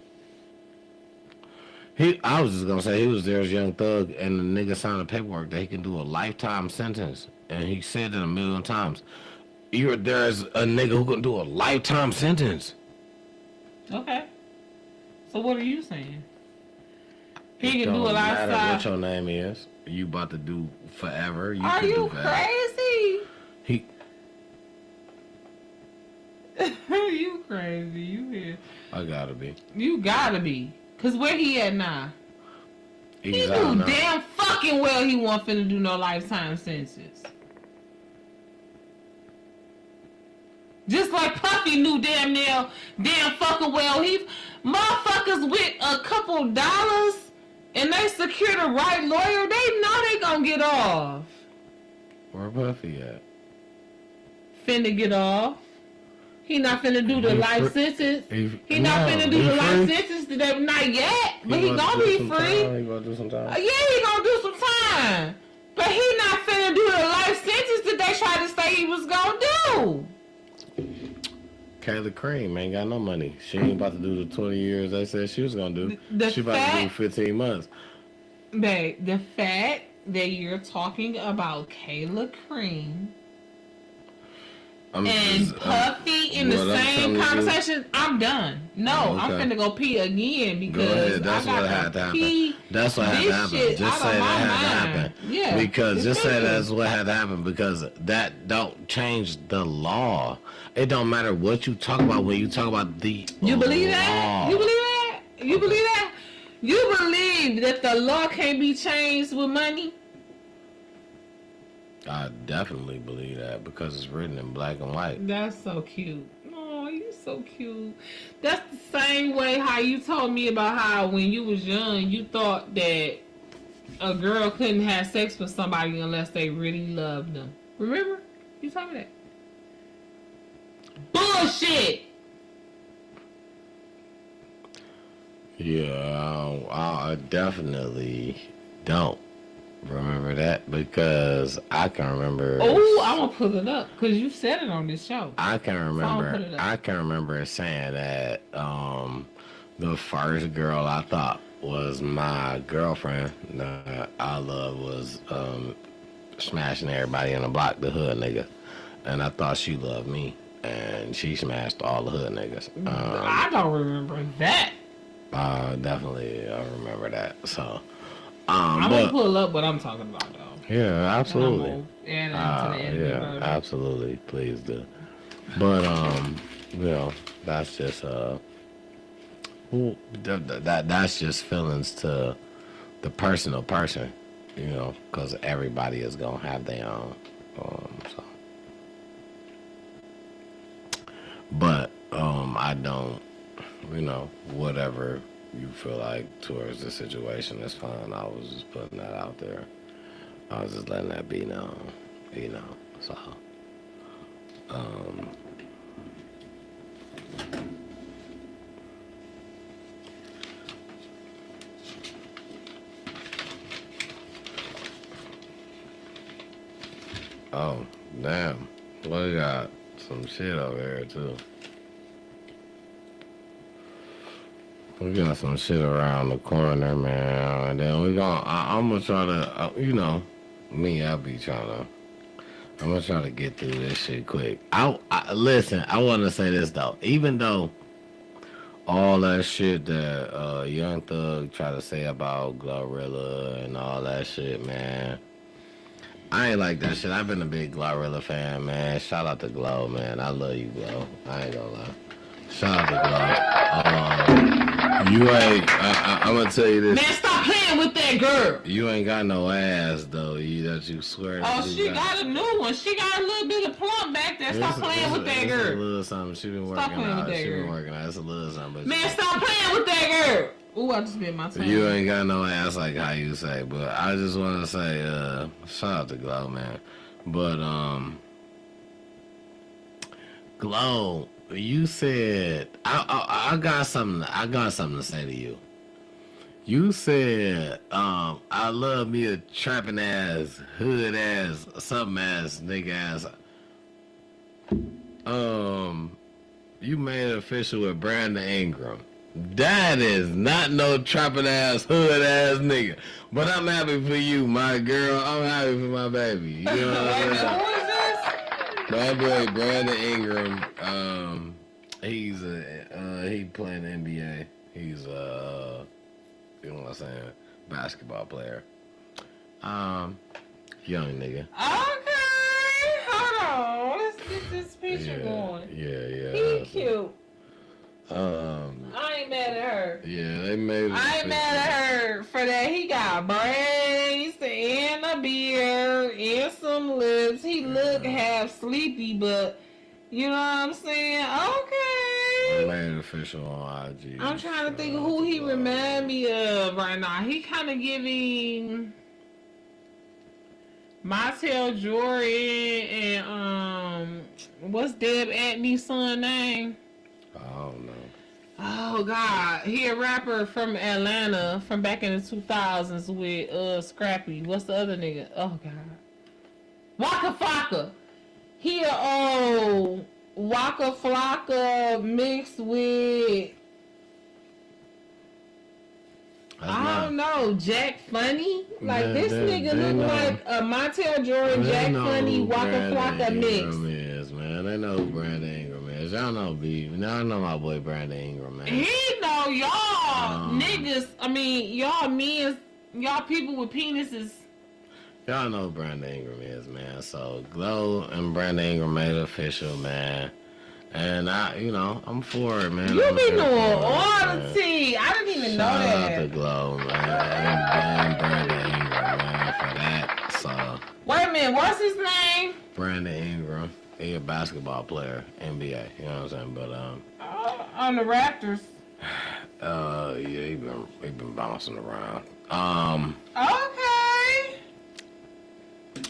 I was just gonna say he was there as Young Thug, and the nigga signed the paperwork that he can do a lifetime sentence, and he said it 1,000,000 times. There's a nigga who can do a lifetime sentence. Okay. So what are you saying? He can do a lifetime. lifetime. Matter what your name is. You about to do forever. Are you crazy? You crazy? You here? I gotta be. You gotta be. Cause where he at now? He knew now. Damn fucking well he wasn't finna do no lifetime sentence. Just like Puffy knew damn fucking well he motherfuckers with a couple dollars and they secure the right lawyer, they know they gonna get off. Where Puffy at? finna get off. He not finna do the life sentence. He not finna do the life sentence today. Not yet, but he gonna be free. He gonna do some time. Yeah, he gonna do some time. But he not finna do the life sentence that they tried to say he was gonna do. Kayla Cream ain't got no money. She ain't about to do the 20 years they said she was gonna do. She about to do 15 months. Babe, the fact that you're talking about Kayla Cream and Puffy in the same conversation, I'm done. No, I'm finna go pee again because that's what had to happen. That's what had to happen. Just say that had to happen. Yeah. Because just say that's what had to happen because that don't change the law. It don't matter what you talk about when you talk about the You believe law. that? You believe that? You believe that? You believe that the law can't be changed with money? I definitely believe that because it's written in black and white. That's so cute. Oh, you so cute. That's the same way how you told me about how when you was young, you thought that a girl couldn't have sex with somebody unless they really loved them. Remember? You told me that. Bullshit! Yeah, I definitely don't remember that because I can remember. Oh, I'm gonna pull it up because you said it on this show. I can remember. So I can remember saying that the first girl I thought was my girlfriend that I love was smashing everybody in the block, the hood nigga, and I thought she loved me, and she smashed all the hood niggas. I don't remember that. Definitely, I remember that. So. I'm gonna pull up what I'm talking about, though. Yeah, absolutely. Yeah, absolutely. Please do. But you know, that's just that's just feelings to the personal person, you know, because everybody is gonna have their own. So. But I don't, you know, whatever you feel like towards the situation is fine. I was just putting that out there. I was just letting that be known, you know. So, oh, damn. We got some shit over here too. We got some shit around the corner, man. And then I'm gonna try to, you know, I'll be trying to, I'm gonna try to get through this shit quick. Listen, I want to say this, though. Even though all that shit that Young Thug tried to say about Glorilla and all that shit, man, I ain't like that shit. I've been a big Glorilla fan, man. Shout out to Glow, man. I love you, Glow. I ain't gonna lie. Shout out to Glow. You ain't. I'm gonna tell you this. Man, stop playing with that girl. You ain't got no ass though. That you swear. Oh, she got a new one. She got a little bit of plump back there. Stop playing with that girl. A little something. She been working out. She been working out. It's a little something. Man, stop playing with that girl. Ooh, I just bit my tongue. You ain't got no ass like how you say, but I just want to say, shout out to Glow, man. But Glow. You said I got something. I got something to say to you. You said I love me a trapping ass, hood ass, something ass, nigga ass. You made it official with Brandon Ingram. That is not no trapping ass, hood ass nigga. But I'm happy for you, my girl. I'm happy for my baby. You know what I'm saying? My boy Brandon Ingram, he's he playing the NBA. He's you know what I'm saying, basketball player. Young nigga. Okay, hold on. Let's get this picture going. Yeah. He cute. I ain't mad at her. Yeah, they made. I ain't mad at her for that. He got braids and a beard and some lips. He look half sleepy, but you know what I'm saying? Okay. I made it official on IG. I'm trying to think of who he remind me of right now. He kind of giving Montel Jordan and What's Deb Antony's son name? I don't know. Oh God, he a rapper from Atlanta from back in the 2000s with Scrappy. What's the other nigga? Oh God, Waka Flocka. He a Waka Flocka mixed with I don't know, Jack Funny. Like this nigga look like a Montel Jordan, Jack Funny, Waka Flocka mix. Is, man. They know who Brandon Ingram is. Y'all know B. Y'all know my boy Brandon Ingram, man. He know y'all niggas. I mean, y'all men, y'all people with penises. Y'all know who Brandon Ingram is, man. So Glow and Brandon Ingram made it official, man. And I'm for it, man. You I'm be here knowing for it, all man. the tea. I didn't even know Shout out that. to Glow, man. And Brandon Ingram, man, for that. So Wait a minute, what's his name? Brandon Ingram, he a basketball player, NBA. You know what I'm saying? But On the Raptors. yeah, he been bouncing around. Okay.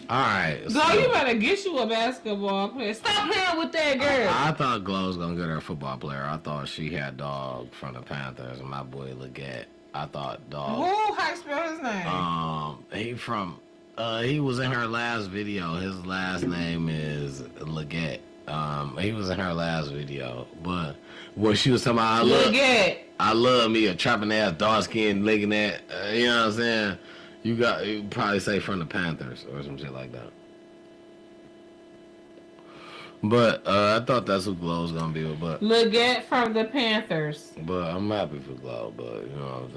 All right. Go, you better get you a basketball player. Stop playing with that girl. I thought Glow was gonna get her a football player. I thought she had Dog from the Panthers and my boy Leggett. I thought Dog. Who? How you spell his name? He was in her last video. His last name is Leggett. He was in her last video, but what she was talking about, I love me a trapping ass, dark skinned, legging that. You know what I'm saying? You probably say from the Panthers or some shit like that. But I thought that's who Glow was gonna be with. But Leggett from the Panthers. But I'm happy for Glow. But you know what I'm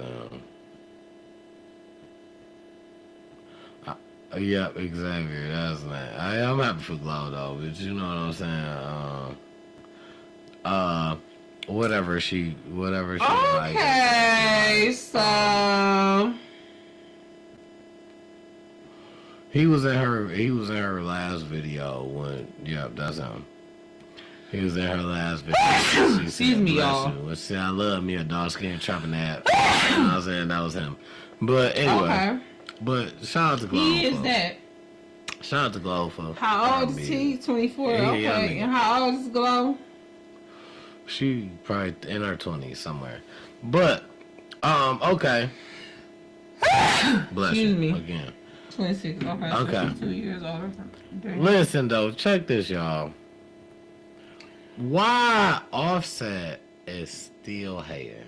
saying? Yeah, exactly. That's nice. I'm happy for Glow though, but you know what I'm saying? Whatever she like. Okay, so He was in her last video when that's him. He was in her last video. Excuse me, y'all. She said, I love me a dark skin chopping that. You know what I'm saying? That was him. But anyway. Okay. But shout out to Glow. He is that. Shout out to Glow for how old is he? 24. Yeah, okay. And how old is Glow? She probably in her 20s somewhere. But okay. Bless Excuse you me. again. 26. Okay. Okay. So she's 2 years older. Listen though, check this, y'all. Why Offset is still hating?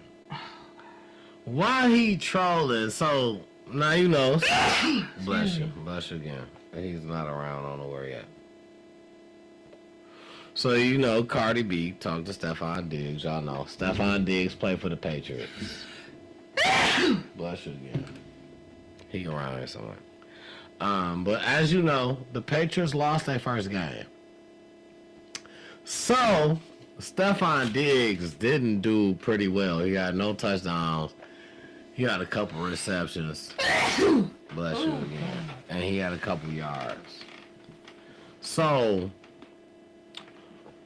Why he trolling? So now you know. Bless you again. He's not around. I don't know where yet. So you know, Cardi B talked to Stephon Diggs. Y'all know Stephon Diggs played for the Patriots. Bless you again. He around here somewhere. But as you know, the Patriots lost their first game. So, Stephon Diggs didn't do pretty well. He got no touchdowns. He had a couple receptions. Bless you again. And he had a couple yards. So,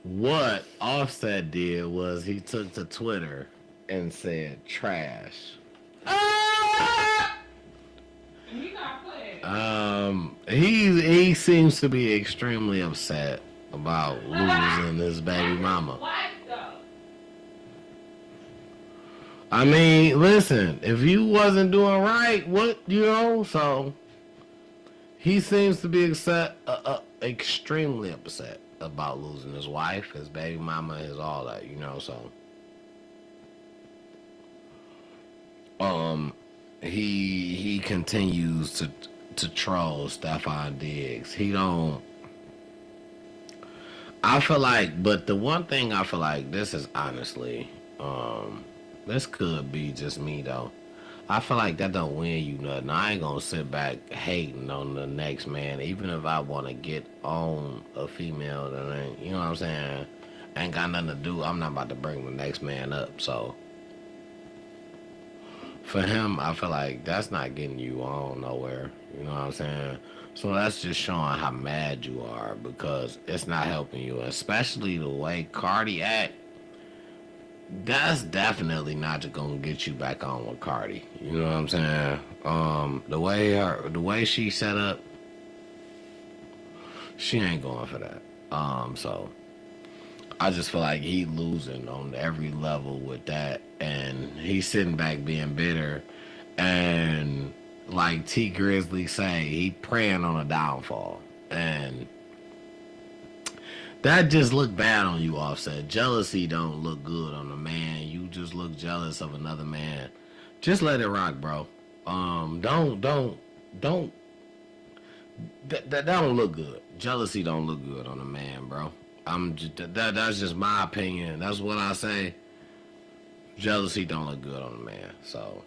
what Offset did was he took to Twitter and said trash. He got played. He seems to be extremely upset about losing his baby mama. I mean, listen, if you wasn't doing right, so he seems to be extremely upset about losing his wife, his baby mama, his all that, so. He continues to troll Stephon Diggs. I feel like, but the one thing I feel like, this is honestly, this could be just me though. I feel like that don't win you nothing. I ain't gonna sit back hating on the next man, even if I want to get on a female that ain't, you know what I'm saying, ain't got nothing to do. I'm not about to bring the next man up, so. For him, I feel like that's not getting you on nowhere. You know what I'm saying? So that's just showing how mad you are because it's not helping you. Especially the way Cardi act. That's definitely not going to get you back on with Cardi. You know what I'm saying? The way she set up, she ain't going for that. So I just feel like he losing on every level with that, and he's sitting back being bitter, and like T Grizzly say, he praying on a downfall, and that just look bad on you, Offset. Jealousy don't look good on a man. You just look jealous of another man. Just let it rock, bro. Don't. That don't look good. Jealousy don't look good on a man, bro. That's just my opinion. That's what I say. Jealousy don't look good on a man. So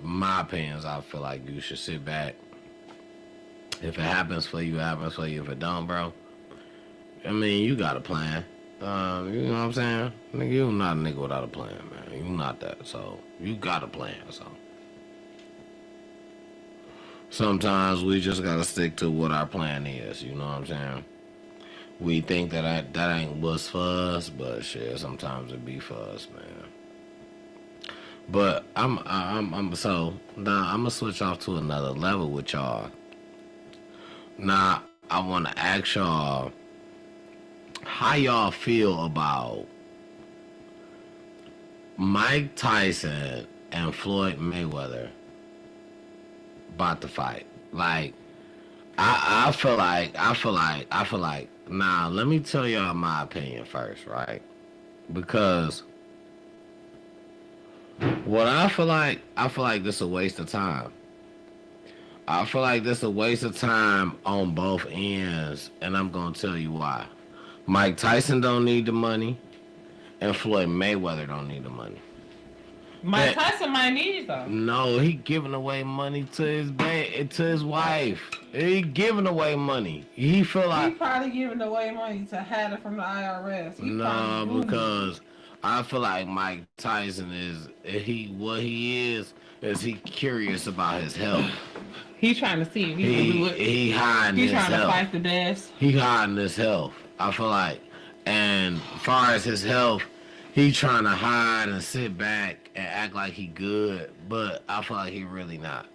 my opinion is I feel like you should sit back. If it happens for you, it happens for you. If it don't, bro, I mean, you got a plan. You know what I'm saying? Nigga, you not a nigga without a plan, man. You not that. So you got a plan. So sometimes we just gotta stick to what our plan is. You know what I'm saying? We think that ain't what's for us, but shit, sometimes it be for us, man. But so now I'm gonna switch off to another level with y'all. Now I want to ask y'all how y'all feel about Mike Tyson and Floyd Mayweather about to fight. Like, I feel like. Now, let me tell y'all my opinion first, right? Because what I feel like this is a waste of time. I feel like this is a waste of time on both ends, and I'm gonna tell you why. Mike Tyson don't need the money, and Floyd Mayweather don't need the money. Mike Tyson might need it though. No, he giving away money to his wife. He giving away money. He feel like he probably giving away money to hide it from the IRS. No, because I feel like Mike Tyson is he curious about his health. He's trying to see if he hiding his health. He's trying to fight the best. He hiding his health. I feel like, and as far as his health, he trying to hide and sit back and act like he good, but I feel like he really not.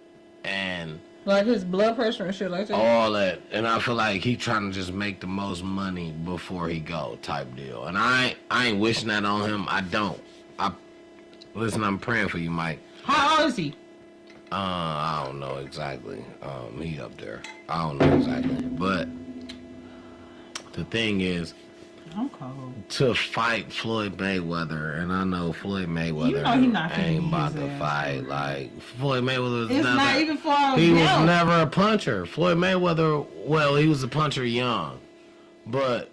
And like his blood pressure and shit like that. All that, and I feel like he trying to just make the most money before he go type deal. And I ain't wishing that on him. I don't. Listen, I'm praying for you, Mike. How old is he? I don't know exactly. He up there. I don't know exactly, but the thing is, I'm cold. To fight Floyd Mayweather, and I know Floyd Mayweather ain't about to fight. Like, Floyd Mayweather was not even for he was never a puncher. Floyd Mayweather, well, he was a puncher young, but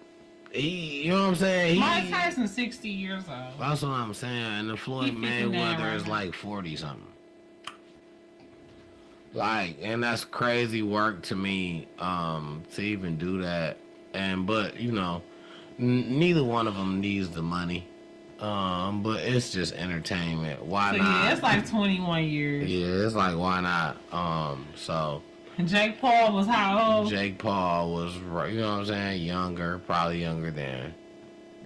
he, you know what I'm saying? Mike Tyson's 60 years old. That's what I'm saying. And the Floyd Mayweather is like 40 something. Like, and that's crazy work to me, to even do that. But you know, neither one of them needs the money. But it's just entertainment. Why not? Yeah, it's like 21 years. Yeah, it's like, why not? So. And Jake Paul was how old? Jake Paul was, you know what I'm saying, younger, probably younger than,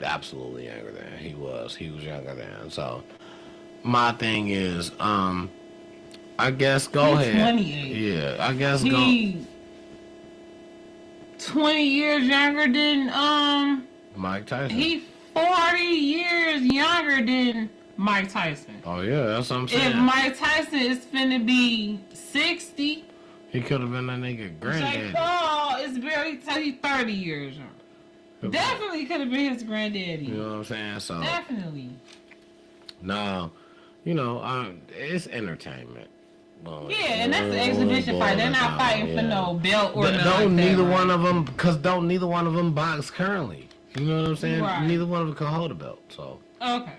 absolutely younger than he was. He was younger than. So, my thing is, I guess go He's ahead. 28. Yeah, I guess He's 20 years younger than Mike Tyson. He 40 years younger than Mike Tyson. Oh yeah, that's what I'm saying. If Mike Tyson is finna be 60, he could have been that nigga granddaddy. Jake Paul is barely 30 years younger. Definitely could have been his granddaddy. You know what I'm saying? So definitely. No, you know, it's entertainment. Yeah, and that's an exhibition fight. They're not fighting for no belt or nothing. Don't neither one of them, because don't neither one of them box currently. You know what I'm saying? Right. Neither one of them can hold a belt. So okay.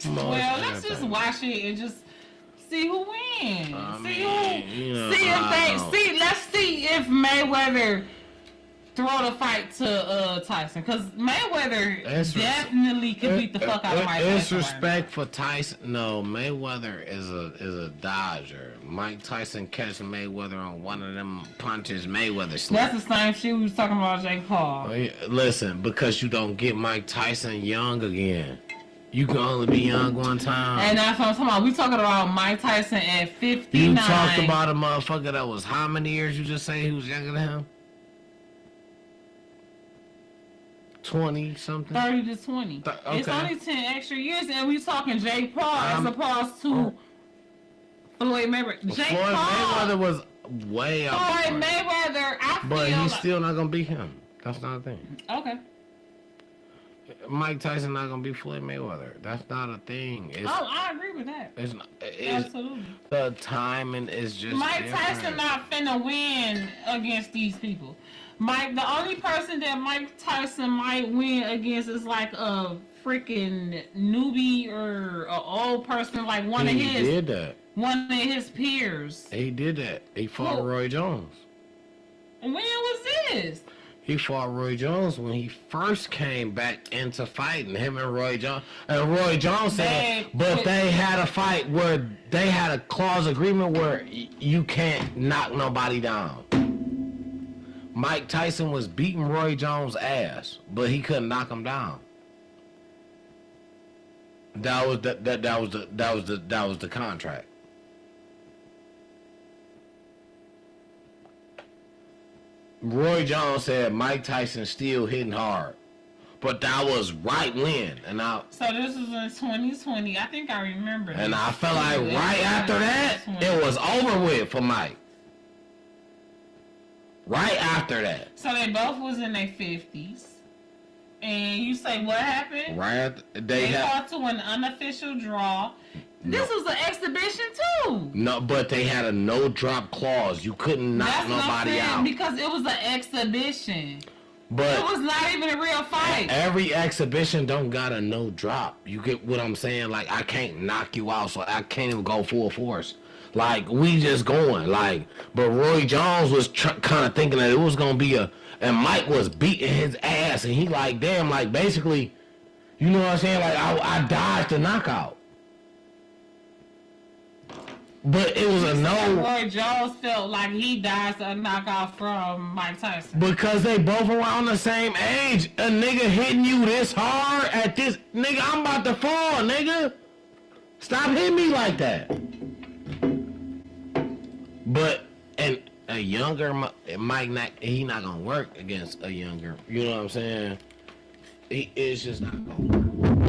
Well, let's just watch it and just see who wins. Let's see if Mayweather throw the fight to Tyson, because Mayweather definitely could beat the fuck out of Mike Tyson. It's respect for Tyson. No, Mayweather is a dodger. Mike Tyson catch Mayweather on one of them punches. Mayweather slapped. That's the same shit we was talking about Jake Paul. Listen, because you don't get Mike Tyson young again. You can only be young one time. And that's what I'm talking about. We talking about Mike Tyson at 59. You talked about a motherfucker that was how many years you just say he was younger than him? 20 something. 30 to 20. Okay. It's only 10 extra years, and we talking Jake Paul as opposed to Floyd Mayweather. Jake Floyd Paul. Mayweather was way up. Floyd Mayweather, I feel But he's like, still not gonna beat him. That's not a thing. okay. Mike Tyson not gonna beat Floyd Mayweather. That's not a thing. It's, I agree with that. it's, not, it's Absolutely. the timing is just Mike different. Tyson not finna win against these people. The only person that Mike Tyson might win against is like a freaking newbie or an old person, like one of his peers. He did that. He fought Who? Roy Jones. When was this? He fought Roy Jones when he first came back into fighting. Him and Roy Jones. And Roy Jones said, they had a fight where they had a clause agreement where you can't knock nobody down. Mike Tyson was beating Roy Jones' ass, but he couldn't knock him down. That was the contract. Roy Jones said Mike Tyson still hitting hard, but that was right when, So this was in 2020. I think I remember. And I felt like right after that, it was over with for Mike. Right after that. So they both was in their 50s. And you say what happened? Right after, they fought to an unofficial draw. This was an exhibition too. No, but they had a no drop clause. You couldn't knock nobody out. Because it was an exhibition. But it was not even a real fight. Every exhibition don't got a no drop. You get what I'm saying? Like, I can't knock you out, so I can't even go full force. Like, we just going. Like, but Roy Jones was kind of thinking that it was going to be and Mike was beating his ass, and he like, damn, like, basically, you know what I'm saying? Like, I dodged the knockout. But it was a no. Roy Jones felt like he dodged a knockout from Mike Tyson. Because they both around the same age. A nigga hitting you this hard at this. Nigga, I'm about to fall, nigga. Stop hitting me like that. But, and a younger Mike, he not gonna work against a younger. You know what I'm saying? It's just not gonna work.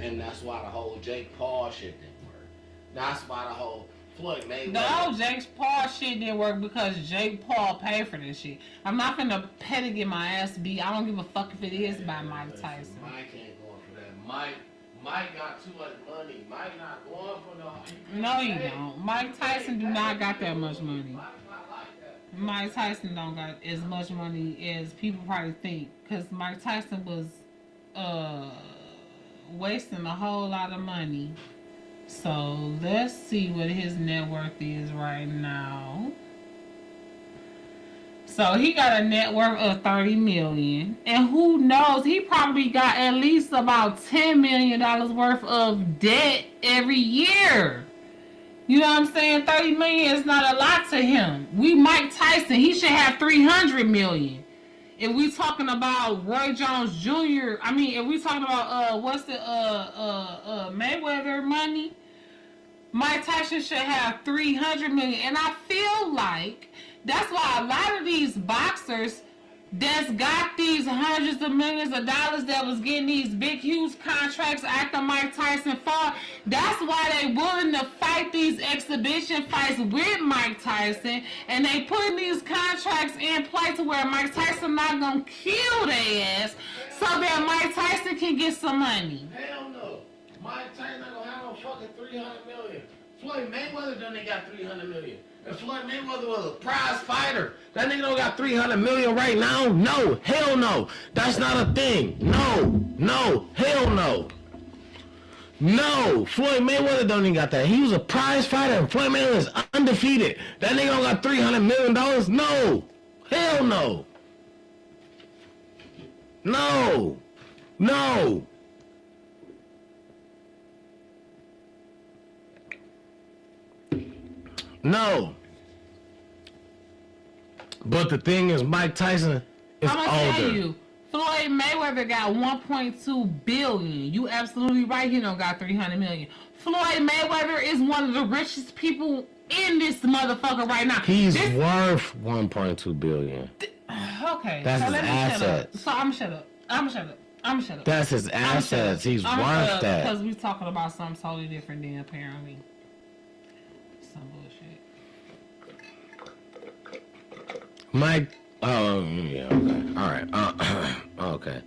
And that's why the whole Jake Paul shit didn't work. That's why the whole Floyd Mayweather. The whole Jake Paul shit didn't work because Jake Paul paid for this shit. I'm not finna pay to get my ass beat. I don't give a fuck if it is by Mike Tyson. Mike ain't going for that. Mike got too much money. Mike not going for no. No, he don't. Mike Tyson do not got that much money. Mike Tyson don't got as much money as people probably think. Because Mike Tyson was wasting a whole lot of money. So let's see what his net worth is right now. So he got a net worth of $30 million, and who knows, he probably got at least about $10 million worth of debt every year. You know what I'm saying? $30 million is not a lot to him. We Mike Tyson, he should have $300 million. If we talking about Roy Jones Jr., I mean, if we talking about Mayweather money, Mike Tyson should have $300 million. And I feel like that's why a lot of these boxers that's got these hundreds of millions of dollars that was getting these big, huge contracts after Mike Tyson fought, that's why they willing to fight these exhibition fights with Mike Tyson, and they putting these contracts in place to where Mike Tyson not gonna kill their ass so that Mike Tyson can get some money. Hell no. Mike Tyson not gonna have no fucking $300 million. Floyd Mayweather done got $300 million. And Floyd Mayweather was a prize fighter. That nigga don't got $300 million right now. No, hell no. That's not a thing. No, hell no. No, Floyd Mayweather don't even got that. He was a prize fighter, and Floyd Mayweather is undefeated. That nigga don't got $300 million. No, hell no. No. No. But the thing is, Mike Tyson is older. I'm gonna tell you, Floyd Mayweather got $1.2 billion. You absolutely right. He don't got $300 million. Floyd Mayweather is one of the richest people in this motherfucker right now. He's worth $1.2 billion. Okay. That's so his let me assets. shut up. So I'm shut up. I'm shut up. I'm shut up. That's his assets. He's worth that. Because we're talking about something totally different than apparently some bullshit. Mike. Oh yeah. Okay. All right. Okay.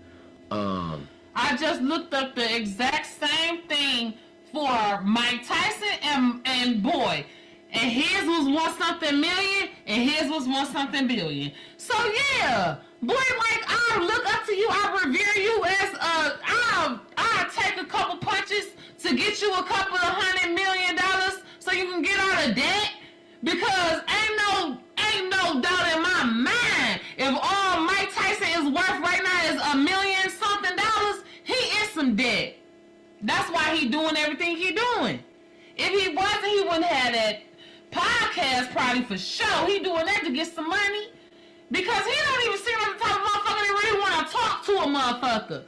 I just looked up the exact same thing for Mike Tyson and Boy. And his was one something million, and his was one something billion. So yeah, Boy Mike, I look up to you. I revere you as I'll take a couple punches to get you a couple of $100 million so you can get out of debt. Because ain't no doubt in my mind, if all Mike Tyson is worth right now is $1 million something dollars, he is some debt. That's why he doing everything he doing. If he wasn't, he wouldn't have that podcast probably for sure. He doing that to get some money. Because he don't even seem like the type of motherfucker that really want to talk to a motherfucker.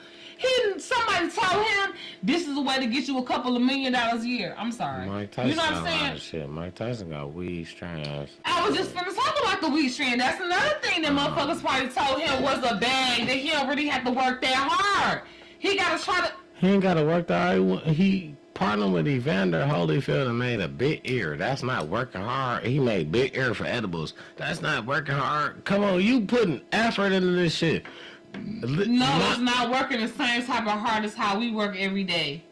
Somebody told him, this is a way to get you a couple of $1 million a year. I'm sorry. Mike Tyson you know what got I'm a lot saying? of shit. Mike Tyson got weed strands. I was just finna talk about the weed strand. That's another thing that motherfuckers probably told him was a bag that he don't really have to work that hard. He gotta try to... He ain't got to work that hard. He partnered with Evander Holyfield and made a big ear. That's not working hard. He made big ear for edibles. That's not working hard. Come on, you putting effort into this shit. No, it's not working the same type of hard as how we work every day.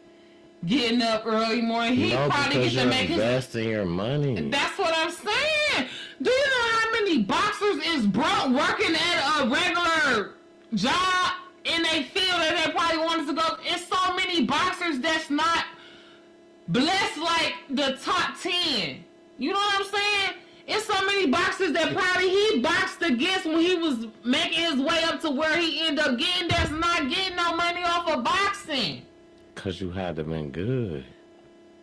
Getting up early morning. He probably get to make his... investing your money. That's what I'm saying. Do you know how many boxers is broke working at a regular job in a field that they probably wanted to go? It's so many boxers that's not blessed like the top 10. You know what I'm saying? It's so many boxers that probably he boxed against when he was making his way up to where he ended up getting that's not getting no money off of boxing. Because you had to been good.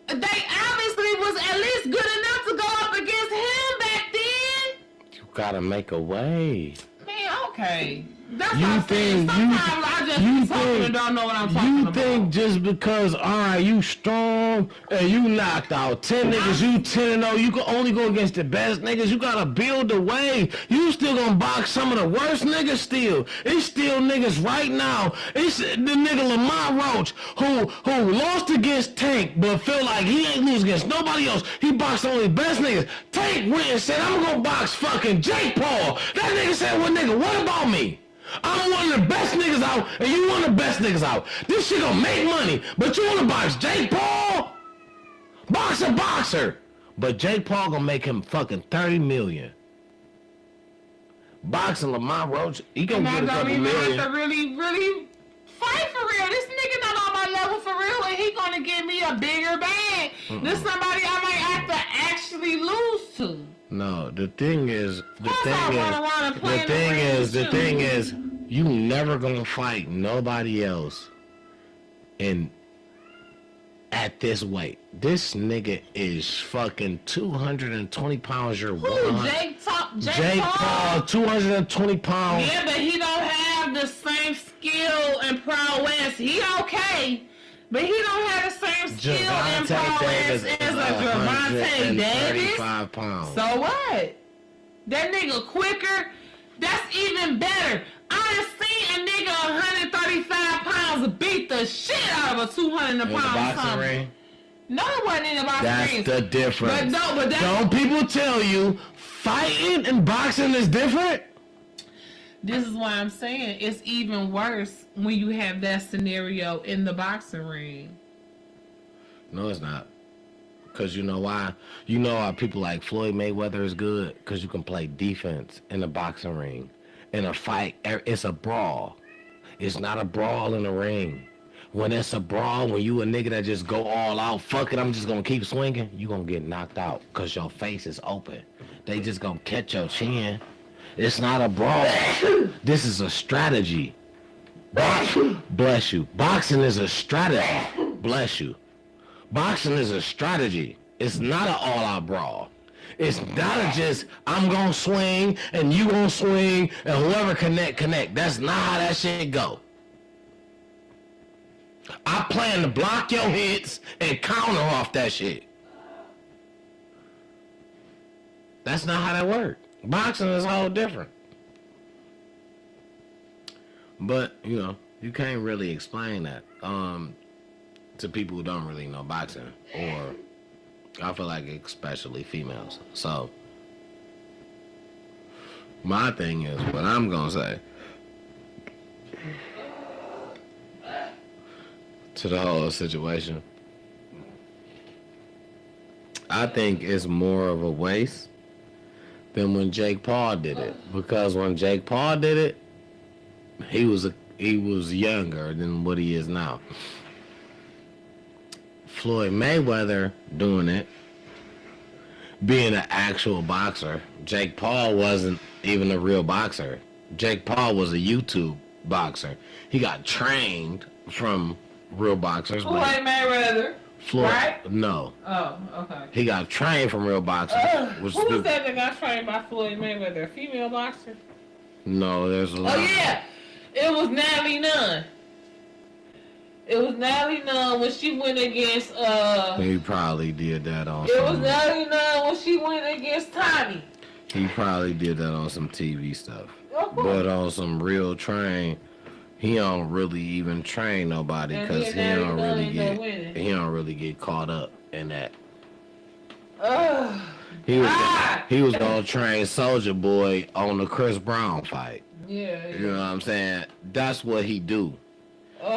They obviously was at least good enough to go up against him back then. You got to make a way. Man, okay. That's You what I'm saying. think- Sometimes I just you be talking think- and don't know what I'm talking You about. think just because, alright, you strong and you knocked out 10 niggas, you 10-0, you can only go against the best niggas, you gotta build the way. You still gonna box some of the worst niggas still. It's still niggas right now. It's the nigga Lamont Roach who lost against Tank but feel like he ain't lose against nobody else. He boxed only the best niggas. Tank went and said, I'm gonna box fucking Jake Paul. That nigga said, well nigga, what about me? I'm one of the best niggas out, and you one of the best niggas out. This shit gonna make money, but you wanna box Jake Paul? Box a boxer. But Jake Paul gonna make him fucking 30 million. Boxing Lamont Roach, he gonna get a couple don't even million. have to really fight for real. This nigga not on my level for real, and he gonna give me a bigger bag than somebody I might have to actually lose to. No, the thing is, Plus, I wanna run and play in the ring, thing too. is, you never gonna fight nobody else at this weight. This nigga is fucking 220 pounds. You're Who, 100. Jake Paul, 220 pounds. Yeah, but he don't have the same skill and prowess. He okay, but he don't have the same skill and prowess as a Gervonta Davis. 135 pounds. So what? That nigga quicker. That's even better. I done seen a nigga 135 pounds beat the shit out of a 200 In the pound boxing something. ring? No, it wasn't in the boxing That's ring. the difference. But that's Don't people tell you fighting and boxing is different? This is why I'm saying it's even worse when you have that scenario in the boxing ring. No, it's not. Because you know why? You know why people like Floyd Mayweather is good? Because you can play defense in a boxing ring. In a fight, it's a brawl. It's not a brawl in a ring. When it's a brawl, when you a nigga that just go all out, fuck it, I'm just going to keep swinging, you going to get knocked out because your face is open. They just going to catch your chin. It's not a brawl. This is a strategy. Bless you. Boxing is a strategy. Bless you. Boxing is a strategy. It's not an all-out brawl. It's not a just, I'm going to swing and you going to swing and whoever connect. That's not how that shit go. I plan to block your hits and counter off that shit. That's not how that works. Boxing is all different. But, you know, You can't really explain that to people who don't really know boxing, or I feel like especially females. So my thing is, what I'm gonna say to the whole situation, I think it's more of a waste than when Jake Paul did it. Because when Jake Paul did it, he was younger than what he is now. Floyd Mayweather doing it, being an actual boxer. Jake Paul wasn't even a real boxer. Jake Paul was a YouTube boxer. He got trained from real boxers. Floyd Mayweather. Floyd, right? No. Oh, okay. He got trained from real boxers. Who was that got trained by Floyd Mayweather? A female boxer? No, there's a lot. Oh, yeah. It was Natalie Nunn. It was Natalie Nunn when she went against... He probably did that on It was Natalie Nunn when she went against Tommy. He probably did that on some TV stuff. But on some real train, he don't really even train nobody because he don't really get caught up in that. He was gonna train Soulja Boy on the Chris Brown fight. Yeah. You know what I'm saying? That's what he do.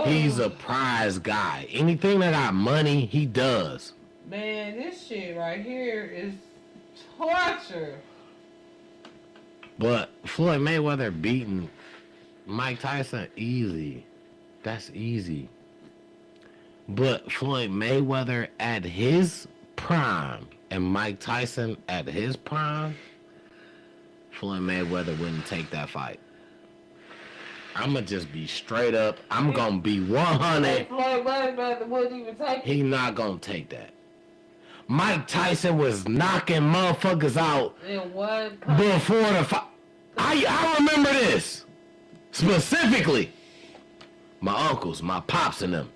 He's a prize guy. Anything that got money, he does. Man, this shit right here is torture. But Floyd Mayweather beating Mike Tyson, easy. That's easy. But Floyd Mayweather at his prime and Mike Tyson at his prime, Floyd Mayweather wouldn't take that fight. I'ma just be straight up. I'm gonna be 100. Floyd Mayweather wouldn't even take it. He not gonna take that. Mike Tyson was knocking motherfuckers out before the fight. I remember this specifically. My uncles, my pops, and them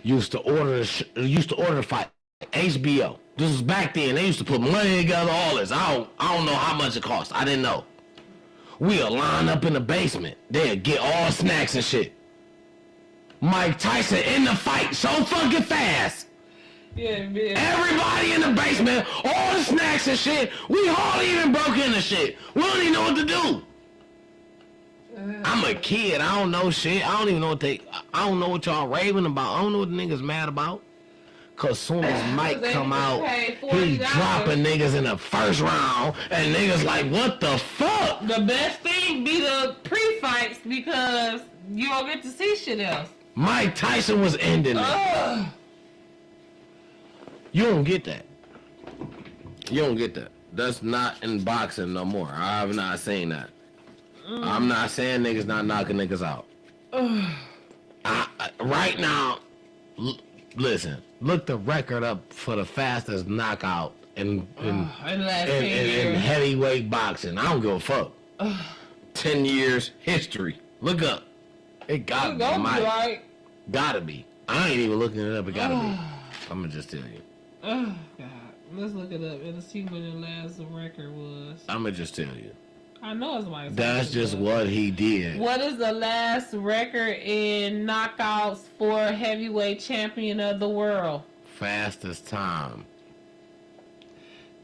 used to order the fight. HBO. This was back then. They used to put money together, all this. I don't know how much it cost. I didn't know. We'll line up in the basement. They'll get all snacks and shit. Mike Tyson in the fight so fucking fast. Yeah, man. Everybody in the basement, all the snacks and shit. We hardly even broke into shit. We don't even know what to do. I'm a kid. I don't know shit. I don't even know I don't know what y'all raving about. I don't know what the niggas mad about. Cause soon as Mike come out, he dropping niggas in the first round, and niggas like, what the fuck? The best thing be the pre-fights because you don't get to see shit else. Mike Tyson was ending it. You don't get that. You don't get that. That's not in boxing no more. I have not seen that. I'm not saying niggas not knocking niggas out. Right now, listen, look the record up for the fastest knockout in heavyweight boxing. I don't give a fuck. 10 years history. Look up. It gotta be. Right. Gotta be. I ain't even looking it up. It gotta be. I'm gonna just tell you. Oh, God. Let's look it up and see when the last record was. I'm gonna just tell you. I know it's Mike. That's just what he did. What is the last record in knockouts for heavyweight champion of the world? Fastest time.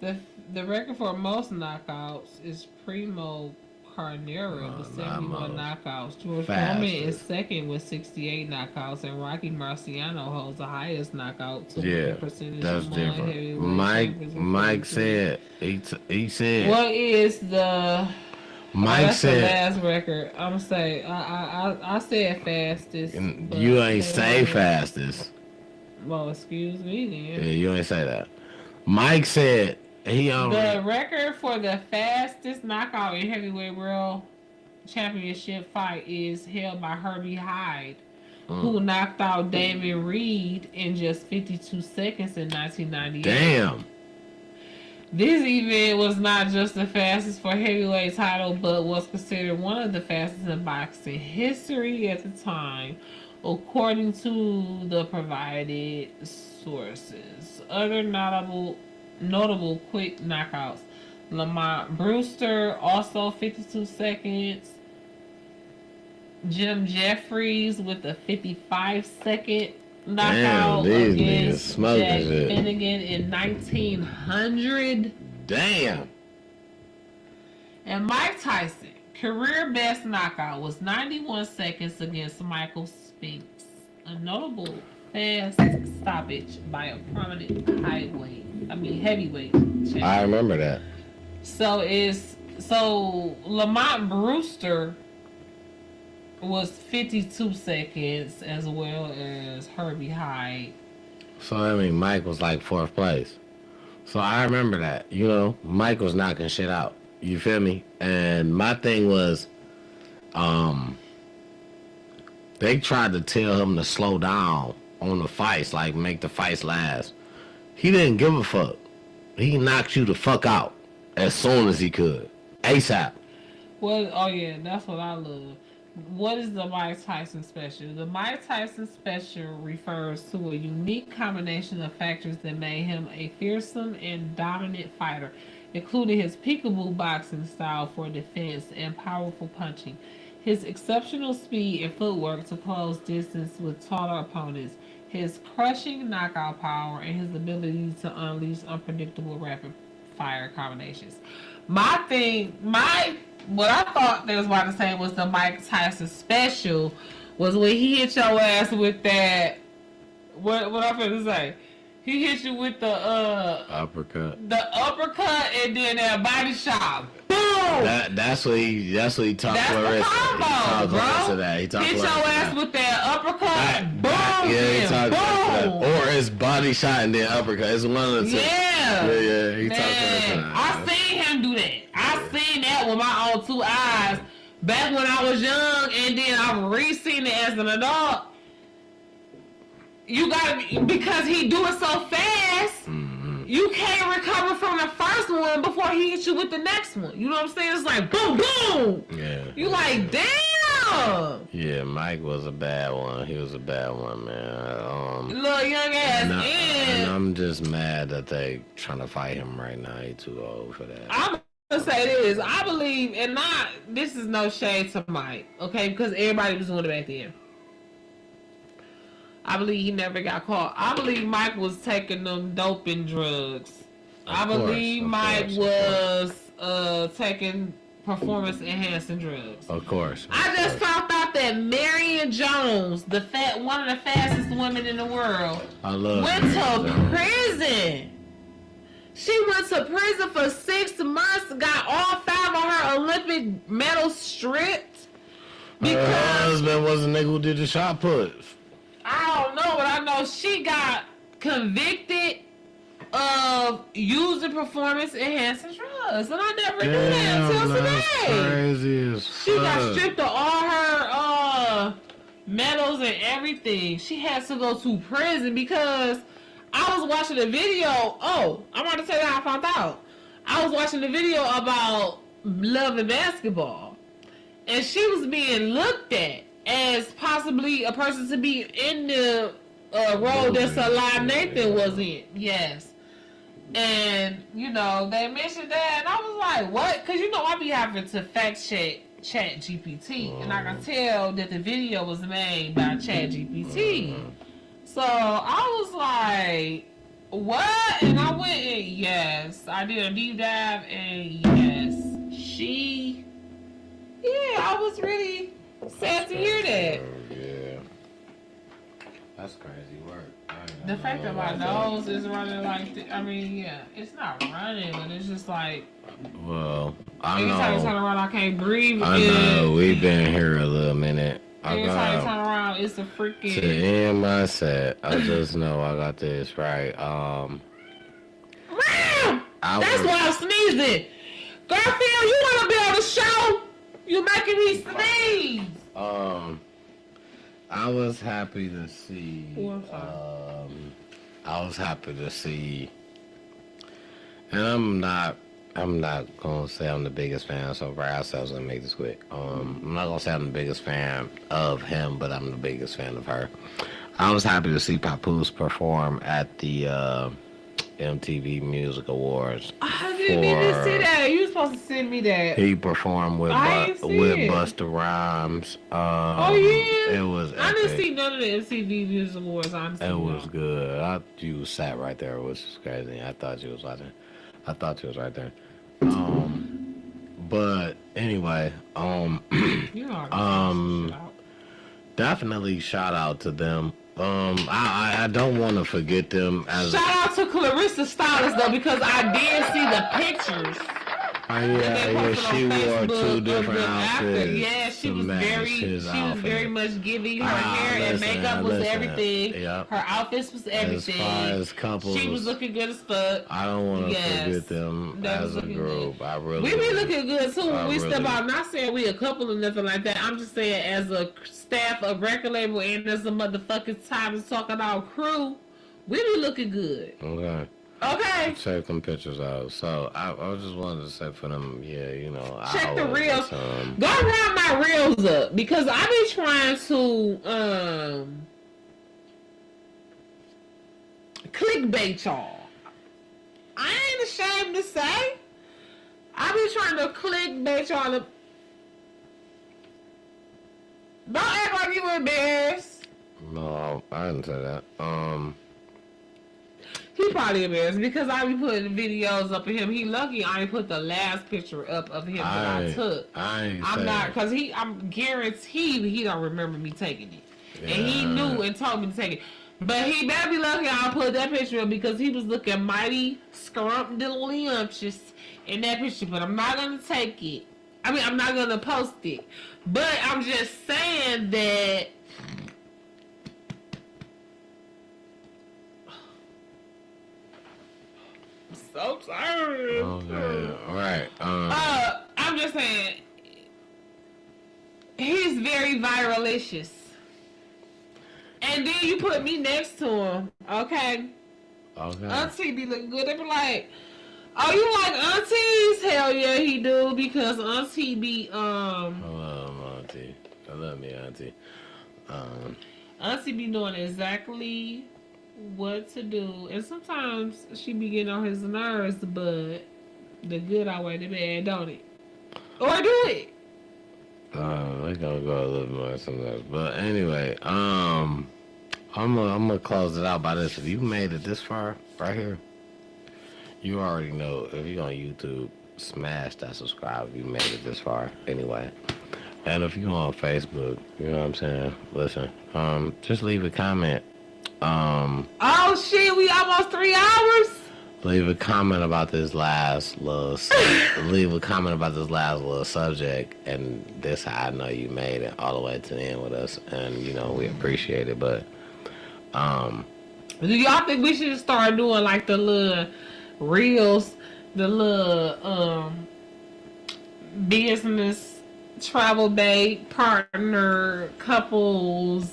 The record for most knockouts is Primo Carnera with 71 knockouts. George Foreman is second with 68 knockouts, and Rocky Marciano holds the highest knockout percentage. That's different. Mike said he said. What is the? Mike said the last record. I'm gonna say I said fastest. You ain't say fastest. Well, excuse me then. Yeah, you ain't say that. Mike said the record for the fastest knockout in heavyweight world championship fight is held by Herbie Hyde, who knocked out David Reed in just 52 seconds in 1998. Damn. This event was not just the fastest for heavyweight title, but was considered one of the fastest in boxing history at the time, according to the provided sources. Other notable quick knockouts: Lamont Brewster, also 52 seconds. Jim Jeffries with a 55-second Damn, knockout these niggas against smoking Jack shit. Finnegan in 1900. Damn. And Mike Tyson, career best knockout was 91 seconds against Michael Spinks. A notable fast stoppage by a prominent heavyweight champion. I remember that. So Lamont Brewster was 52 seconds, as well as Herbie Hyde. So I mean, Mike was like 4th place. So I remember that. You know, Mike was knocking shit out. You feel me? And my thing was, they tried to tell him to slow down on the fights, like make the fights last. He didn't give a fuck. He knocked you the fuck out as soon as he could. ASAP. Well, oh yeah, that's what I love. What is the Mike Tyson special? The Mike Tyson special refers to a unique combination of factors that made him a fearsome and dominant fighter, including his peekaboo boxing style for defense and powerful punching, his exceptional speed and footwork to close distance with taller opponents, his crushing knockout power, and his ability to unleash unpredictable rapid fire combinations. What I thought they was about to say was the Mike Tyson special was when he hit your ass with that. What I'm gonna say? He hit you with the uppercut, and then that body shot. Boom. That's what he taught Clarissa. Combo, He taught hit Clarissa your ass that. with that uppercut. Boom. Yeah, he taught Clarissa boom. that. Or his body shot and then uppercut. It's one of the two. Yeah. He taught Clarissa that. I seen him do that. I seen that with my own 2 eyes back when I was young, and then I've re-seen it as an adult. You gotta, because he do it so fast, you can't recover from the first one before he hits you with the next one. You know what I'm saying? It's like boom, boom. Yeah. You like, damn. Yeah, Mike was a bad one. He was a bad one, man. Little young ass and I'm just mad that they trying to fight him right now. He too old for that. I'm gonna say this. I believe, and this is no shade to Mike, okay? Because everybody was doing it back then. I believe he never got caught. I believe Mike was taking them doping drugs. I believe Mike was taking performance enhancing drugs. Of course. I just found out that Marion Jones, one of the fastest women in the world, went to prison. She went to prison for 6 months, got all 5 of her Olympic medals stripped. Because her husband was the nigga who did the shot puts. I don't know, but I know she got convicted of using performance enhancing drugs, and I never knew that until today. Crazy as fuck. She got stripped of all her medals and everything. She has to go to prison because I was watching a video. Oh, I'm about to tell you how I found out. I was watching a video about Love and Basketball, and she was being looked at as possibly a person to be in the role that Salah Nathan was in. Yes. And, they mentioned that, and I was like, what? Because, I be having to fact check ChatGPT, and I can tell that the video was made by ChatGPT. So I was like, what? And I went and yes, I did a deep dive, and yes, I was really sad to hear that. Yeah. That's crazy work. The fact that my nose is running like it's not running, but it's just like. Well, I know. Anytime you turn around, I can't breathe. I know. We've been here a little minute. Anytime you turn around, it's a freaking. To end my set, I just know I got this right. That's why I'm sneezing. Garfield, you want to be on the show? You making me sneeze. I was happy to see. And I'm not gonna say I'm the biggest fan. So for ourselves, let me make this quick. I'm not gonna say I'm the biggest fan of him, but I'm the biggest fan of her. I was happy to see Papoose perform at the MTV Music Awards. I didn't even see that. You was supposed to send me that. He performed with I ain't see with it. Busta Rhymes. Oh yeah. It was I didn't epic. see none of the MTV Music Awards. Honestly, It was no. good. You sat right there, which is crazy. I thought you was watching. I thought you was right there. But anyway, You know I can some shit um, out. definitely shout out to them. I don't want to forget them as. Shout out to Clarissa Styles though, because I did see the pictures. Yeah, she wore two different After. outfits. Yeah, she to was match very, his she was outfit. very much giving. Her hair and makeup was everything. Yep. Her outfits was everything. As far as couples, She was looking good as fuck. I don't want to Yes, forget them that was as a looking group. good. I really. We be looking good too when we step really- out. Not saying we a couple or nothing like that. I'm just saying as a staff of record label and as a motherfucking time is talking about crew, we be looking good. Okay. Okay. Check them pictures out. So I just wanted to say for them, yeah, you know, Check the reels. Go Go round my reels up because I be trying to clickbait y'all. I ain't ashamed to say. I be trying to clickbait y'all. Don't act like you embarrassed. No, I didn't say that. He probably embarrassed because I be putting videos up of him. He lucky I ain't put the last picture up of him that I took. I'm not, because I'm guaranteed he don't remember me taking it. Yeah. And he knew and told me to take it. But he better be lucky I put that picture up because he was looking mighty scrumptious in that picture. But I'm not going to take it. I mean, I'm not going to post it. But I'm just saying that so tired. Okay, all right. I'm just saying, he's very viralicious. And then you put me next to him, okay? Okay. Auntie be looking good. They be like, oh, you like aunties? Hell yeah, he do because auntie be I love Auntie. I love me, Auntie. auntie be knowing exactly what to do, and sometimes she be getting on his nerves, but the good outweigh the bad, don't it? Or do it? We're gonna go a little more sometimes. But anyway, I'm gonna close it out by this. If you made it this far right here, you already know. If you're on YouTube, smash that subscribe if you made it this far anyway. And if you're on Facebook, you know what I'm saying? Listen, just leave a comment. Oh shit, we almost 3 hours? Leave a comment about this last little subject, and this how I know you made it all the way to the end with us, and you know we appreciate it. But Do y'all think we should start doing like the little reels, the little business travel date partner couples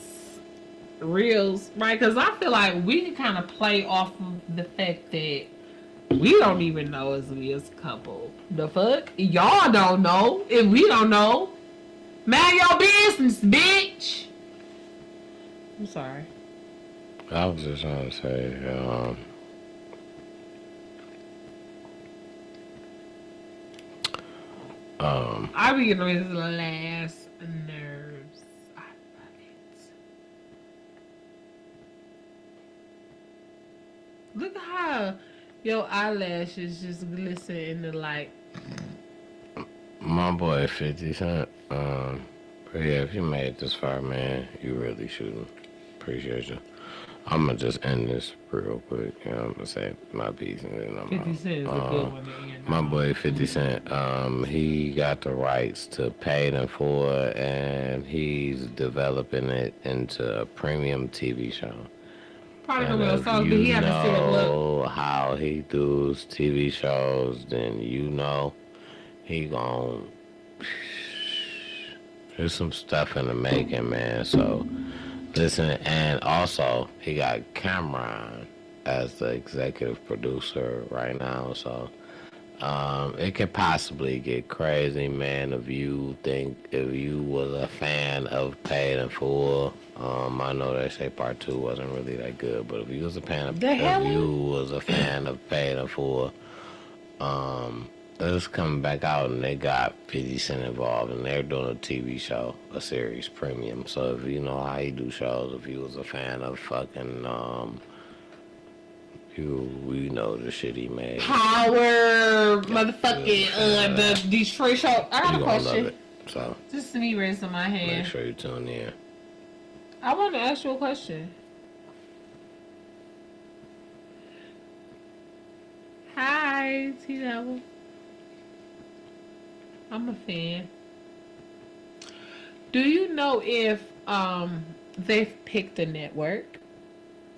reels, right? Because I feel like we can kind of play off of the fact that we don't even know as we as a couple. The fuck? Y'all don't know. If we don't know, mind your business, bitch. I'm sorry. I was just trying to say, I be getting on his last nerves. I love it. Look at how your eyelashes just glisten in the light. my boy 50 Cent. But yeah, if you made it this far, man, you really shouldn't. Appreciate you. I'm gonna just end this real quick. You know, I'm gonna say my piece and then I'm 50 out. Cent is a good one to end My on. boy 50 Cent, he got the rights to Paid in Full, and he's developing it into a premium TV show. Probably And gonna be if so you good. He haven't seen it. Look. know how he does TV shows, then you know he gon' there's some stuff in the making, man. So listen, and also he got Cameron as the executive producer right now, so it could possibly get crazy, man. If you was a fan of Paid in Full, I know they say part 2 wasn't really that good, but if you was a fan of The hell? Paid in Full, It's coming back out, and they got 50 Cent involved, and they're doing a TV show, a series, premium. So if you know how he do shows, if you was a fan of fucking, we know the shit he made. Power, motherfucking, the Detroit show. I got a You gonna love question. it. So Just me raising my hand. make sure you tune in. I want to ask you a question. Hi, T-Double. I'm a fan. Do you know if they've picked a network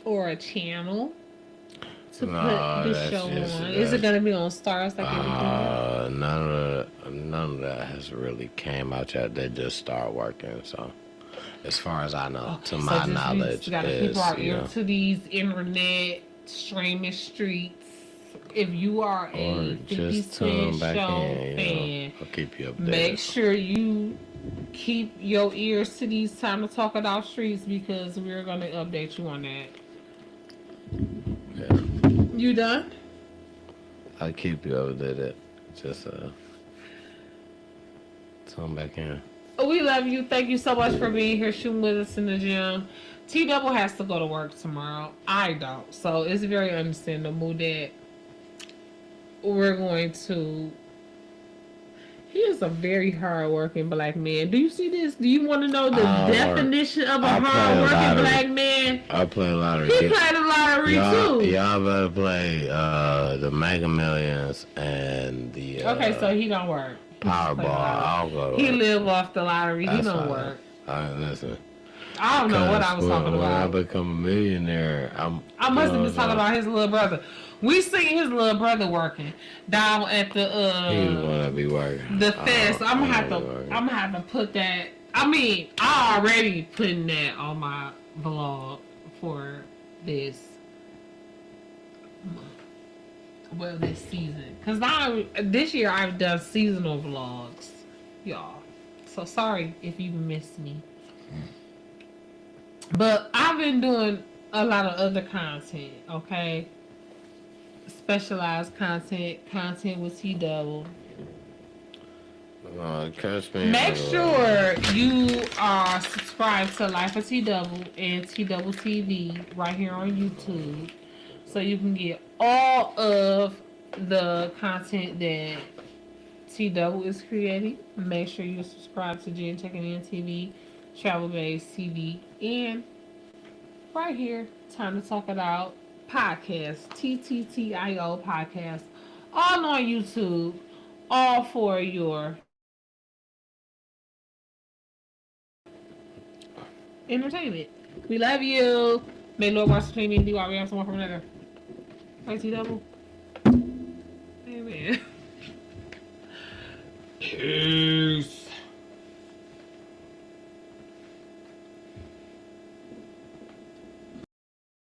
or a channel to No, put the that's show just- on? Is it gonna be on Stars like everything else? None of that has really came out yet. They just start working. So, as far as I know, to my knowledge, we gotta keep our ear to these internet streaming streets. If you are or a 50 just Cent tune back show in. fan, I'll keep you updated. make sure you keep your ears to these Time to Talk It Out streets because we're gonna update you on that. Yeah, You done? I'll keep you updated. Just tune back in. We love you. Thank you so much for being here, shooting with us in the gym. T-Double has to go to work tomorrow. I don't. So it's very understandable that we're going to... He is a very hard-working black man. Do you see this? Do you want to know the definition of a hard-working black man? I play lottery. He played the lottery, too. Y'all better play the Mega Millions and the Okay, so he don't work. Powerball. I'll go to He work. live off the lottery. He That's don't fine. work. All right, listen. I don't know what I was talking When I about. become a millionaire, I must have been talking about his little brother. We seen his little brother working down at He wanna be working. the fest. I'm wanna gonna be working. have to put that. I mean, I already putting that on my vlog for this. Well, this season, cause this year I've done seasonal vlogs, y'all. So sorry if you missed me. But I've been doing a lot of other content, okay? Specialized content with T-Double. Catch me. Make sure you are subscribed to Life of T-Double and T-Double TV right here on YouTube. So you can get all of the content that T-Double is creating. Make sure you subscribe to Jen Checking In TV, Travel Base TV, and right here, Time to Talk It Out podcast, TTTIO podcast, all on YouTube, all for your entertainment. We love you. May Lord watch between me and you while we have someone from another. Right, T-Double? Amen.